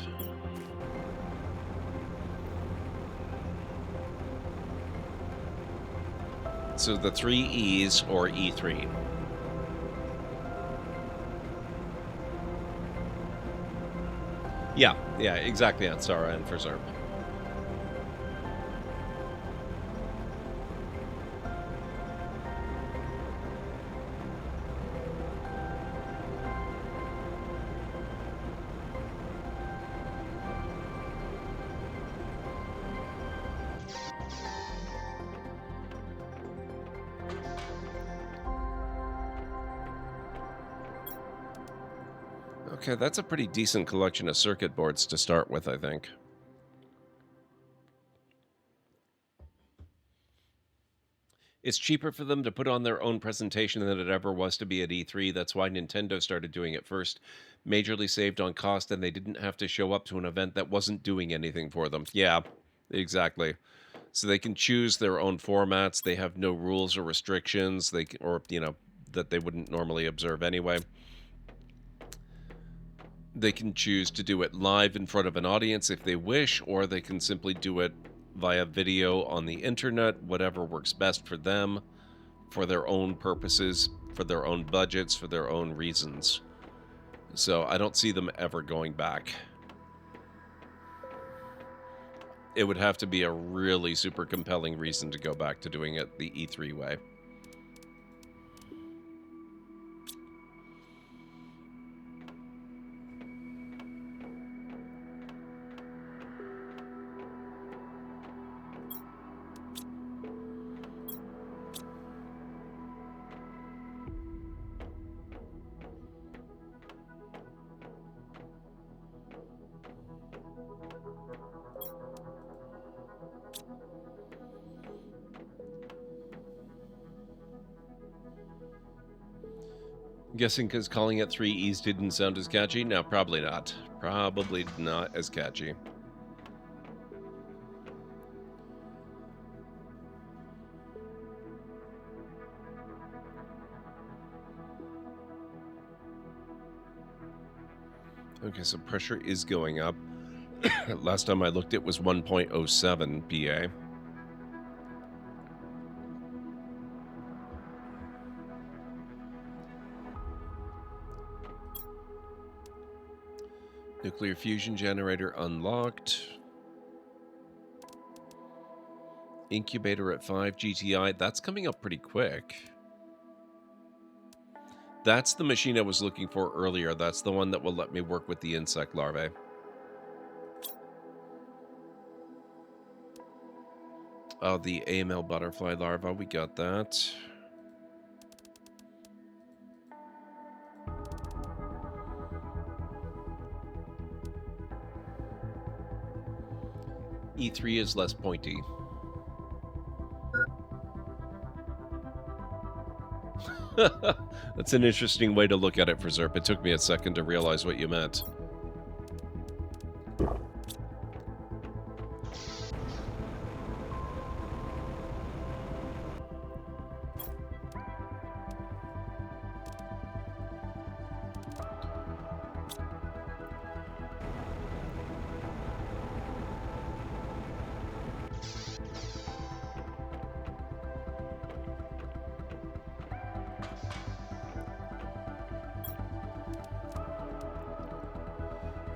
So the 3 E's, or E3. Yeah, exactly, on Sarah and for Zerp. Okay, that's a pretty decent collection of circuit boards to start with, I think. It's cheaper for them to put on their own presentation than it ever was to be at E3. That's why Nintendo started doing it first. Majorly saved on cost, and they didn't have to show up to an event that wasn't doing anything for them. Yeah, exactly. So they can choose their own formats. They have no rules or restrictions, that they wouldn't normally observe anyway. They can choose to do it live in front of an audience if they wish, or they can simply do it via video on the internet, whatever works best for them, for their own purposes, for their own budgets, for their own reasons. So I don't see them ever going back. It would have to be a really super compelling reason to go back to doing it the E3 way. Guessing because calling it 3 E's didn't sound as catchy? No, probably not. Probably not as catchy. Okay, so pressure is going up. Last time I looked, it was 1.07 PA. Nuclear fusion generator unlocked. Incubator at 5 GTI. That's coming up pretty quick. That's the machine I was looking for earlier. That's the one that will let me work with the insect larvae. Oh, the AML butterfly larva. We got that. E3 is less pointy. That's an interesting way to look at it for Zerp. It took me a second to realize what you meant.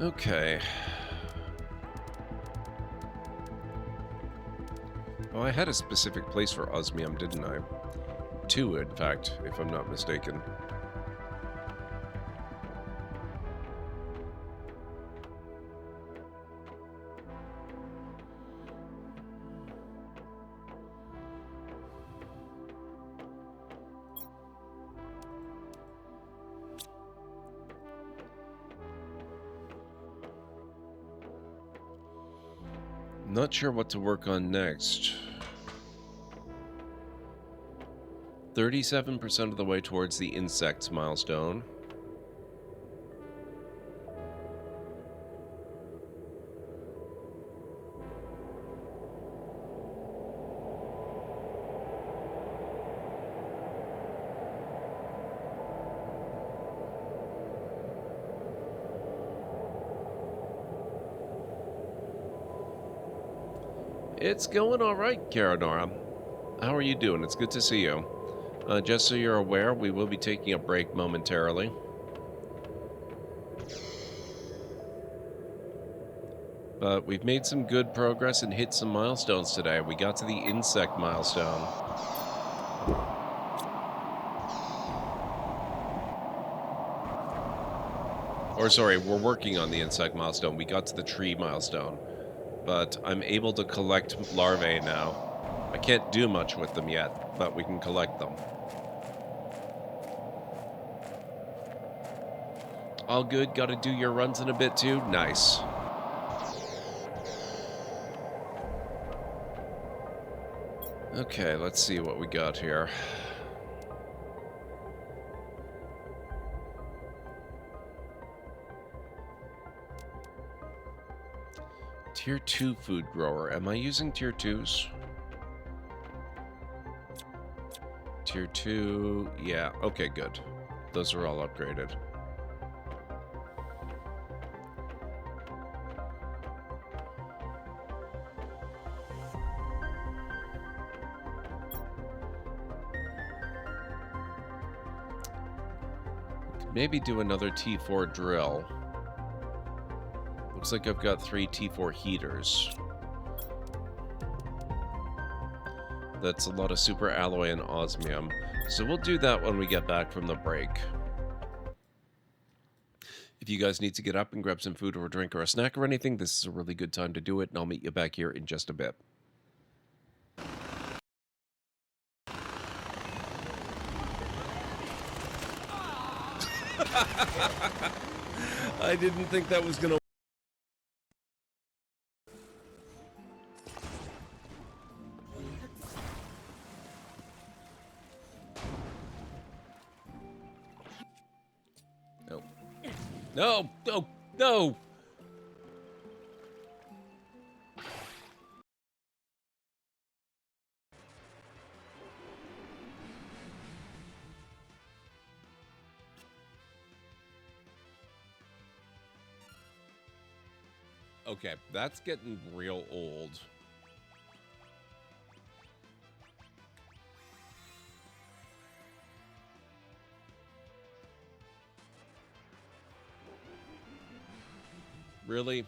Okay. Oh, I had a specific place for osmium, didn't I? 2, in fact, if I'm not mistaken. Not sure what to work on next. 37% of the way towards the insects milestone. It's going all right, Karanora. How are you doing? It's good to see you. Just so you're aware, we will be taking a break momentarily. But we've made some good progress and hit some milestones today. We got to the insect milestone. Or sorry, we're working on the insect milestone. We got to the tree milestone. But I'm able to collect larvae now. I can't do much with them yet, but we can collect them. All good, gotta do your runs in a bit too? Nice. Okay, let's see what we got here. Tier 2 food grower. Am I using tier 2s? Tier 2, yeah, okay, good. Those are all upgraded. Maybe do another T4 drill. Looks like I've got 3 T4 heaters. That's a lot of super alloy and osmium. So we'll do that when we get back from the break. If you guys need to get up and grab some food or a drink or a snack or anything, this is a really good time to do it, and I'll meet you back here in just a bit. I didn't think that was gonna... No! No! No! Okay, that's getting real old. Really?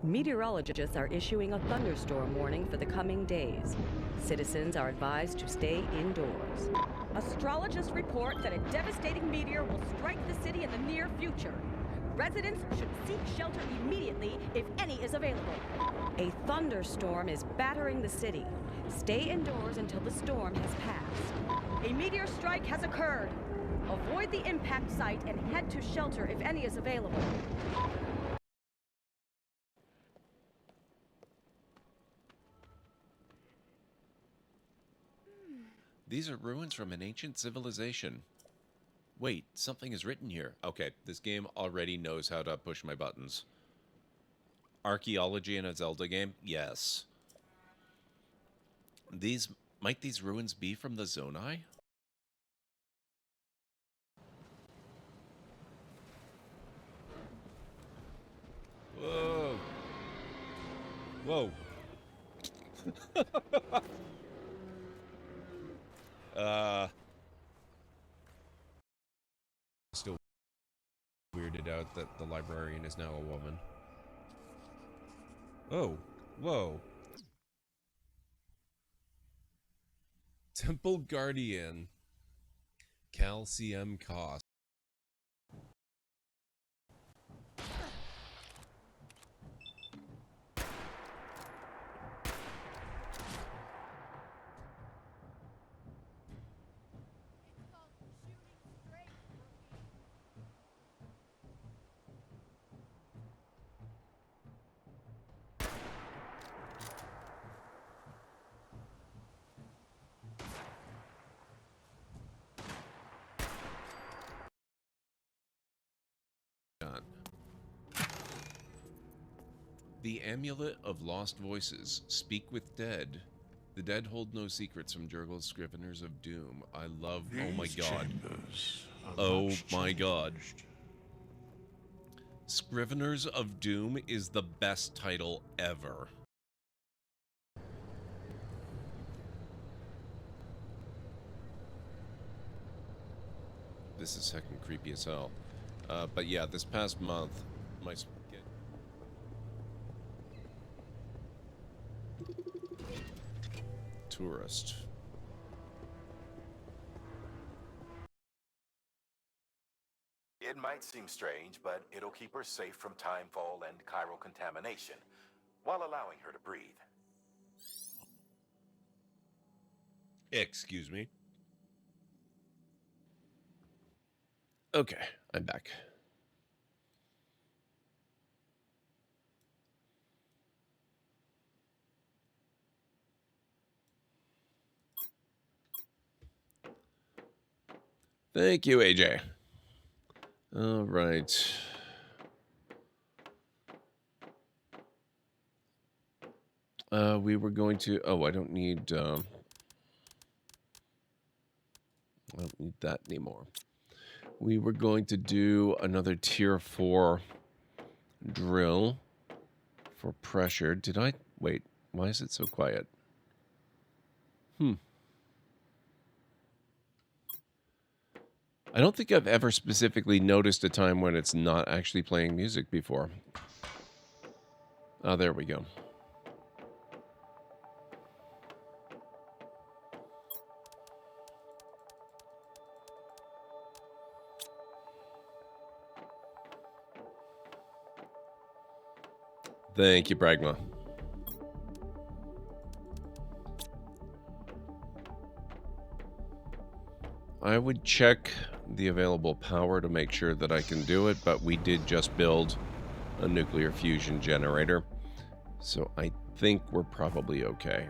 Meteorologists are issuing a thunderstorm warning for the coming days. Citizens are advised to stay indoors. Astrologists report that a devastating meteor will strike the city in the near future. Residents should seek shelter immediately if any is available. A thunderstorm is battering the city. Stay indoors until the storm has passed. A meteor strike has occurred. Avoid the impact site and head to shelter if any is available. These are ruins from an ancient civilization. Wait, something is written here. Okay, this game already knows how to push my buttons. Archaeology in a Zelda game? Yes. Might these ruins be from the Zonai? Whoa. Whoa. Still weirded out that the librarian is now a woman. Oh, whoa. Temple Guardian. Calcium cost. The Amulet of Lost Voices. Speak with Dead. The dead hold no secrets from Jurgel's Scriveners of Doom. I love... oh my god. Oh my god. Scriveners of Doom is the best title ever. This is heckin' creepy as hell. But yeah, this past month, my... Tourist. It might seem strange, but it'll keep her safe from timefall and chiral contamination, while allowing her to breathe. Excuse me. Okay, I'm back. Thank you, AJ. All right. We were going to... oh, I don't need that anymore. We were going to do another tier 4 drill for pressure. Did I... wait, why is it so quiet? I don't think I've ever specifically noticed a time when it's not actually playing music before. Oh, there we go. Thank you, Pragma. I would check the available power to make sure that I can do it, but we did just build a nuclear fusion generator, so I think we're probably okay.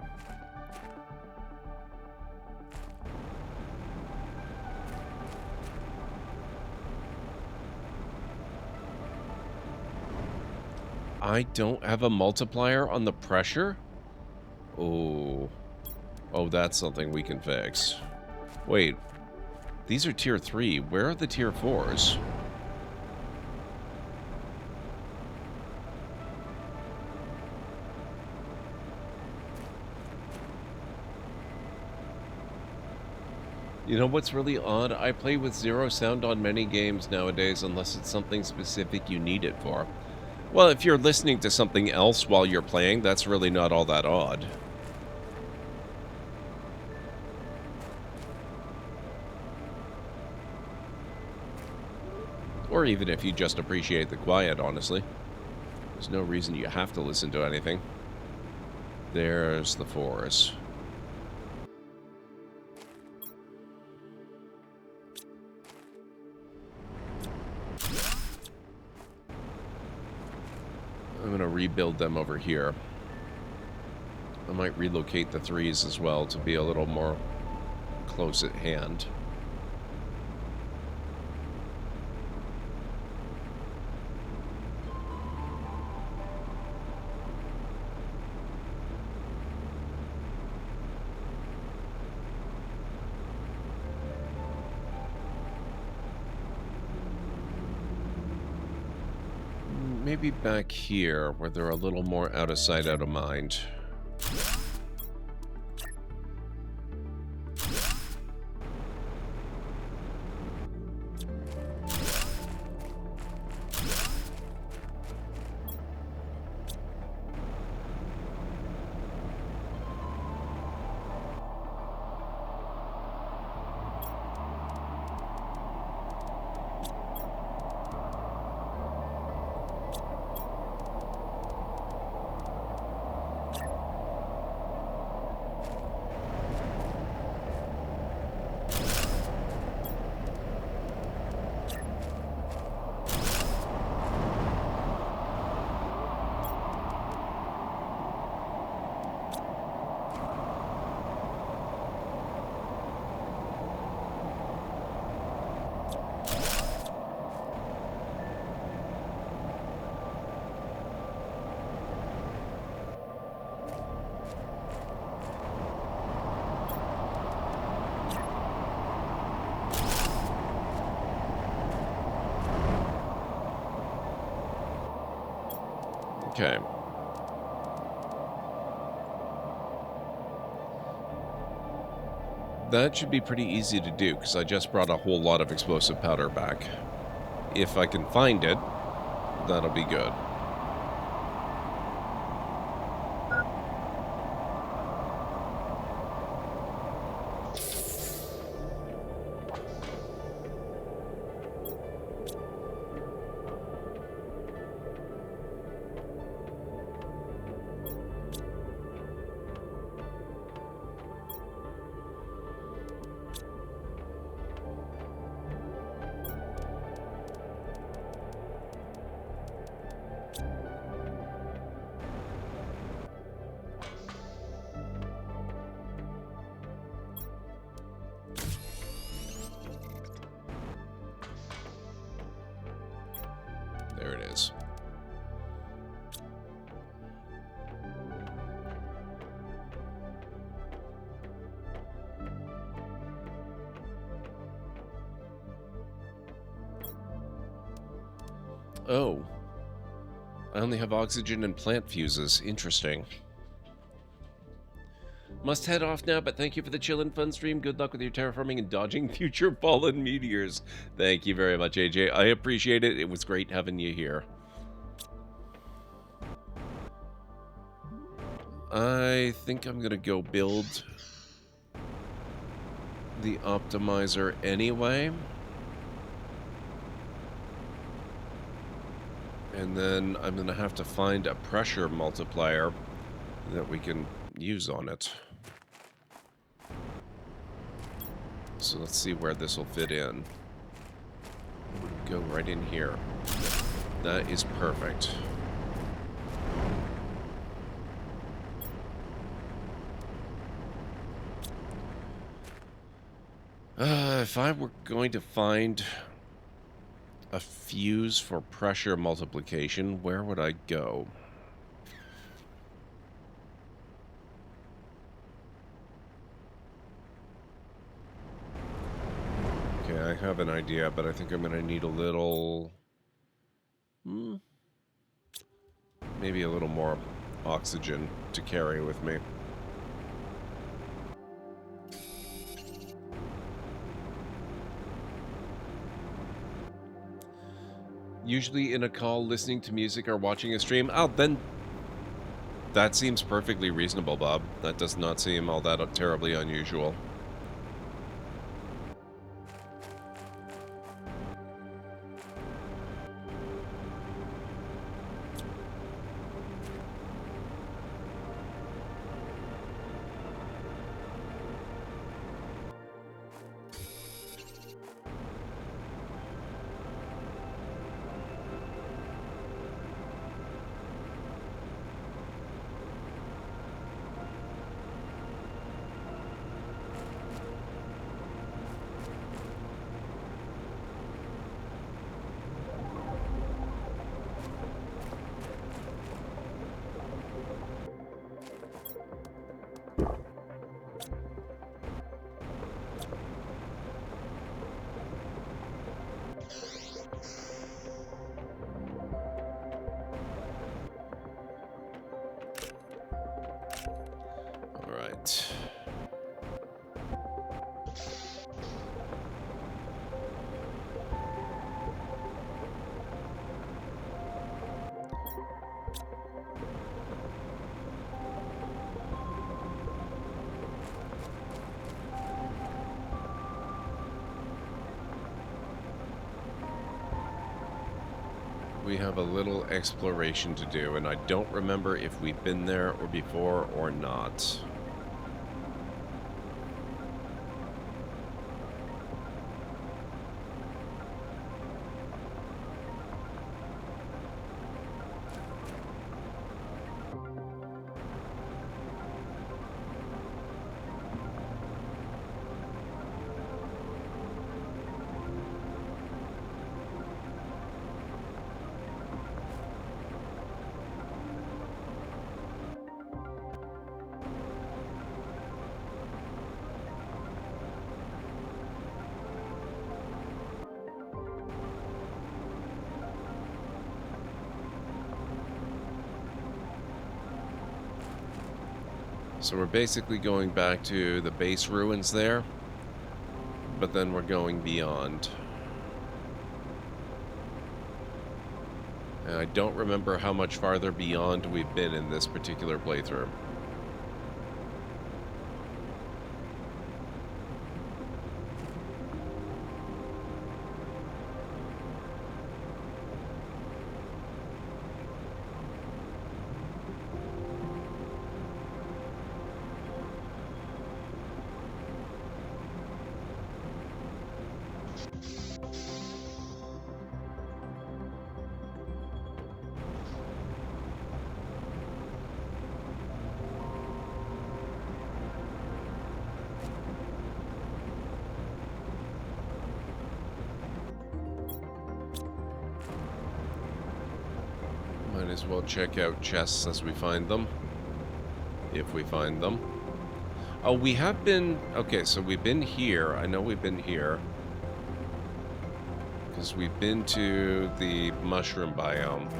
I don't have a multiplier on the pressure? Oh. Oh, that's something we can fix. Wait. These are tier 3. Where are the tier 4s? You know what's really odd? I play with zero sound on many games nowadays unless it's something specific you need it for. Well, if you're listening to something else while you're playing, that's really not all that odd. Or even if you just appreciate the quiet, honestly. There's no reason you have to listen to anything. There's the 4s. I'm going to rebuild them over here. I might relocate the 3s as well to be a little more close at hand. Maybe back here, where they're a little more out of sight, out of mind. Okay. That should be pretty easy to do, because I just brought a whole lot of explosive powder back. If I can find it, that'll be good. There it is. Oh. I only have oxygen and plant fuses. Interesting. Must head off now, but thank you for the chill and fun stream. Good luck with your terraforming and dodging future fallen meteors. Thank you very much, AJ. I appreciate it. It was great having you here. I think I'm gonna go build the optimizer anyway. And then I'm gonna have to find a pressure multiplier that we can use on it. So let's see where this will fit in. Go right in here. That is perfect. If I were going to find a fuse for pressure multiplication, where would I go? Okay, I have an idea, but I think I'm going to need a little... maybe a little more oxygen to carry with me. Usually in a call, listening to music or watching a stream. Oh, then that seems perfectly reasonable, Bob. That does not seem all that terribly unusual. We have a little exploration to do, and I don't remember if we've been there or before or not. So we're basically going back to the base ruins there, but then we're going beyond. And I don't remember how much farther beyond we've been in this particular playthrough. Might as well check out chests as we find them. If we find them. Oh, we have been... Okay, so we've been here. I know we've been here. Because we've been to the mushroom biome.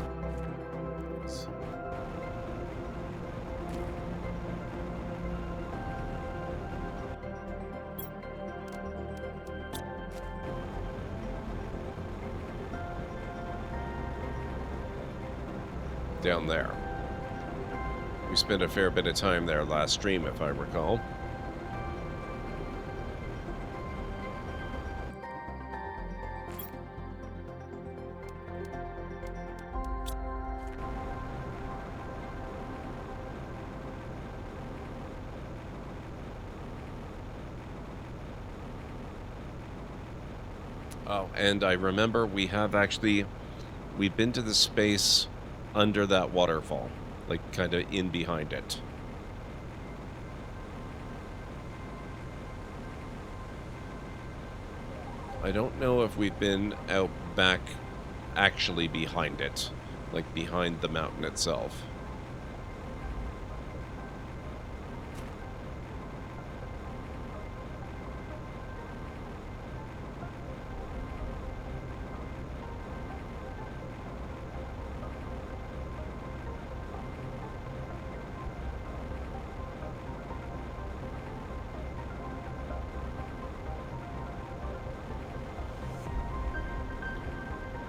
Down there. We spent a fair bit of time there last stream, if I recall. Oh, and I remember we've been to the space under that waterfall, like kind of in behind it. I don't know if we've been out back actually behind it, like behind the mountain itself.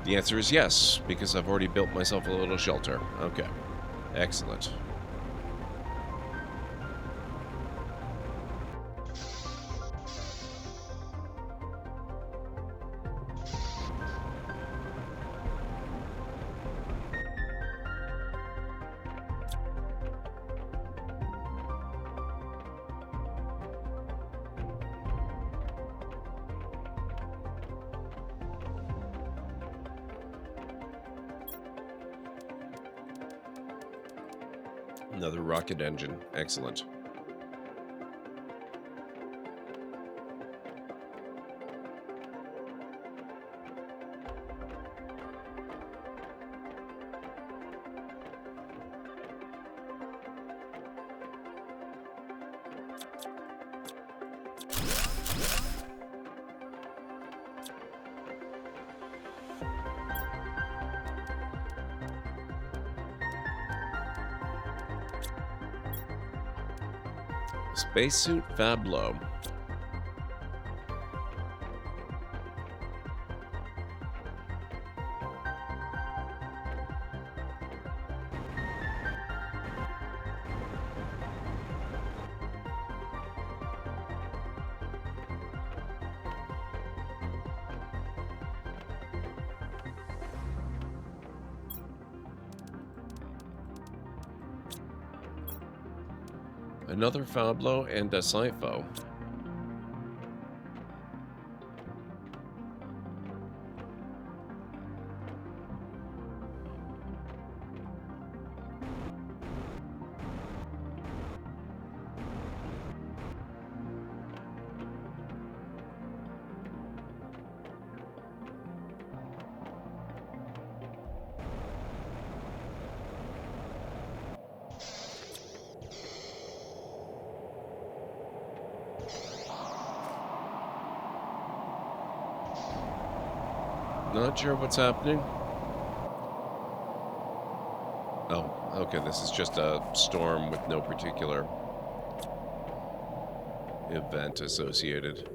The answer is yes, because I've already built myself a little shelter. Okay. Excellent. Another rocket engine. Excellent. Spacesuit Fablo. Another Fablo and a Sci-Fi. Not sure what's happening. Oh, okay, this is just a storm with no particular event associated.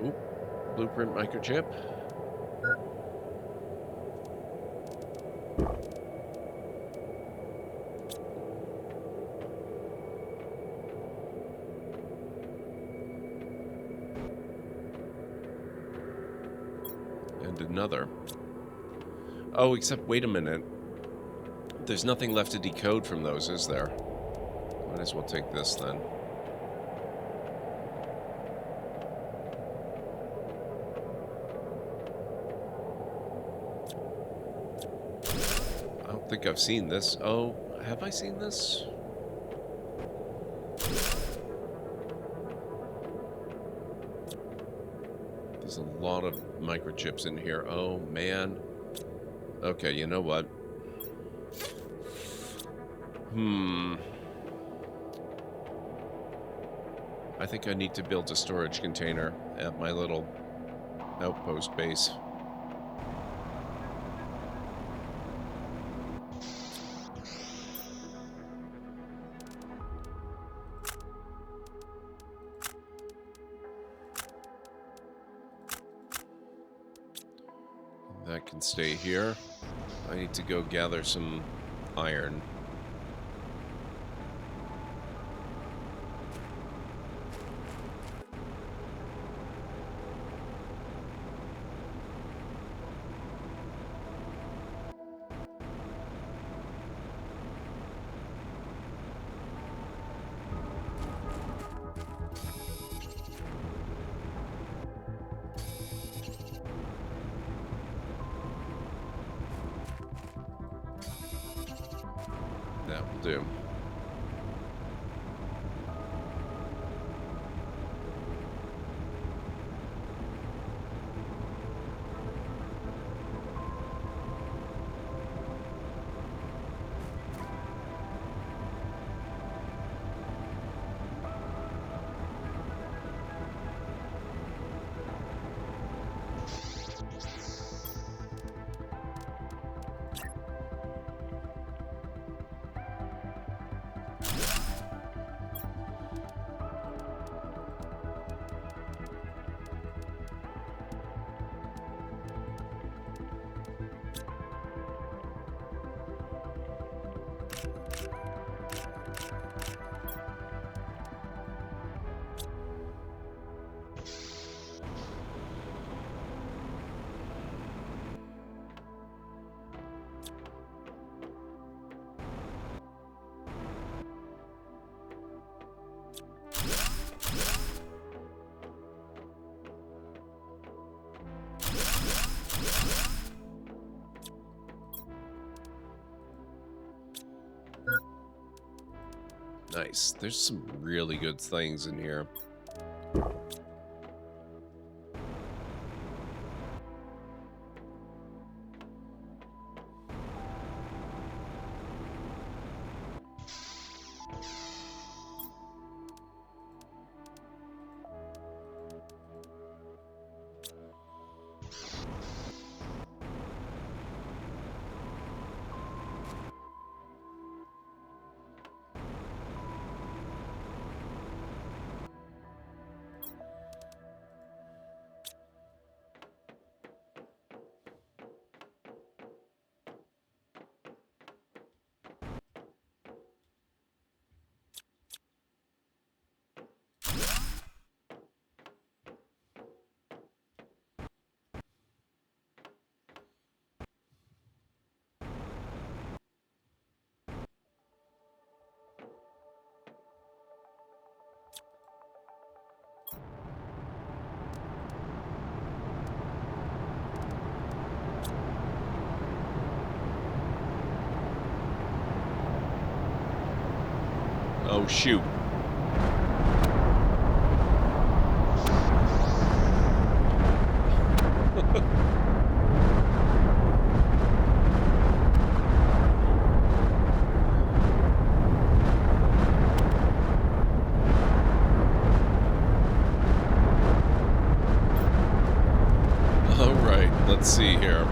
Oop, blueprint microchip. Another. Oh, except wait a minute. There's nothing left to decode from those, is there? Might as well take this then. I don't think I've seen this. Oh, have I seen this? There's a lot of microchips in here. Oh, man. Okay, you know what? I think I need to build a storage container at my little outpost base. That can stay here. I need to go gather some iron. That will do. Nice. There's some really good things in here. Oh, shoot. All right, let's see here.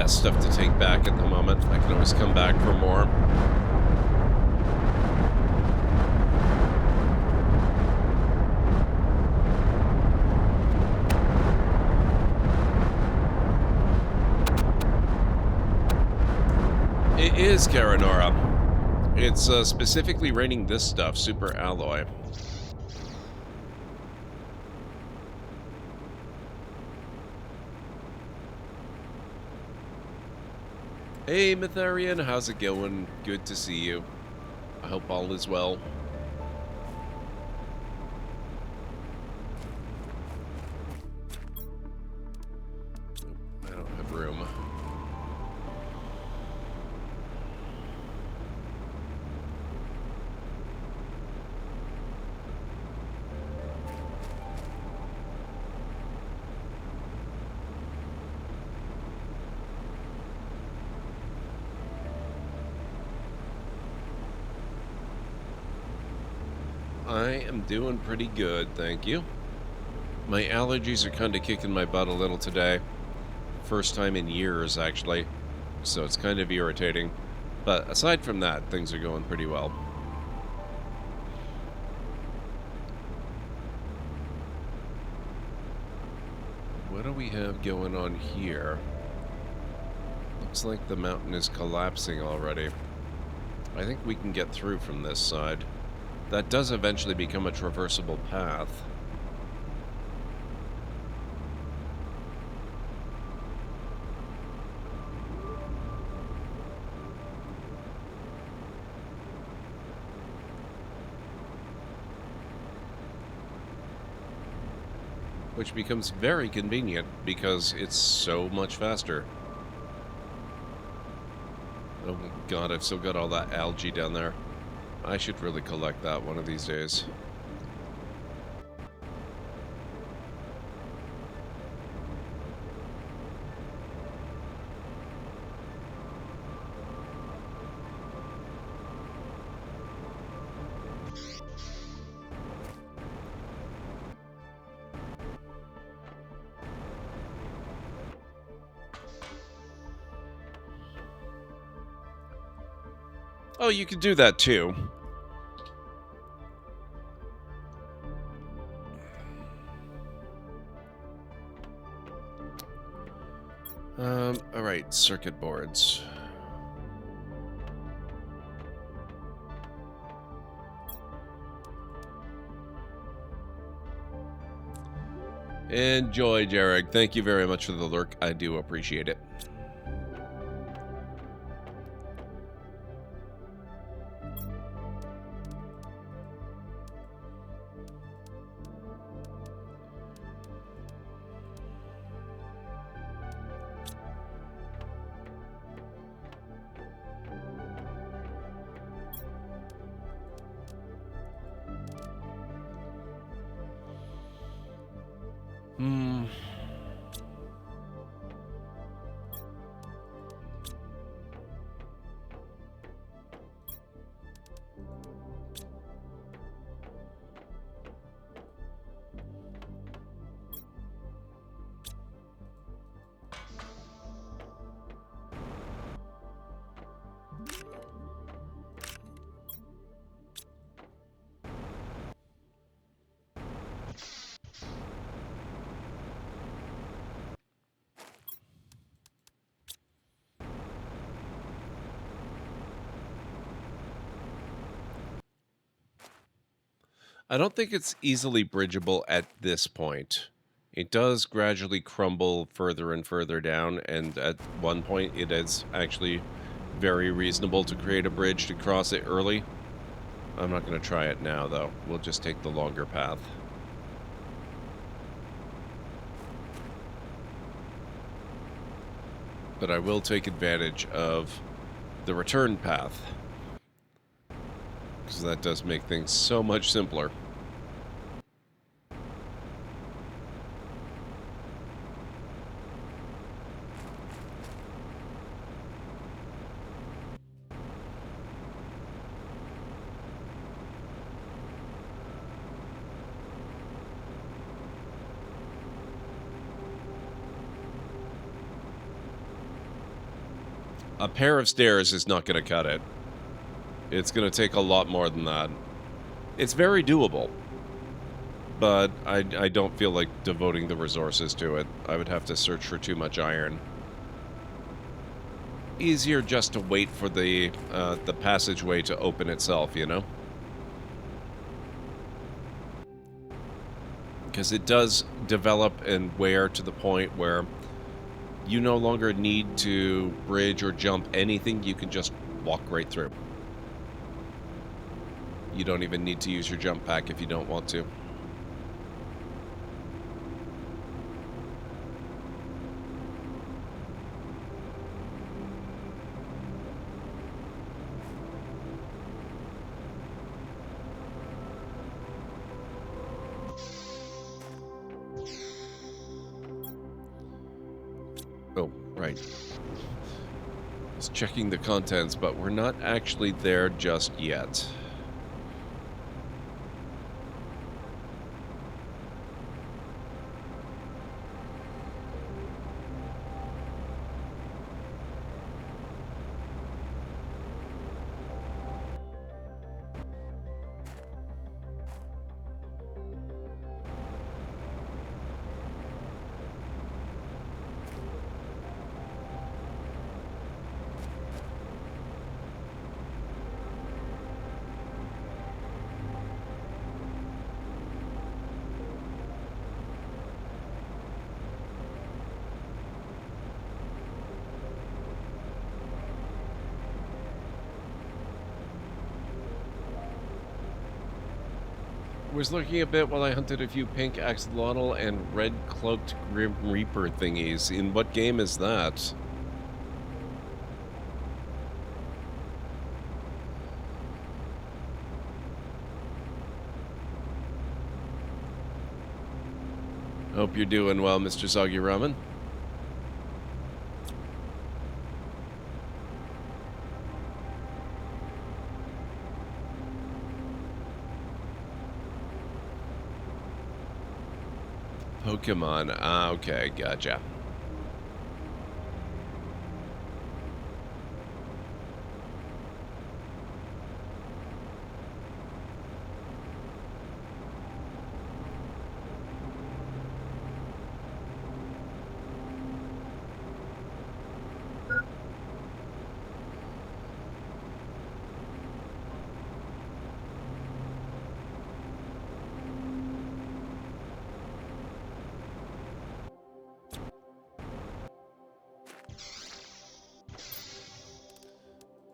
Stuff to take back at the moment. I can always come back for more. It is Karanora. It's specifically rating this stuff, Super Alloy. Hey, Mytharian, how's it going? Good to see you. I hope all is well. I don't have room. I am doing pretty good, thank you. My allergies are kind of kicking my butt a little today. First time in years, actually. So it's kind of irritating. But aside from that, things are going pretty well. What do we have going on here? Looks like the mountain is collapsing already. I think we can get through from this side. That does eventually become a traversable path. Which becomes very convenient because it's so much faster. Oh god, I've still got all that algae down there. I should really collect that one of these days. Oh, you could do that too. Alright, circuit boards. Enjoy, Jarek. Thank you very much for the lurk. I do appreciate it. I don't think it's easily bridgeable at this point. It does gradually crumble further and further down, and at one point it is actually very reasonable to create a bridge to cross it early. I'm not going to try it now, though. We'll just take the longer path. But I will take advantage of the return path, because that does make things so much simpler. A pair of stairs is not going to cut it. It's going to take a lot more than that. It's very doable, but I don't feel like devoting the resources to it. I would have to search for too much iron. Easier just to wait for the passageway to open itself, you know? Because it does develop and wear to the point where you no longer need to bridge or jump anything. You can just walk right through. You don't even need to use your jump pack if you don't want to. Oh, right. Just checking the contents, but we're not actually there just yet. Was lurking a bit while I hunted a few pink axolotl and red cloaked grim reaper thingies. In what game is that? Hope you're doing well, Mr. Soggy Ramen. Pokemon. Ah, okay, gotcha.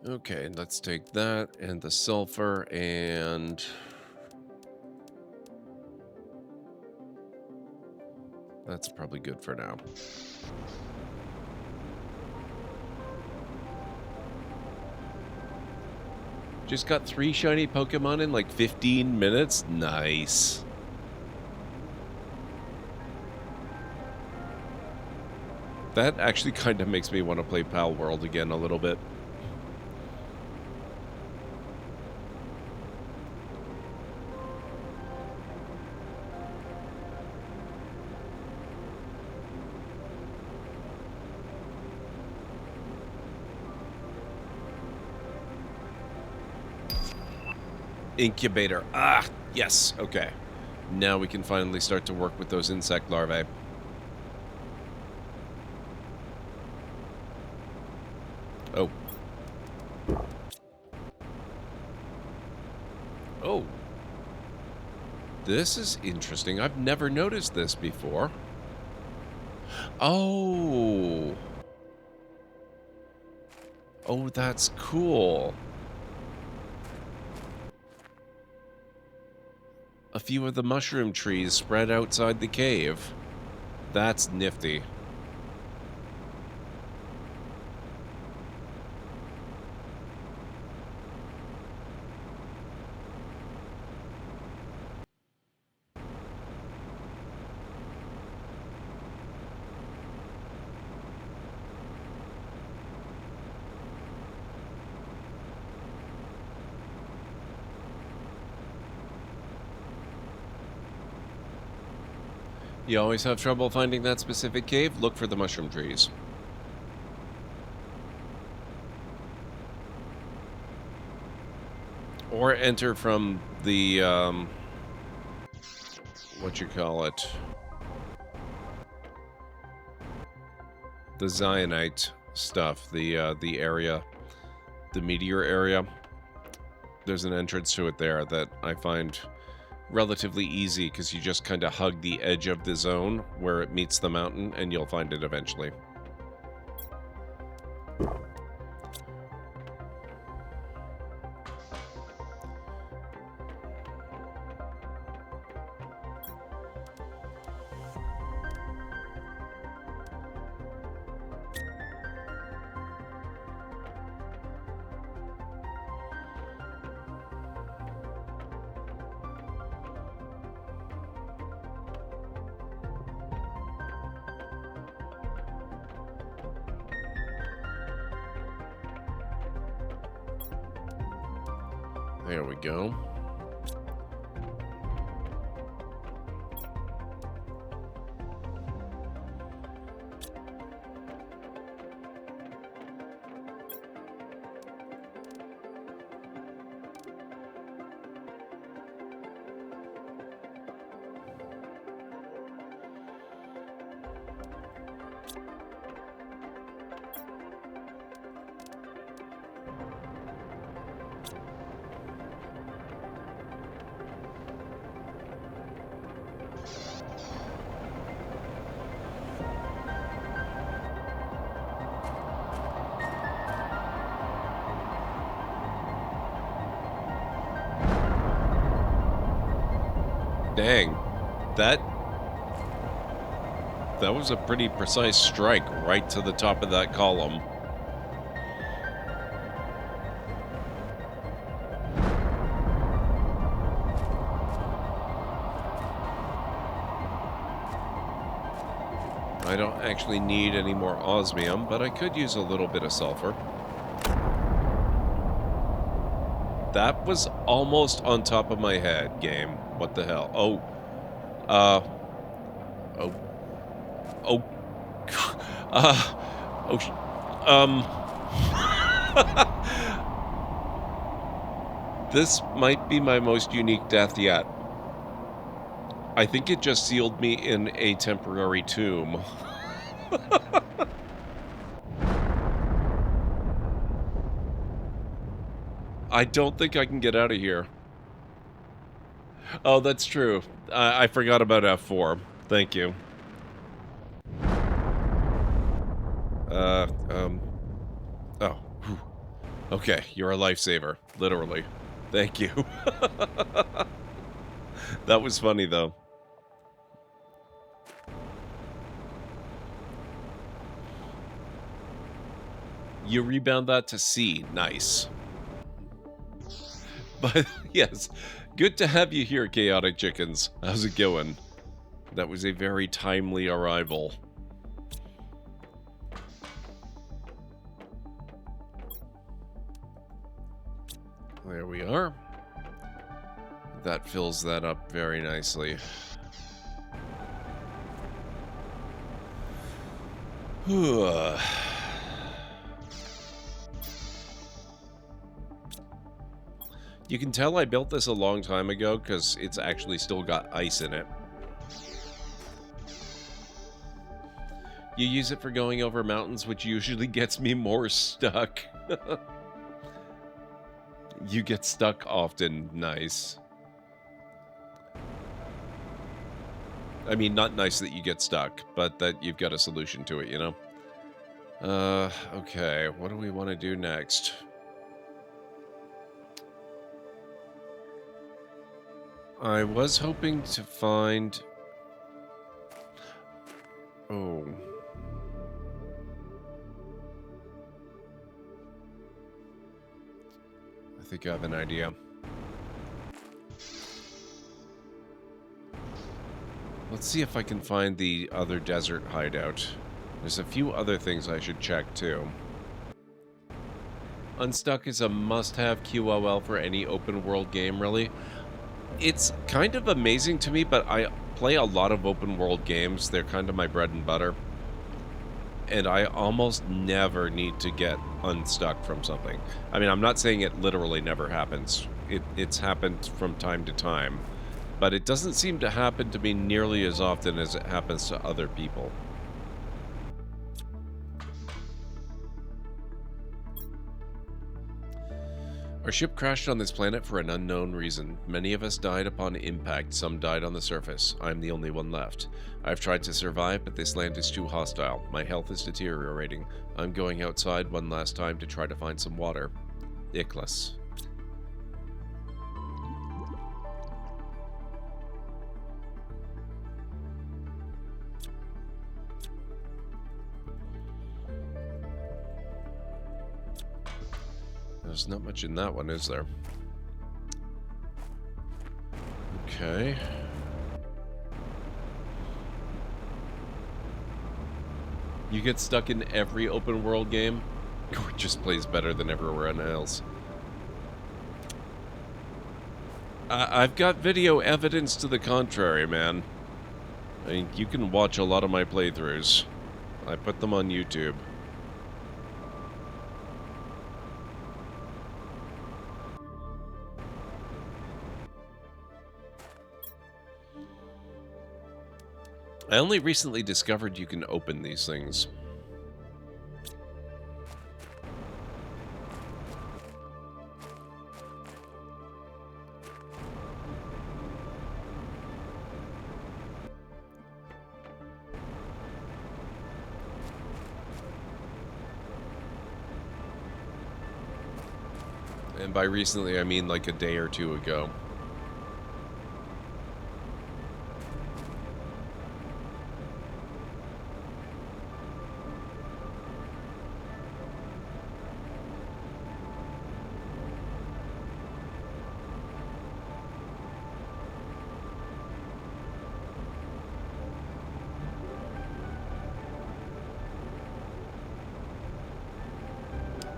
Okay, let's take that and the sulfur and... That's probably good for now. Just got 3 shiny Pokemon in like 15 minutes? Nice. That actually kind of makes me want to play Pal World again a little bit. Incubator. Ah, yes. Okay. Now we can finally start to work with those insect larvae. Oh. Oh. This is interesting. I've never noticed this before. Oh. Oh, that's cool. A few of the mushroom trees spread outside the cave. That's nifty. You always have trouble finding that specific cave? Look for the mushroom trees. Or enter from the, what you call it? The Zionite stuff, the area, the meteor area. There's an entrance to it there that I find relatively easy because you just kind of hug the edge of the zone where it meets the mountain and you'll find it eventually. There we go. Dang. That was a pretty precise strike right to the top of that column. I don't actually need any more osmium, but I could use a little bit of sulfur. That was almost on top of my head, game. What the hell? Oh. This might be my most unique death yet. I think it just sealed me in a temporary tomb. I don't think I can get out of here. Oh, that's true. I forgot about F4. Thank you. Oh. Whew. Okay, you're a lifesaver. Literally. Thank you. That was funny, though. You rebound that to C. Nice. But, yes, good to have you here, Chaotic Chickens. How's it going? That was a very timely arrival. There we are. That fills that up very nicely. You can tell I built this a long time ago because it's actually still got ice in it. You use it for going over mountains, which usually gets me more stuck. You get stuck often. Nice. I mean, not nice that you get stuck, but that you've got a solution to it, you know? Okay, what do we want to do next? I was hoping to find... Oh. I think I have an idea. Let's see if I can find the other desert hideout. There's a few other things I should check, too. Unstuck is a must-have QOL for any open-world game, really. It's kind of amazing to me, but I play a lot of open-world games. They're kind of my bread and butter. And I almost never need to get unstuck from something. I mean, I'm not saying it literally never happens. It's happened from time to time. But it doesn't seem to happen to me nearly as often as it happens to other people. Our ship crashed on this planet for an unknown reason. Many of us died upon impact, some died on the surface. I'm the only one left. I've tried to survive, but this land is too hostile. My health is deteriorating. I'm going outside one last time to try to find some water. Ichlas. There's not much in that one, is there? Okay. You get stuck in every open world game? It just plays better than everywhere else. I've got video evidence to the contrary, man. I mean, you can watch a lot of my playthroughs. I put them on YouTube. I only recently discovered you can open these things. And by recently, I mean like a day or two ago.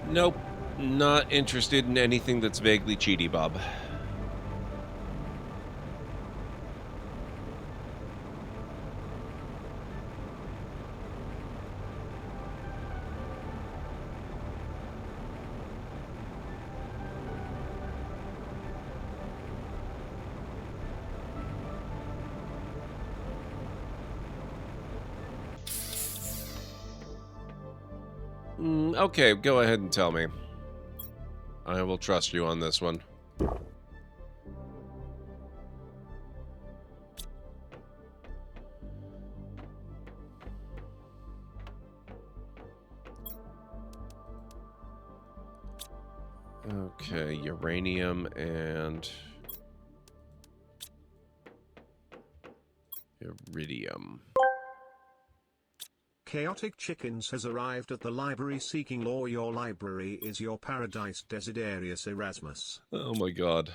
Nope. Not interested in anything that's vaguely cheaty, Bob. Okay, go ahead and tell me. I will trust you on this one. Okay, uranium and iridium. Chaotic Chickens has arrived at the library seeking law. Your library is your paradise, Desiderius Erasmus. Oh my god.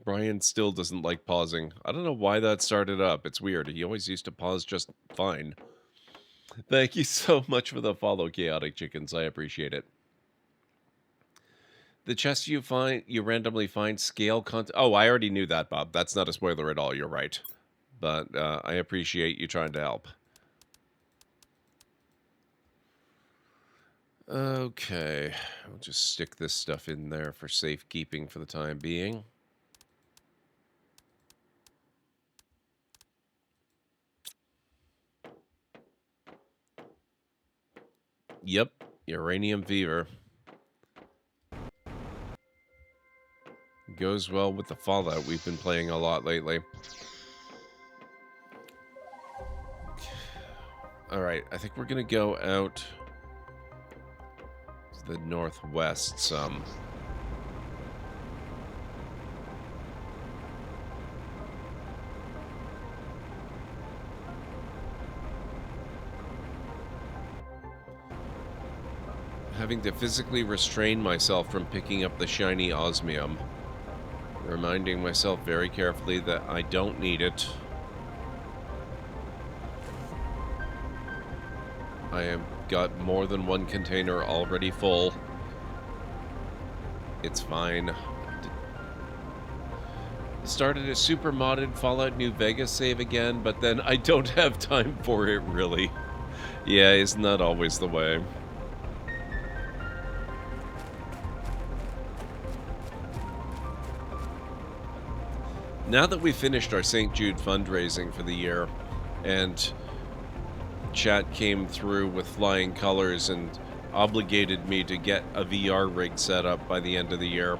Brian still doesn't like pausing. I don't know why that started up. It's weird. He always used to pause just fine. Thank you so much for the follow, Chaotic Chickens. I appreciate it. The chests you randomly find scale content. Oh, I already knew that, Bob. That's not a spoiler at all. You're right. But I appreciate you trying to help. Okay, I'll just stick this stuff in there for safekeeping for the time being. Yep, uranium fever. Goes well with the Fallout we've been playing a lot lately. Alright, I think we're gonna go out to the northwest some. Having to physically restrain myself from picking up the shiny osmium. Reminding myself very carefully that I don't need it. I have got more than one container already full. It's fine. Started a super modded Fallout New Vegas save again, but then I don't have time for it, really. Yeah, isn't that always the way? Now that we've finished our St. Jude fundraising for the year, and chat came through with flying colors and obligated me to get a VR rig set up by the end of the year,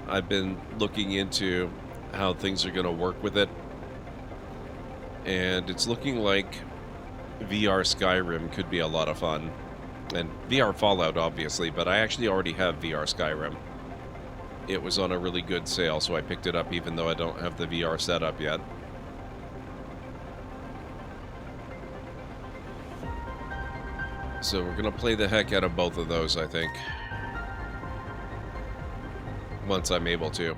I've been looking into how things are going to work with it. And it's looking like VR Skyrim could be a lot of fun. And VR Fallout, obviously, but I actually already have VR Skyrim. It was on a really good sale, so I picked it up even though I don't have the VR setup yet. So we're going to play the heck out of both of those, I think. Once I'm able to.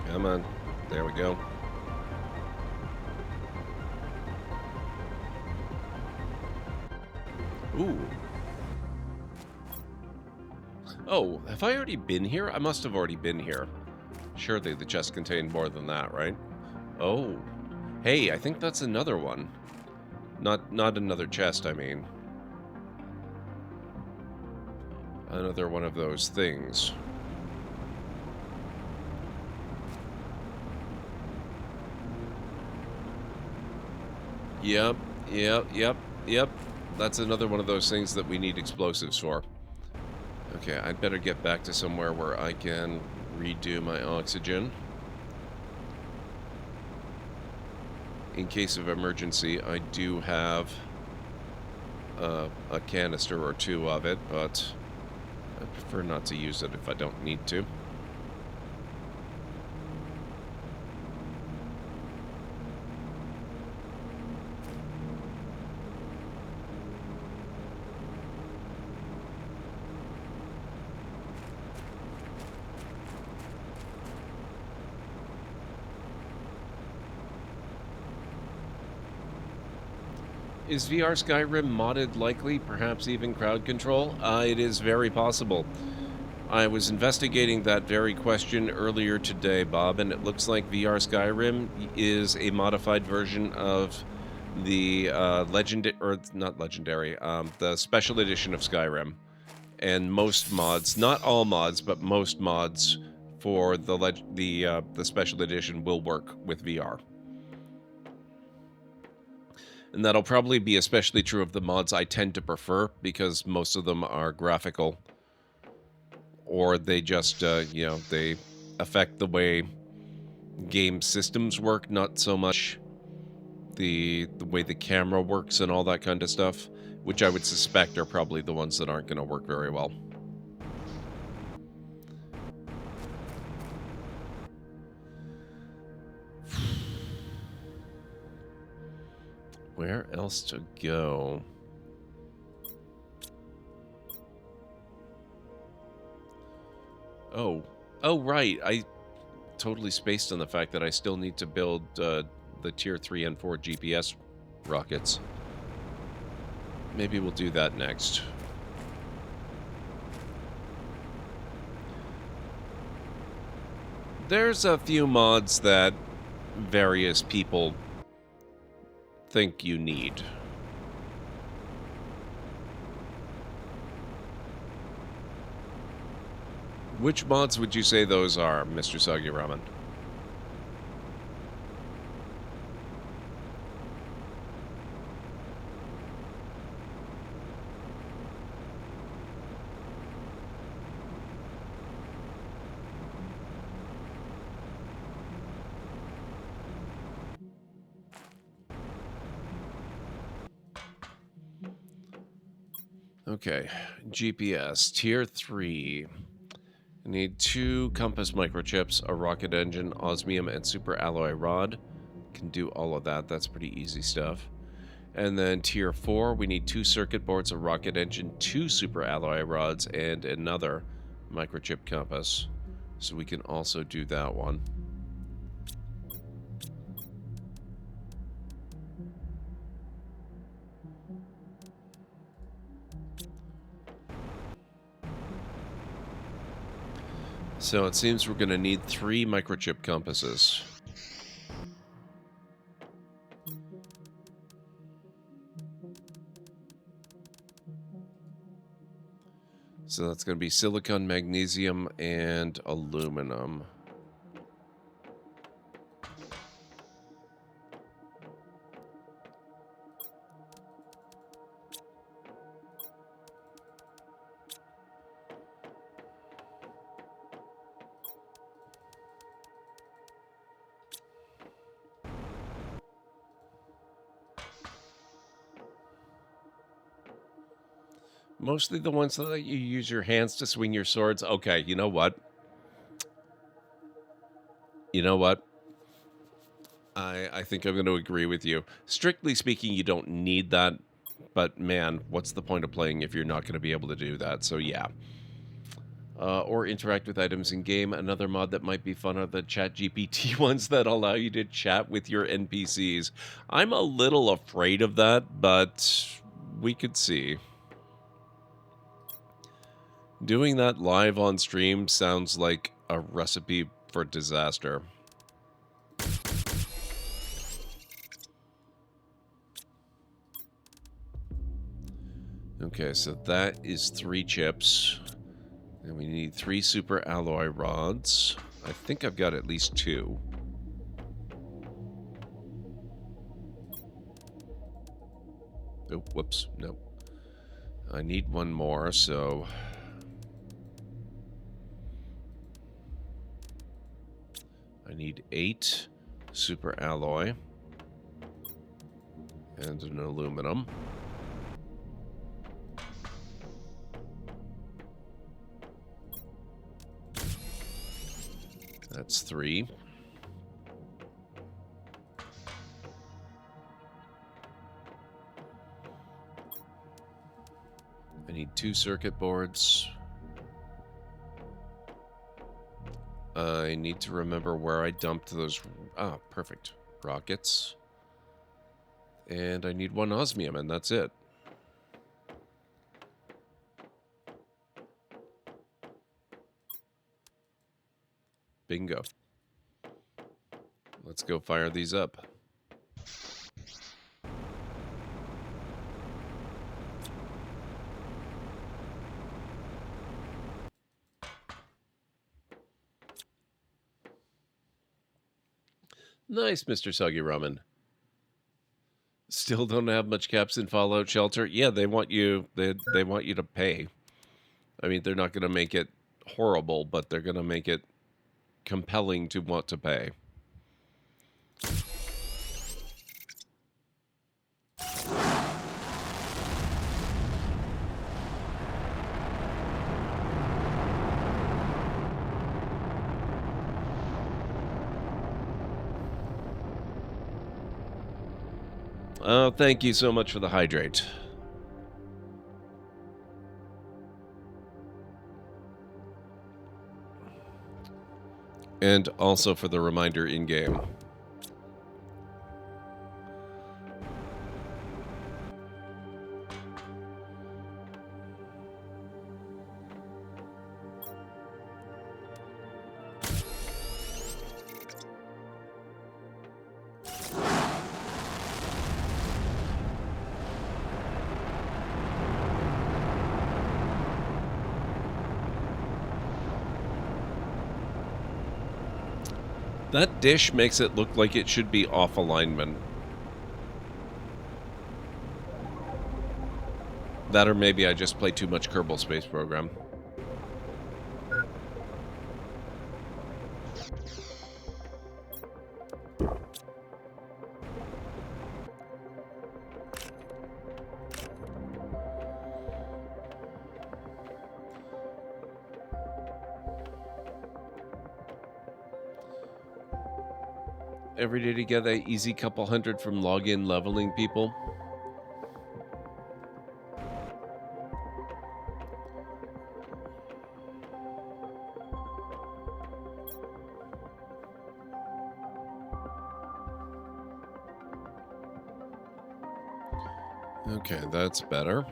Come on. There we go. Ooh. Oh, have I already been here? I must have already been here. Surely the chest contained more than that, right? Oh. Hey, I think that's another one. Not another chest, I mean. Another one of those things. Yep. That's another one of those things that we need explosives for. Okay, I'd better get back to somewhere where I can redo my oxygen. In case of emergency, I do have a canister or two of it, but I prefer not to use it if I don't need to. Is VR Skyrim modded likely? Perhaps even crowd control? It is very possible. I was investigating that very question earlier today, Bob, and it looks like VR Skyrim is a modified version of the the special edition of Skyrim. And most mods, not all mods, but most mods for the special edition will work with VR. And that'll probably be especially true of the mods I tend to prefer, because most of them are graphical. Or they just, they affect the way game systems work, not so much the way the camera works and all that kind of stuff, which I would suspect are probably the ones that aren't going to work very well. Where else to go? Oh, right. I totally spaced on the fact that I still need to build the Tier 3 and 4 GPS rockets. Maybe we'll do that next. There's a few mods that various people think you need. Which mods would you say those are, Mr. Soggy Ramen? Okay, GPS, Tier 3. I need 2 compass microchips, a rocket engine, osmium, and super alloy rod. Can do all of that. That's pretty easy stuff. And then Tier 4, we need 2 circuit boards, a rocket engine, 2 super alloy rods, and another microchip compass. So we can also do that one. So it seems we're going to need 3 microchip compasses. So that's going to be silicon, magnesium, and aluminum. Mostly the ones that let you use your hands to swing your swords. Okay, you know what? I think I'm going to agree with you. Strictly speaking, you don't need that. But man, what's the point of playing if you're not going to be able to do that? So yeah. Or interact with items in game. Another mod that might be fun are the ChatGPT ones that allow you to chat with your NPCs. I'm a little afraid of that, but we could see. Doing that live on stream sounds like a recipe for disaster. Okay, so that is 3 chips. And we need 3 super alloy rods. I think I've got at least 2. Oh, whoops, no. I need 1 more, so... I need 8 super alloy and an aluminum. That's 3. I need 2 circuit boards. I need to remember where I dumped those. Ah, perfect. Rockets. And I need 1 osmium, and that's it. Bingo. Let's go fire these up. Nice, Mr. Soggy Ramen. Still don't have much caps in Fallout Shelter. Yeah, they want you. They want you to pay. I mean, they're not going to make it horrible, but they're going to make it compelling to want to pay. Oh, thank you so much for the hydrate. And also for the reminder in-game. That dish makes it look like it should be off alignment. That or maybe I just play too much Kerbal Space Program. Every day to get an easy couple hundred from login leveling people. Okay, that's better.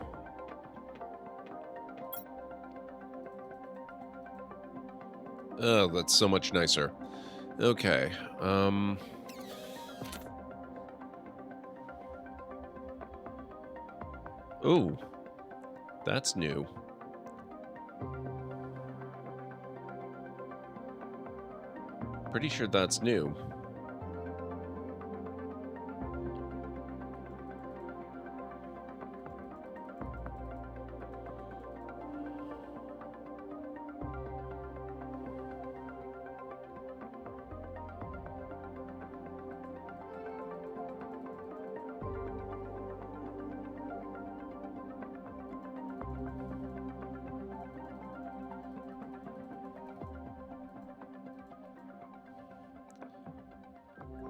Oh, that's so much nicer. Okay, ooh, that's new. Pretty sure that's new.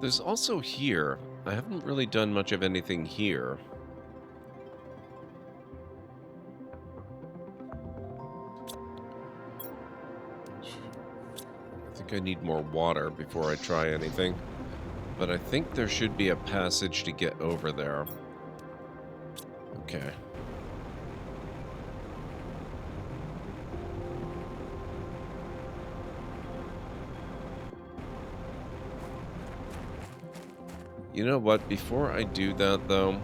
There's also here. I haven't really done much of anything here. I think I need more water before I try anything. But I think there should be a passage to get over there. Okay. You know what? Before I do that, though...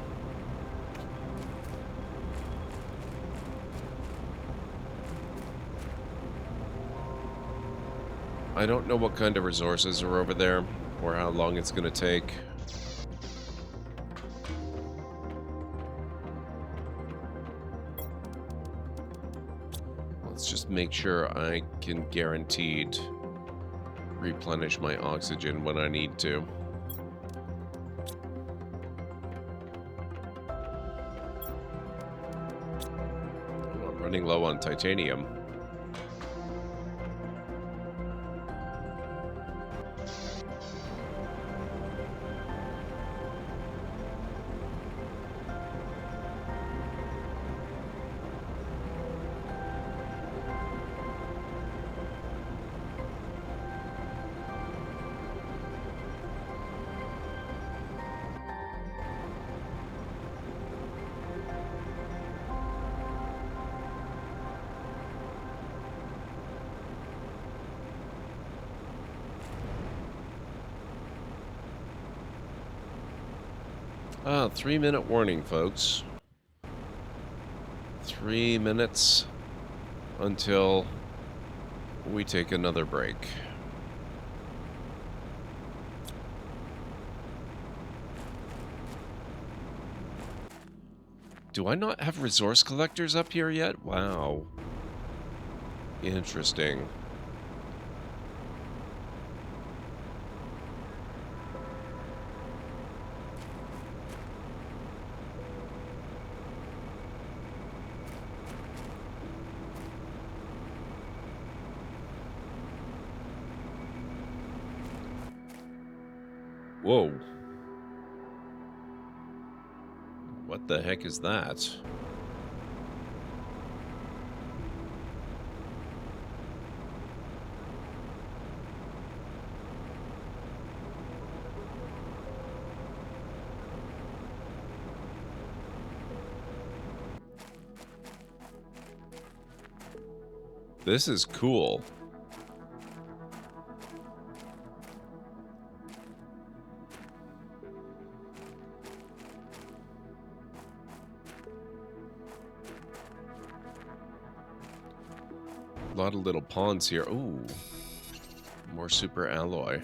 I don't know what kind of resources are over there, or how long it's going to take. Let's just make sure I can guaranteed replenish my oxygen when I need to. Running low on titanium. 3-minute warning, folks. 3 minutes until we take another break. Do I not have resource collectors up here yet? Wow. Interesting. Whoa. What the heck is that? This is cool. A lot of little ponds here. Ooh. More super alloy.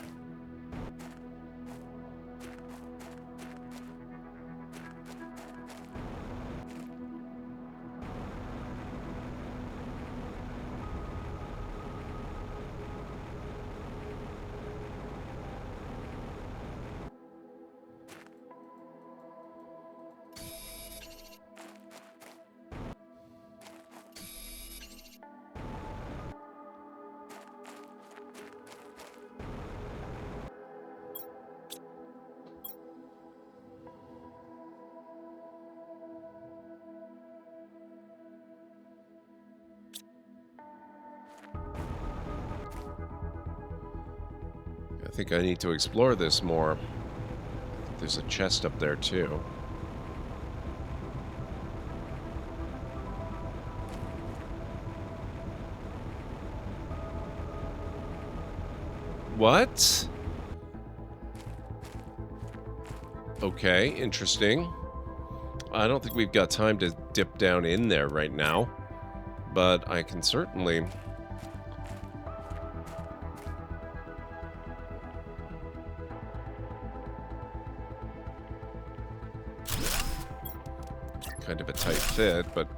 I think I need to explore this more. There's a chest up there too. What? Okay, interesting. I don't think we've got time to dip down in there right now, but I can certainly... Kind of a tight fit, but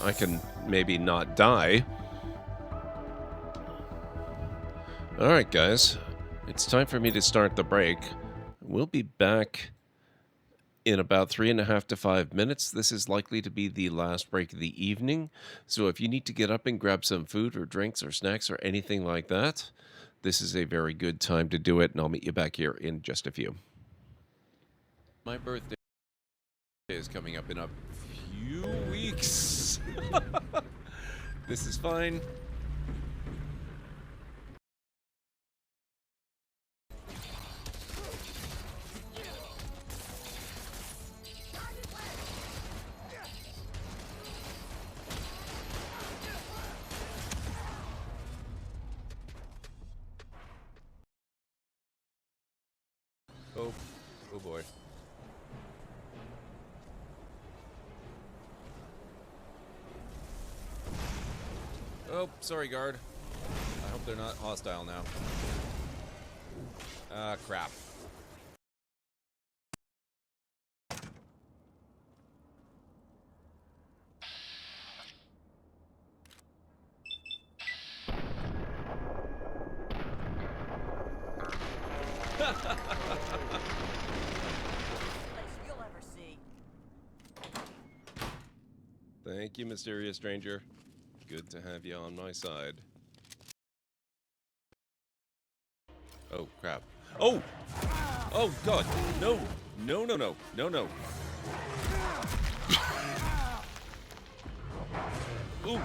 I can maybe not die. Alright, guys. It's time for me to start the break. We'll be back in about 3.5 to 5 minutes. This is likely to be the last break of the evening. So if you need to get up and grab some food or drinks or snacks or anything like that, this is a very good time to do it, and I'll meet you back here in just a few. My birthday is coming up in a few weeks. This is fine. Oh boy. Oh, sorry, guard. I hope they're not hostile now. Ah, crap. Thank you, mysterious stranger. Good to have you on my side. Oh, crap. Oh! Oh, God! No! No, no, no. No, no. Ooh!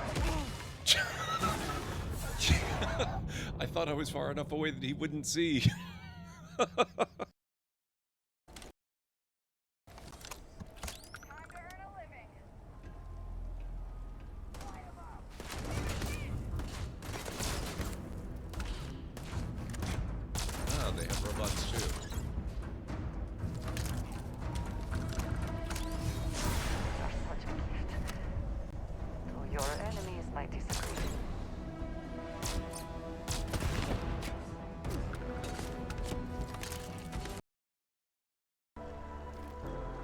I thought I was far enough away that he wouldn't see. They have robots too. I disagree.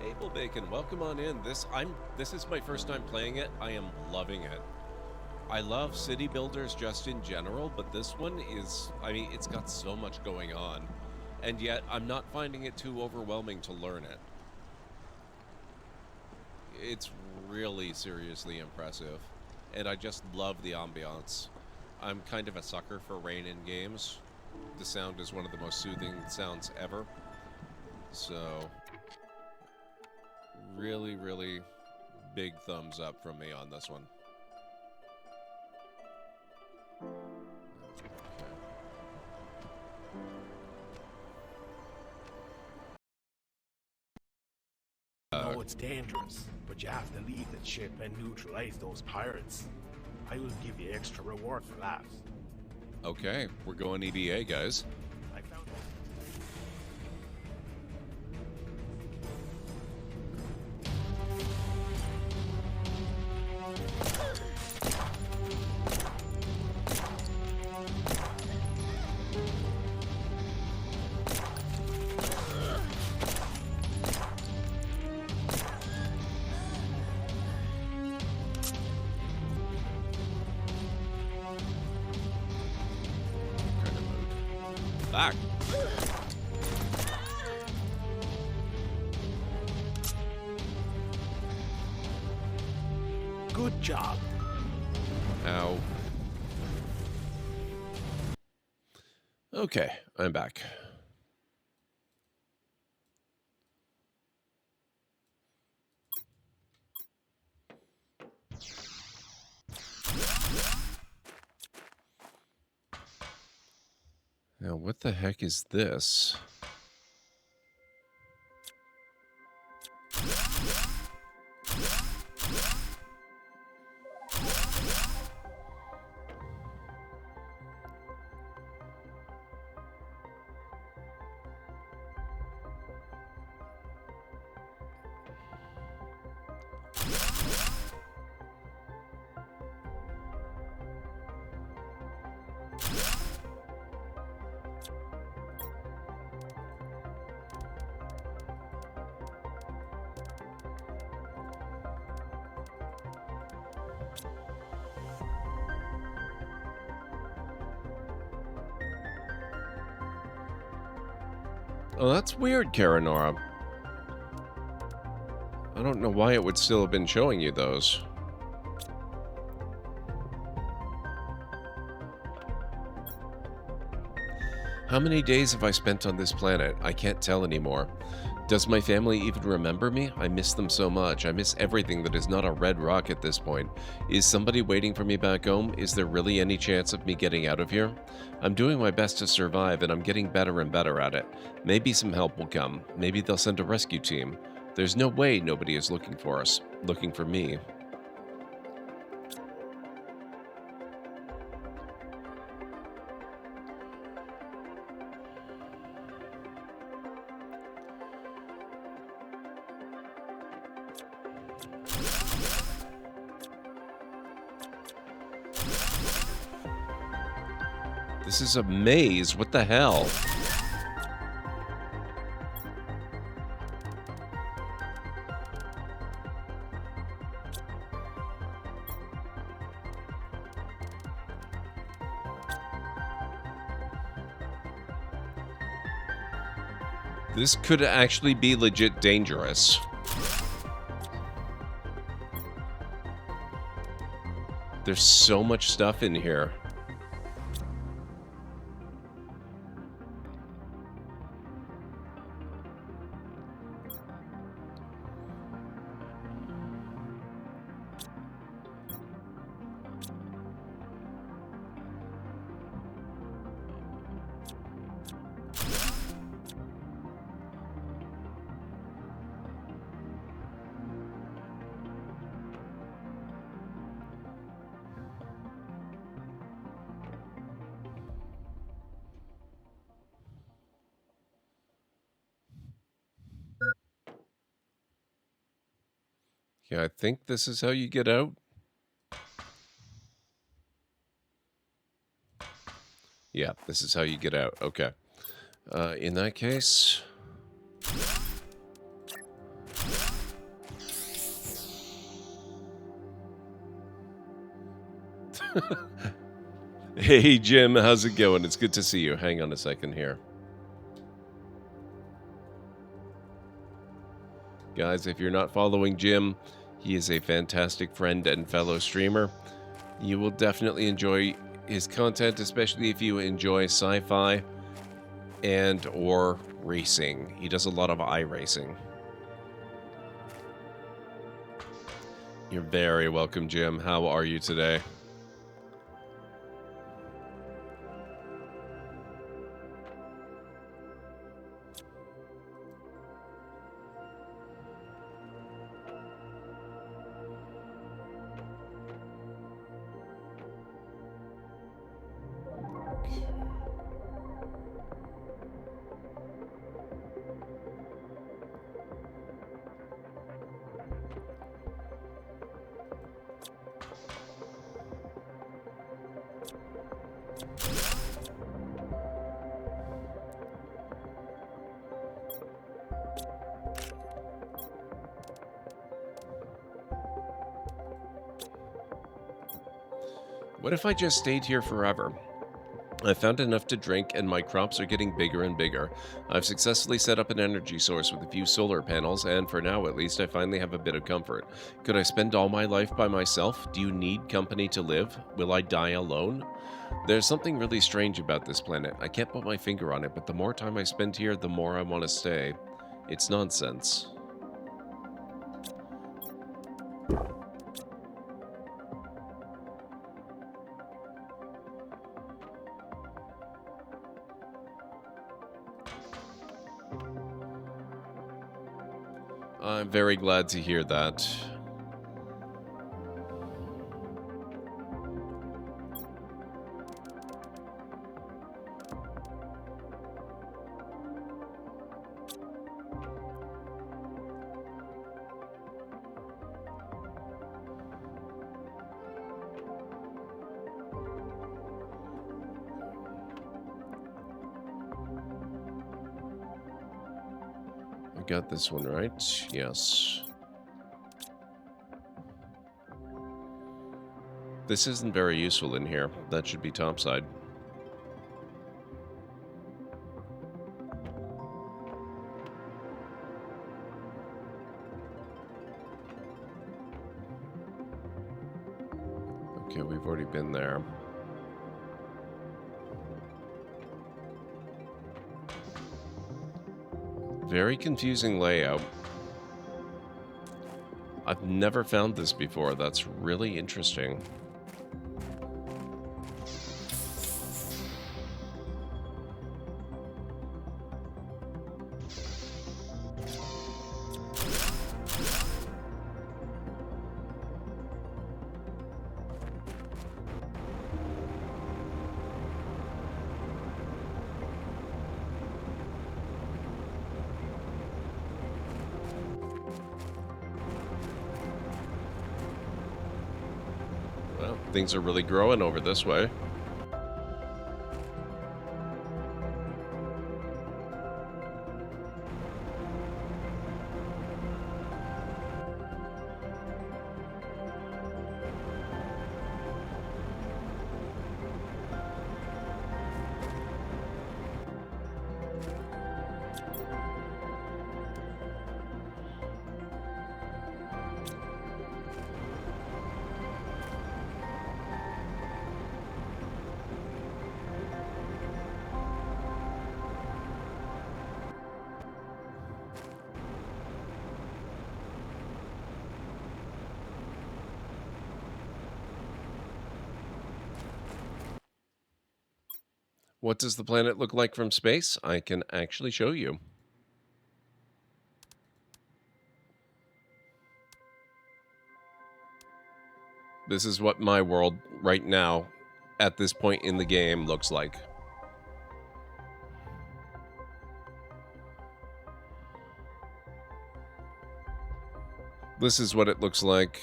Able Bacon, welcome on in. This is my first time playing it. I am loving it. I love city builders just in general, but this one is, I mean, it's got so much going on, and yet I'm not finding it too overwhelming to learn it. It's really seriously impressive, and I just love the ambiance. I'm kind of a sucker for rain in games. The sound is one of the most soothing sounds ever. So, really, really big thumbs up from me on this one. I know it's dangerous, but you have to leave the ship and neutralize those pirates. I will give you extra reward for that. Okay, we're going EBA, guys. Back. Good job. Ow. Okay, I'm back. Now, what the heck is this? Oh, that's weird, Karanora. I don't know why it would still have been showing you those. How many days have I spent on this planet? I can't tell anymore. Does my family even remember me? I miss them so much. I miss everything that is not a red rock at this point. Is somebody waiting for me back home? Is there really any chance of me getting out of here? I'm doing my best to survive, and I'm getting better and better at it. Maybe some help will come. Maybe they'll send a rescue team. There's no way nobody is looking for us. Looking for me. This is a maze. What the hell? This could actually be legit dangerous. There's so much stuff in here. Yeah, I think this is how you get out. Yeah, this is how you get out. Okay. In that case... Hey, Jim, how's it going? It's good to see you. Hang on a second here. Guys, if you're not following Jim, he is a fantastic friend and fellow streamer. You will definitely enjoy his content, especially if you enjoy sci-fi and or racing. He does a lot of iRacing. You're very welcome, Jim. How are you today? What if I just stayed here forever? I found enough to drink and my crops are getting bigger and bigger. I've successfully set up an energy source with a few solar panels, and for now at least I finally have a bit of comfort. Could I spend all my life by myself? Do you need company to live? Will I die alone? There's something really strange about this planet. I can't put my finger on it, but the more time I spend here, the more I want to stay. It's nonsense. I'm very glad to hear that. I got this one right? Yes. This isn't very useful in here. That should be topside. Okay, we've already been there. Very confusing layout. I've never found this before. That's really interesting. Things are really growing over this way. What does the planet look like from space? I can actually show you. This is what my world right now, at this point in the game, looks like. This is what it looks like.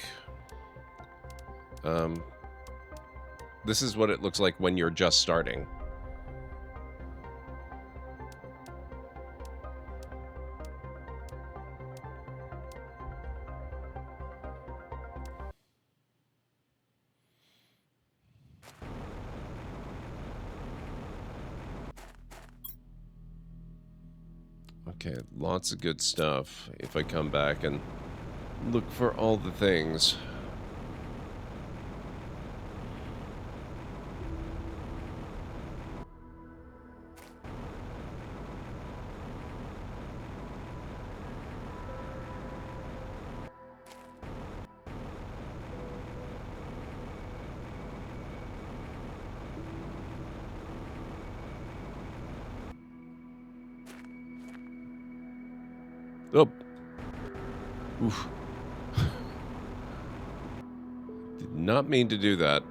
This is what it looks like when you're just starting. Okay, lots of good stuff if I come back and look for all the things. Oh. Oof. Did not mean to do that.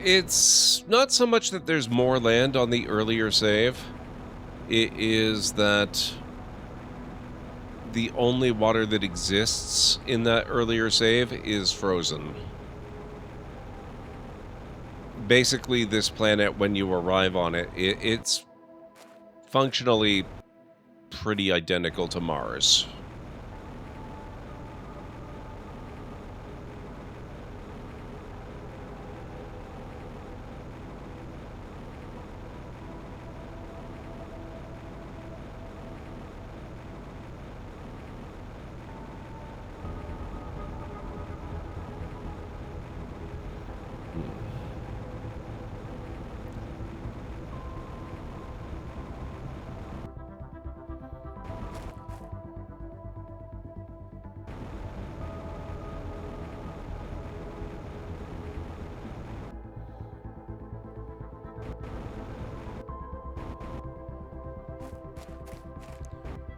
It's not so much that there's more land on the earlier save. It is that the only water that exists in that earlier save is frozen. Basically, this planet, when you arrive on it, it's functionally pretty identical to Mars.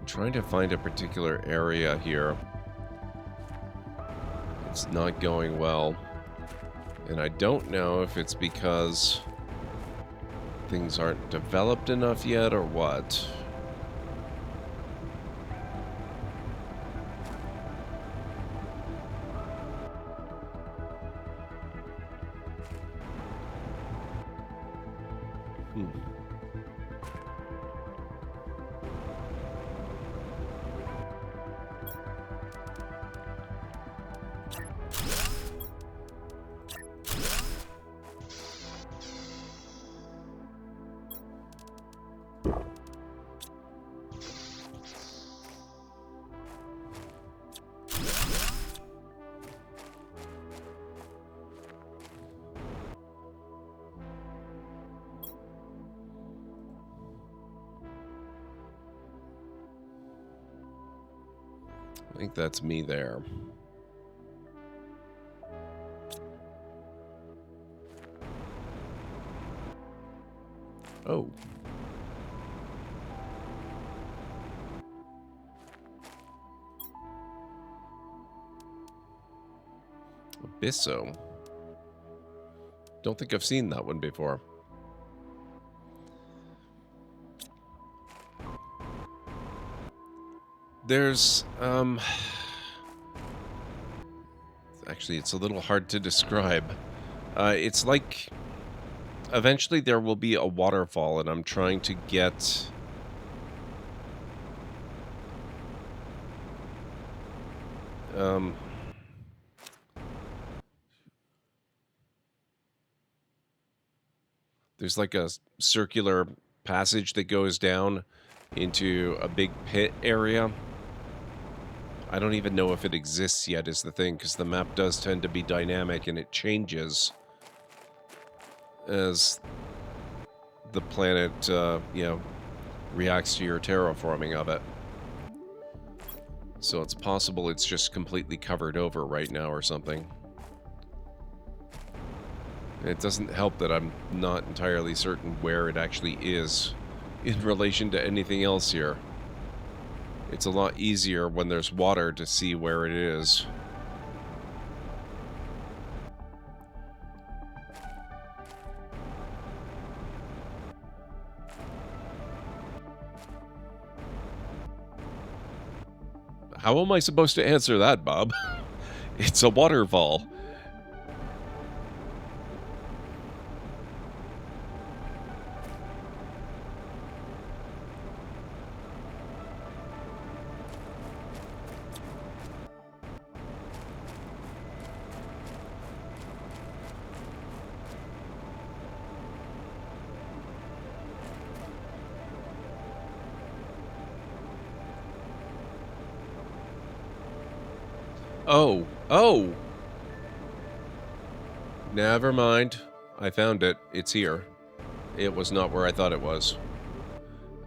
Trying to find a particular area here. It's not going well. And I don't know if it's because things aren't developed enough yet or what. I think that's me there. Oh. Abysso. Don't think I've seen that one before. There's, actually, it's a little hard to describe. It's like, eventually there will be a waterfall, and I'm trying to get... there's like a circular passage that goes down into a big pit area. I don't even know if it exists yet is the thing, because the map does tend to be dynamic and it changes as the planet, you know, reacts to your terraforming of it. So it's possible it's just completely covered over right now or something. And it doesn't help that I'm not entirely certain where it actually is in relation to anything else here. It's a lot easier when there's water to see where it is. How am I supposed to answer that, Bob? It's a waterfall. Oh, oh! Never mind. I found it. It's here. It was not where I thought it was.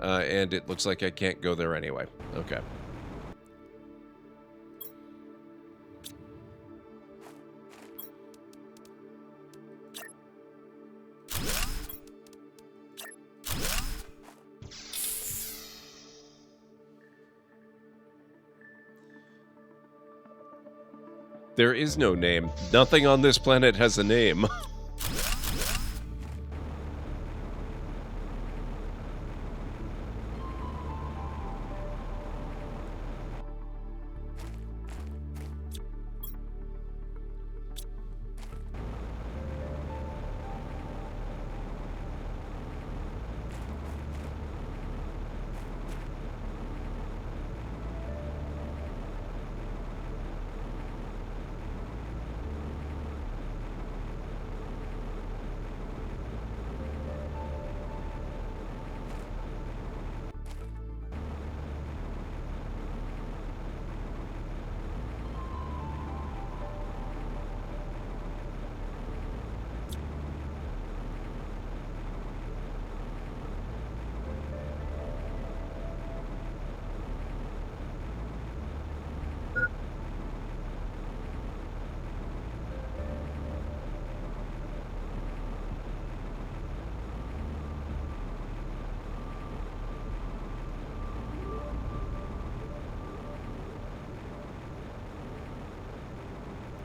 And it looks like I can't go there anyway. Okay. There is no name. Nothing on this planet has a name.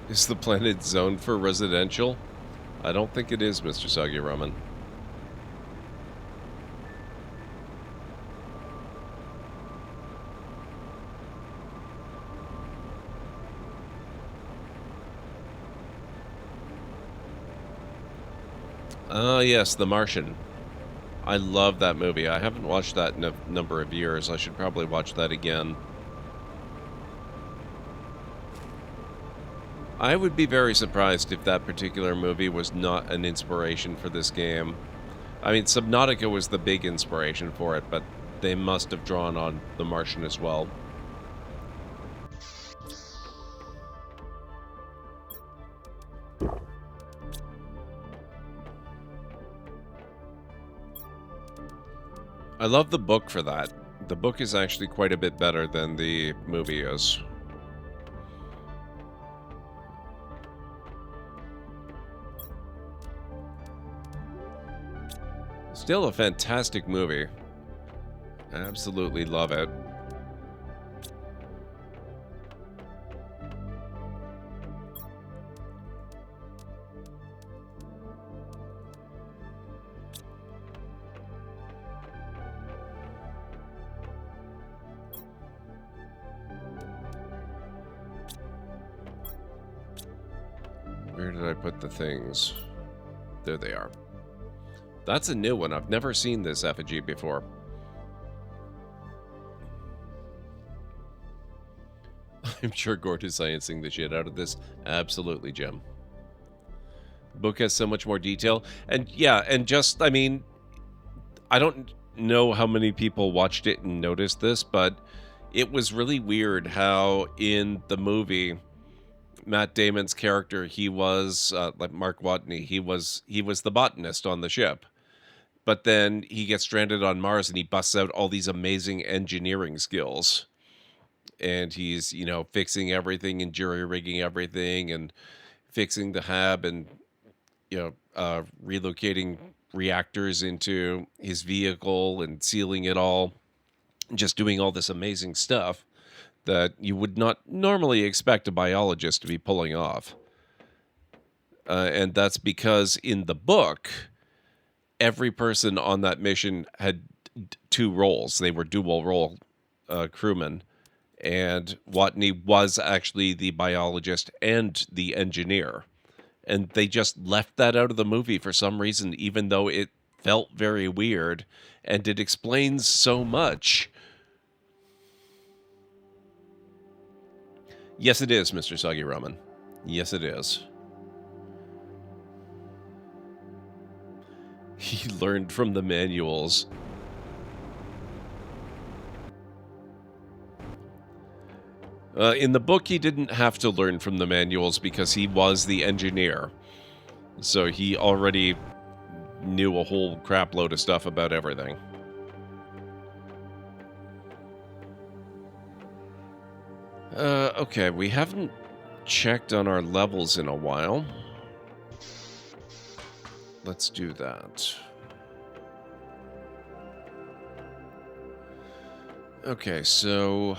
Is the planet zoned for residential? I don't think it is, Mr. Sagi Ramen. Ah, yes, The Martian. I love that movie. I haven't watched that in a number of years. I should probably watch that again. I would be very surprised if that particular movie was not an inspiration for this game. I mean, Subnautica was the big inspiration for it, but they must have drawn on The Martian as well. I love the book for that. The book is actually quite a bit better than the movie is. Still a fantastic movie. Absolutely love it. Where did I put the things? There they are. That's a new one. I've never seen this effigy before. I'm sure Gord is sciencing the shit out of this. Absolutely, Jim. The book has so much more detail. And yeah, and just, I mean, I don't know how many people watched it and noticed this, but it was really weird how in the movie, Matt Damon's character, he was, like Mark Watney, he was the botanist on the ship. But then he gets stranded on Mars and he busts out all these amazing engineering skills. And he's, you know, fixing everything and jury-rigging everything and fixing the hab and, you know, relocating reactors into his vehicle and sealing it all. Just doing all this amazing stuff that you would not normally expect a biologist to be pulling off. And that's because in the book, every person on that mission had two roles. They were dual role crewmen. and Watney was actually the biologist and the engineer. And they just left that out of the movie for some reason, even though it felt very weird, and it explains so much. Yes, it is, Mr. Soggy Ramen. Yes, it is. He learned from the manuals. In the book, he didn't have to learn from the manuals because he was the engineer. So he already knew a whole crap load of stuff about everything. Okay, we haven't checked on our levels in a while. Let's do that. Okay, so...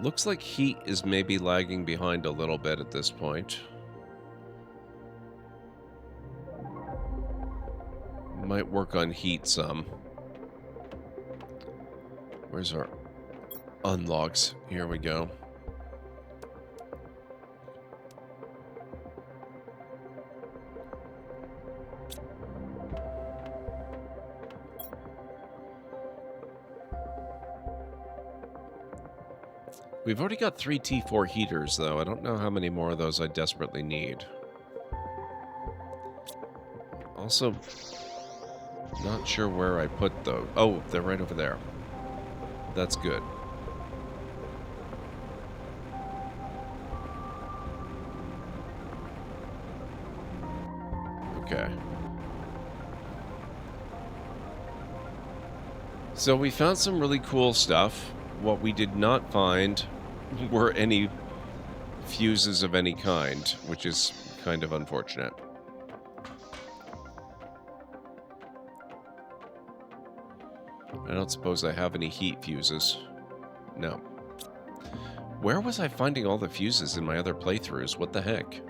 looks like heat is maybe lagging behind a little bit at this point. Might work on heat some. Where's our unlocks? Here we go. We've already got 3 T4 heaters, though. I don't know how many more of those I desperately need. Also, not sure where I put those. Oh, they're right over there. That's good. Okay. So we found some really cool stuff. What we did not find were any fuses of any kind, which is kind of unfortunate. I don't suppose I have any heat fuses. No. Where was I finding all the fuses in my other playthroughs? What the heck?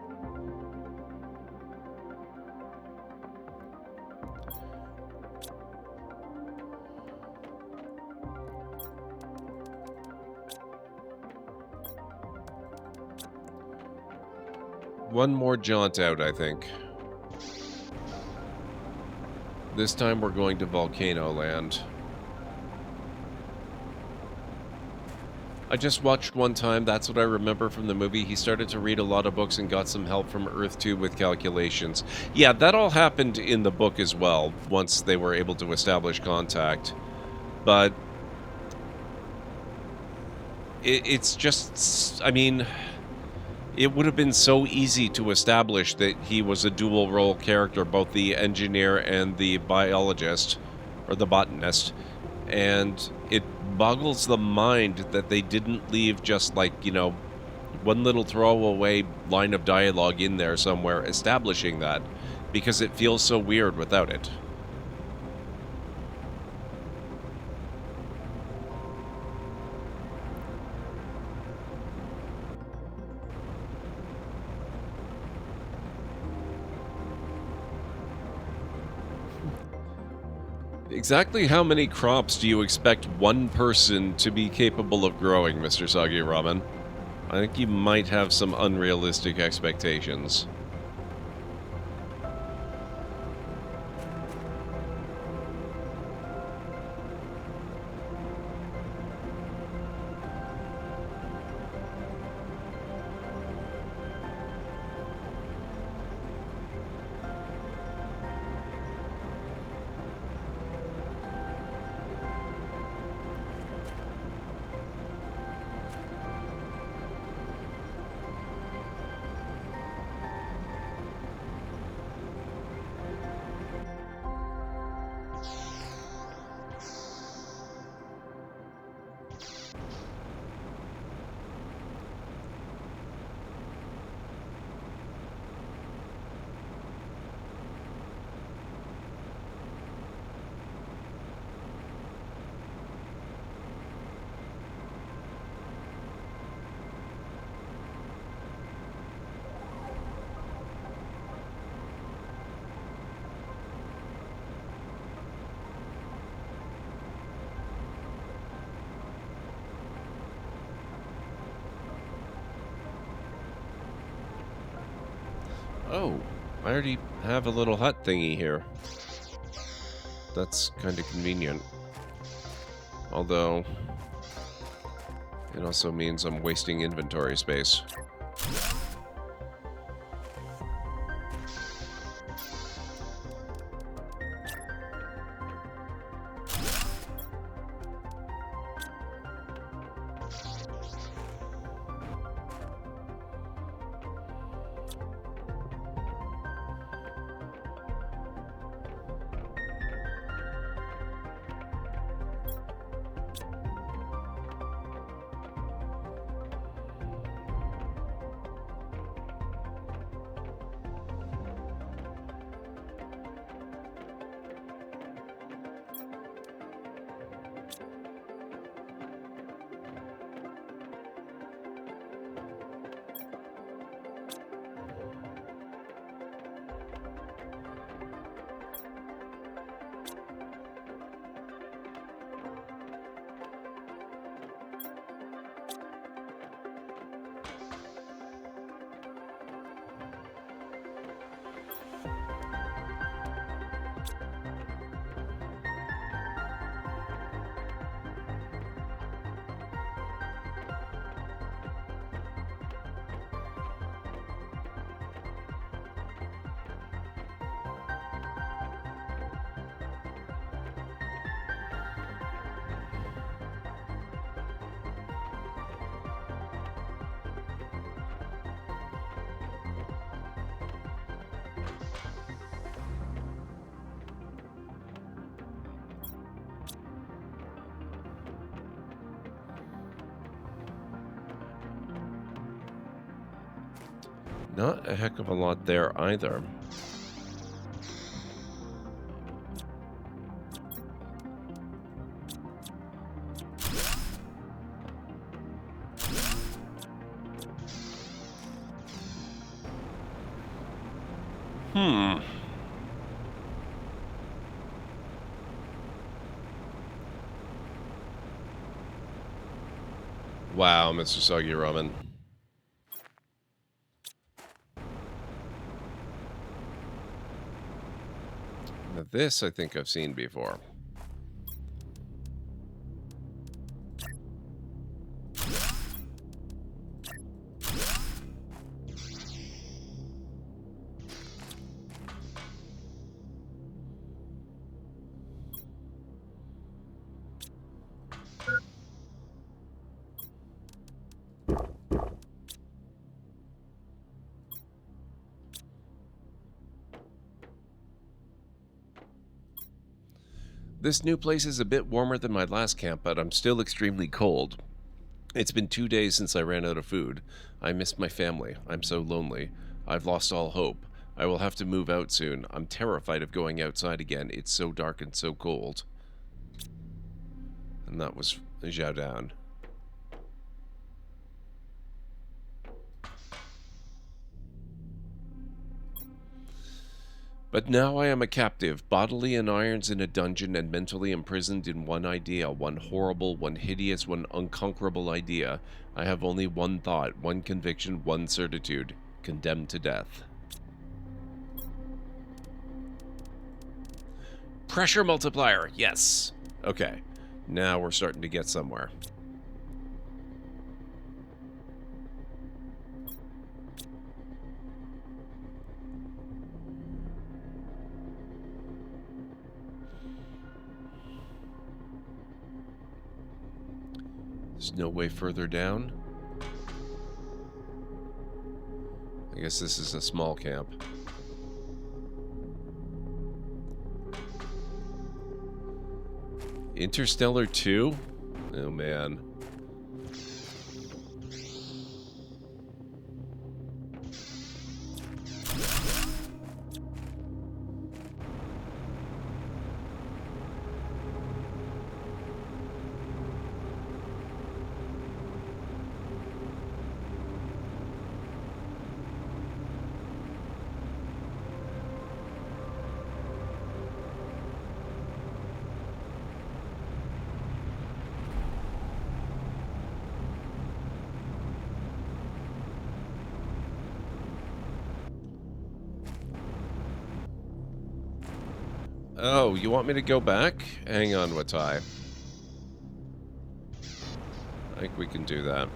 One more jaunt out, I think. This time we're going to Volcano Land. I just watched one time, that's what I remember from the movie. He started to read a lot of books and got some help from Earth 2 with calculations. Yeah, that all happened in the book as well, once they were able to establish contact. But it's just, I mean, it would have been so easy to establish that he was a dual role character, both the engineer and the biologist, or the botanist, and it boggles the mind that they didn't leave just like, you know, one little throwaway line of dialogue in there somewhere establishing that, because it feels so weird without it. Exactly how many crops do you expect one person to be capable of growing, Mr. Soggy Ramen? I think you might have some unrealistic expectations. Oh, I already have a little hut thingy here. That's kind of convenient. Although, it also means I'm wasting inventory space. Not a heck of a lot there either. Wow, Mr. Soggy Ramen. Now this I think I've seen before. This new place is a bit warmer than my last camp, but I'm still extremely cold. It's been 2 days since I ran out of food. I miss my family. I'm so lonely. I've lost all hope. I will have to move out soon. I'm terrified of going outside again. It's so dark and so cold. And that was Zhao Down. But now I am a captive, bodily in irons in a dungeon and mentally imprisoned in one idea, one horrible, one hideous, one unconquerable idea. I have only one thought, one conviction, one certitude, condemned to death. Pressure multiplier, yes. Okay, now we're starting to get somewhere. There's no way further down. I guess this is a small camp. Interstellar 2? Oh man. Oh, you want me to go back? Hang on, Watai. I think we can do that.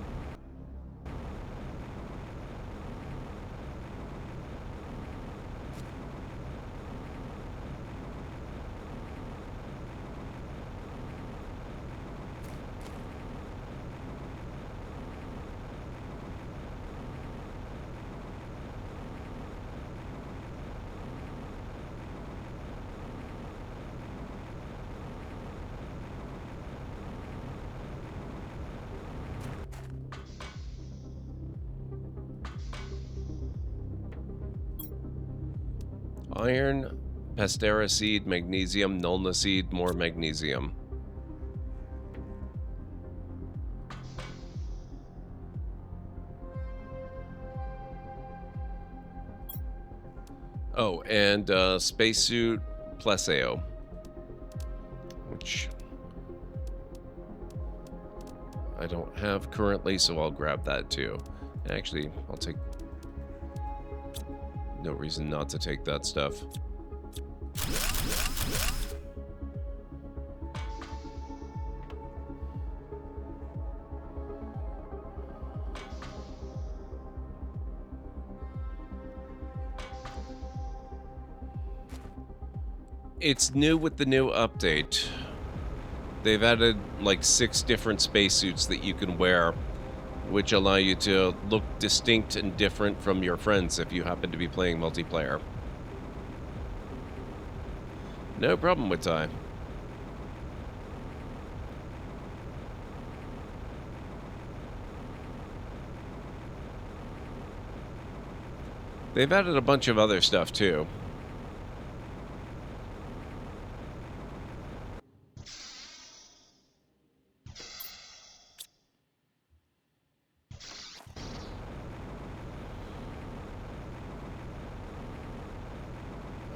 Iron, Pastera seed, magnesium, Nulna seed, more magnesium. Oh, and spacesuit Pleseo, which I don't have currently, so I'll grab that too. Actually, I'll take... No reason not to take that stuff. It's new with the new update. They've added like 6 different spacesuits that you can wear, which allow you to look distinct and different from your friends if you happen to be playing multiplayer. No problem with Ty. They've added a bunch of other stuff too.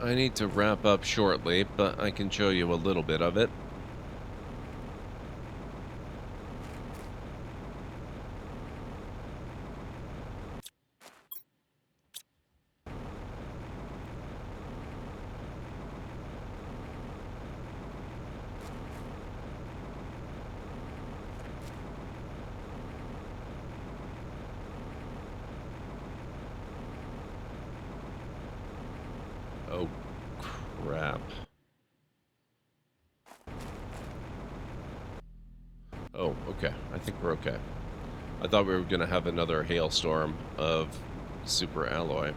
I need to wrap up shortly, but I can show you a little bit of it. Oh, crap. Oh, okay. I think we're okay. I thought we were going to have another hailstorm of super alloy.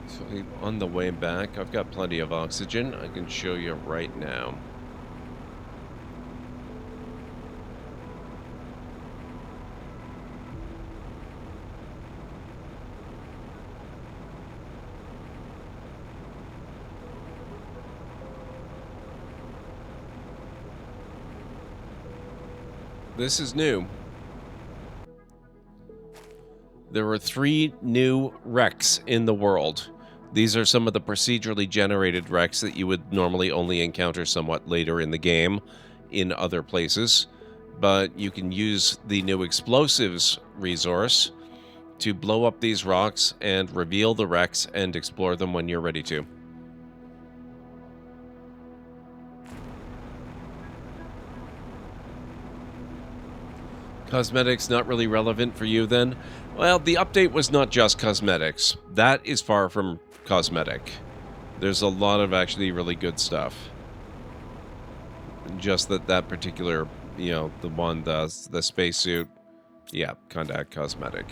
So on the way back, I've got plenty of oxygen. I can show you right now. This is new. There are 3 new wrecks in the world. These are some of the procedurally generated wrecks that you would normally only encounter somewhat later in the game in other places. But you can use the new explosives resource to blow up these rocks and reveal the wrecks and explore them when you're ready to. Cosmetics not really relevant for you then? Well, the update was not just cosmetics. That is far from cosmetic. There's a lot of actually really good stuff. Just that particular, you know, the one, the spacesuit, yeah, kind of cosmetic.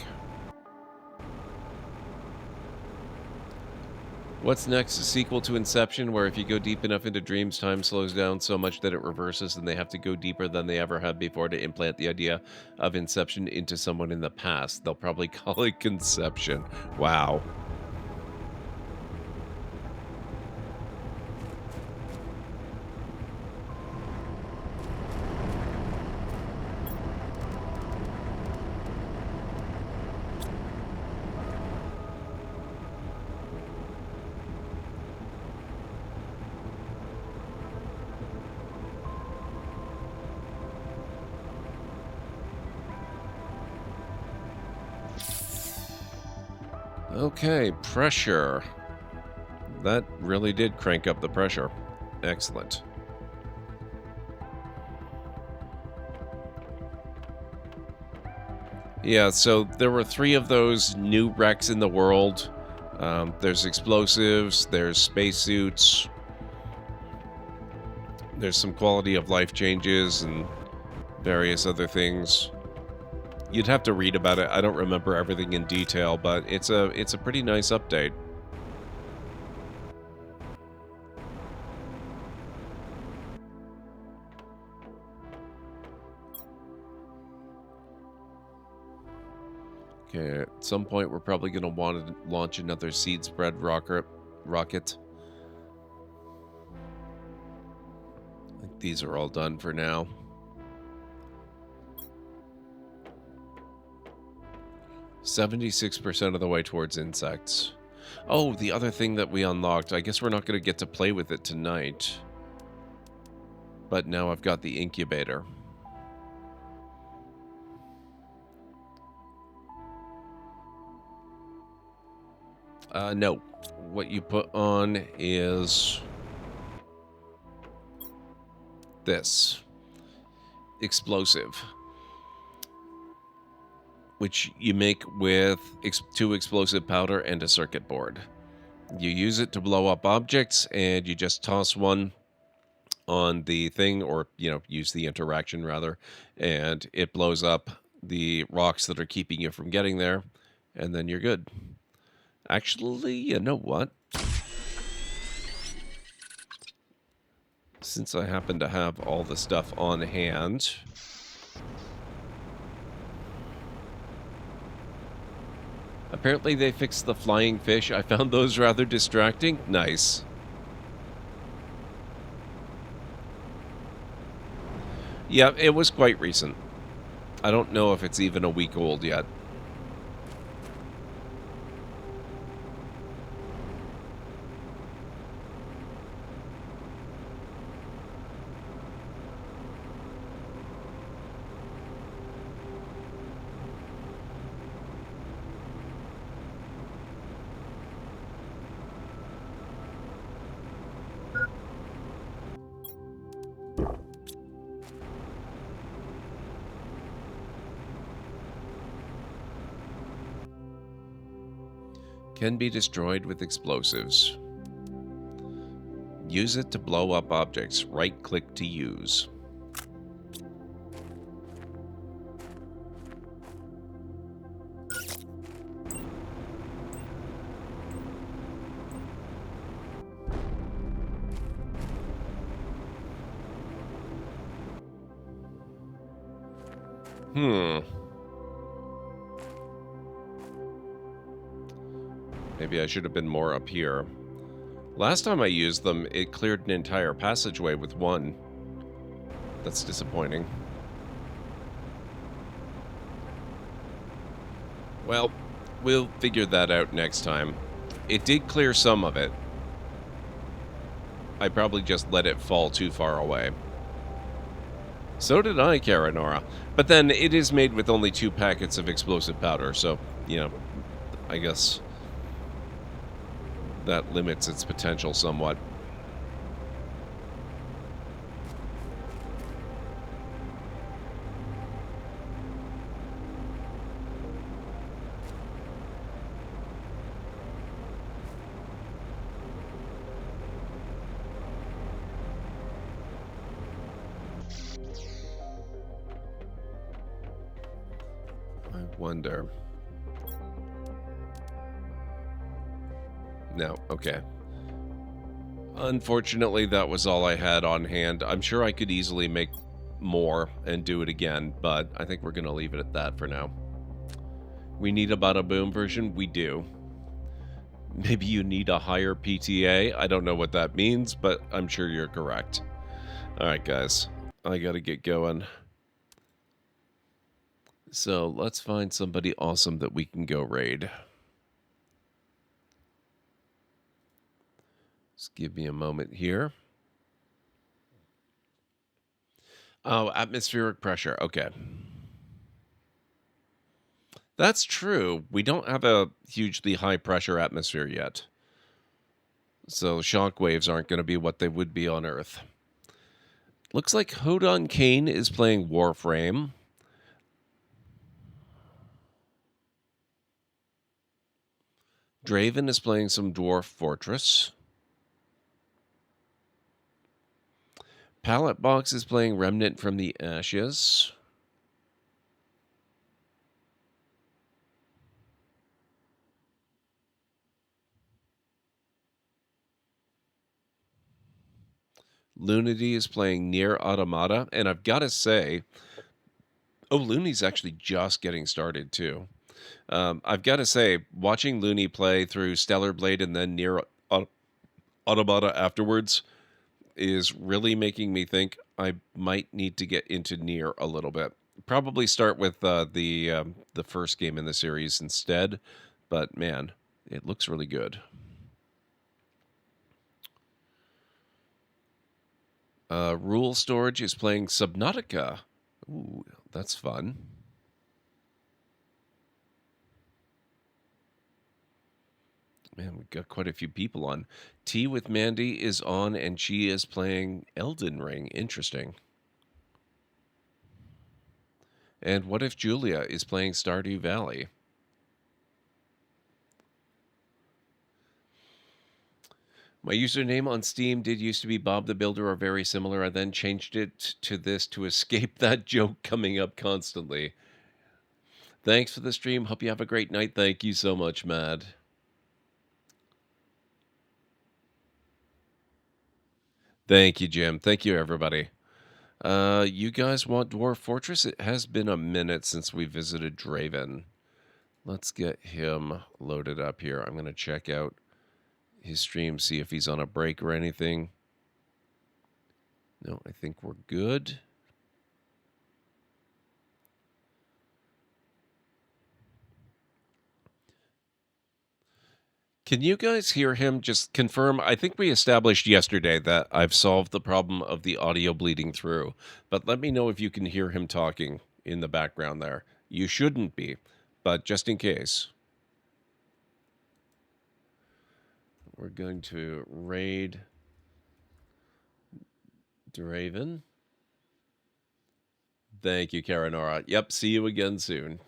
What's next? A sequel to Inception, where if you go deep enough into dreams, time slows down so much that it reverses and they have to go deeper than they ever have before to implant the idea of Inception into someone in the past. They'll probably call it Conception. Wow. Okay, pressure. That really did crank up the pressure. Excellent. Yeah, so there were 3 of those new wrecks in the world. There's explosives, there's spacesuits, there's some quality of life changes and various other things. You'd have to read about it. I don't remember everything in detail, but it's a pretty nice update. Okay, at some point we're probably going to want to launch another seed spread rocket. I think these are all done for now. "76% of the way towards insects." Oh, the other thing that we unlocked. I guess we're not going to get to play with it tonight. But now I've got the incubator. No. What you put on is this. Explosive. Which you make with 2 explosive powder and a circuit board. You use it to blow up objects, and you just toss one on the thing, or, use the interaction, rather, and it blows up the rocks that are keeping you from getting there, and then you're good. Actually, you know what? Since I happen to have all the stuff on hand... Apparently they fixed the flying fish. I found those rather distracting. Nice. Yeah, it was quite recent. I don't know if it's even a week old yet. Can be destroyed with explosives. Use it to blow up objects. Right-click to use. Maybe I should have been more up here. Last time I used them, it cleared an entire passageway with one. That's disappointing. Well, we'll figure that out next time. It did clear some of it. I probably just let it fall too far away. So did I, Karanora. But then it is made with only 2 packets of explosive powder, so, I guess that limits its potential somewhat. I wonder. No, okay. Unfortunately, that was all I had on hand. I'm sure I could easily make more and do it again, but I think we're going to leave it at that for now. We need a Bada Boom version? We do. Maybe you need a higher PTA? I don't know what that means, but I'm sure you're correct. Alright, guys. I gotta get going. So, let's find somebody awesome that we can go raid. Just give me a moment here. Oh, atmospheric pressure. Okay. That's true. We don't have a hugely high pressure atmosphere yet. So shock waves aren't going to be what they would be on Earth. Looks like Hodon Kane is playing Warframe. Draven is playing some Dwarf Fortress. Pallet Box is playing Remnant from the Ashes. Lunity is playing Nier Automata. And I've got to say, Looney's actually just getting started too. I've got to say, watching Looney play through Stellar Blade and then Nier Automata afterwards is really making me think I might need to get into Nier a little bit. Probably start with the first game in the series instead, but man, it looks really good. Rule Storage is playing Subnautica. Ooh, that's fun. Man, we've got quite a few people on. Tea with Mandy is on, and she is playing Elden Ring. Interesting. And What If Julia is playing Stardew Valley? My username on Steam did used to be Bob the Builder or very similar. I then changed it to this to escape that joke coming up constantly. Thanks for the stream. Hope you have a great night. Thank you so much, Mad. Thank you, Jim. Thank you, everybody. You guys want Dwarf Fortress? It has been a minute since we visited Draven. Let's get him loaded up here. I'm going to check out his stream, see if he's on a break or anything. No, I think we're good. Can you guys hear him? Just confirm. I think we established yesterday that I've solved the problem of the audio bleeding through. But let me know if you can hear him talking in the background there. You shouldn't be, but just in case. We're going to raid Draven. Thank you, Karanora. Yep, see you again soon.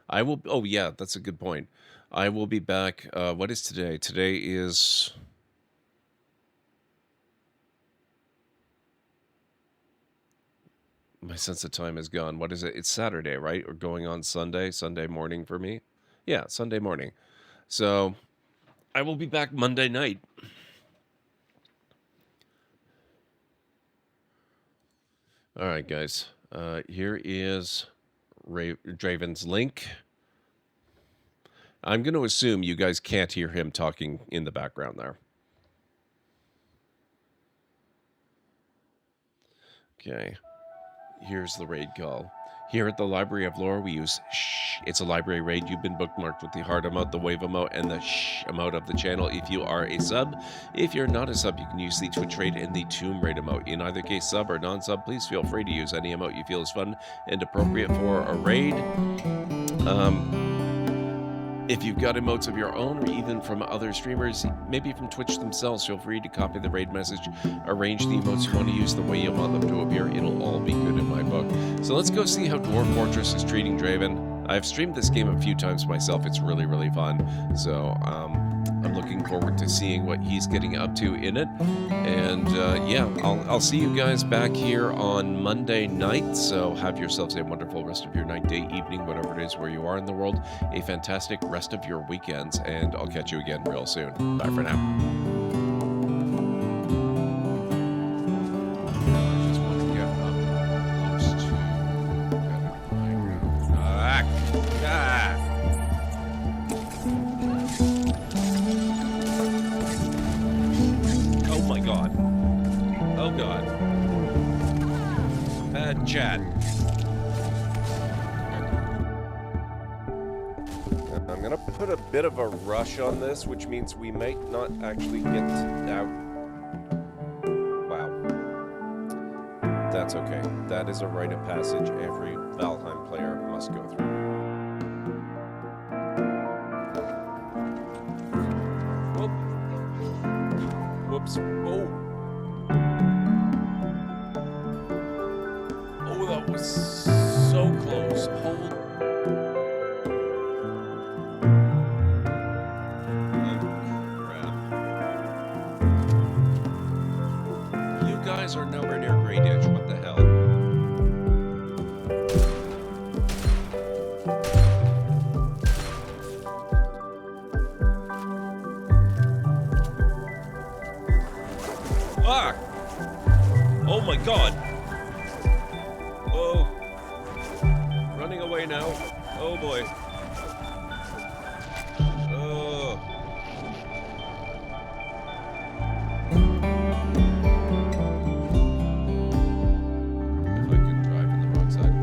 I will... Oh, yeah, that's a good point. I will be back. What is today? Today is... My sense of time is gone. What is it? It's Saturday, right? Or going on Sunday? Sunday morning for me? Yeah, Sunday morning. So, I will be back Monday night. All right, guys. Here is Draven's link. I'm going to assume you guys can't hear him talking in the background there. Okay. Here's the raid call. Here at the Library of Lore, we use shh. It's a library raid. You've been bookmarked with the heart emote, the wave emote, and the shh emote of the channel if you are a sub. If you're not a sub, you can use the Twitch raid and the Tomb Raid emote. In either case, sub or non-sub, please feel free to use any emote you feel is fun and appropriate for a raid. If you've got emotes of your own, or even from other streamers, maybe from Twitch themselves, feel free to copy the raid message, arrange the emotes you want to use the way you want them to appear. It'll all be good in my book. So let's go see how Dwarf Fortress is treating Draven. I've streamed this game a few times myself. It's really, really fun. So I'm looking forward to seeing what he's getting up to in it. And yeah, I'll see you guys back here on Monday night. So have yourselves a wonderful rest of your night, day, evening, whatever it is where you are in the world. A fantastic rest of your weekends. And I'll catch you again real soon. Bye for now. Chat. I'm gonna put a bit of a rush on this, which means we might not actually get out. Wow. That's okay. That is a rite of passage every Valheim player must go through. Oh, that was so close. Hold. You guys are nowhere near Grey Ditch. What the hell? Ah! Oh my god! Oh. Running away now. Oh boy.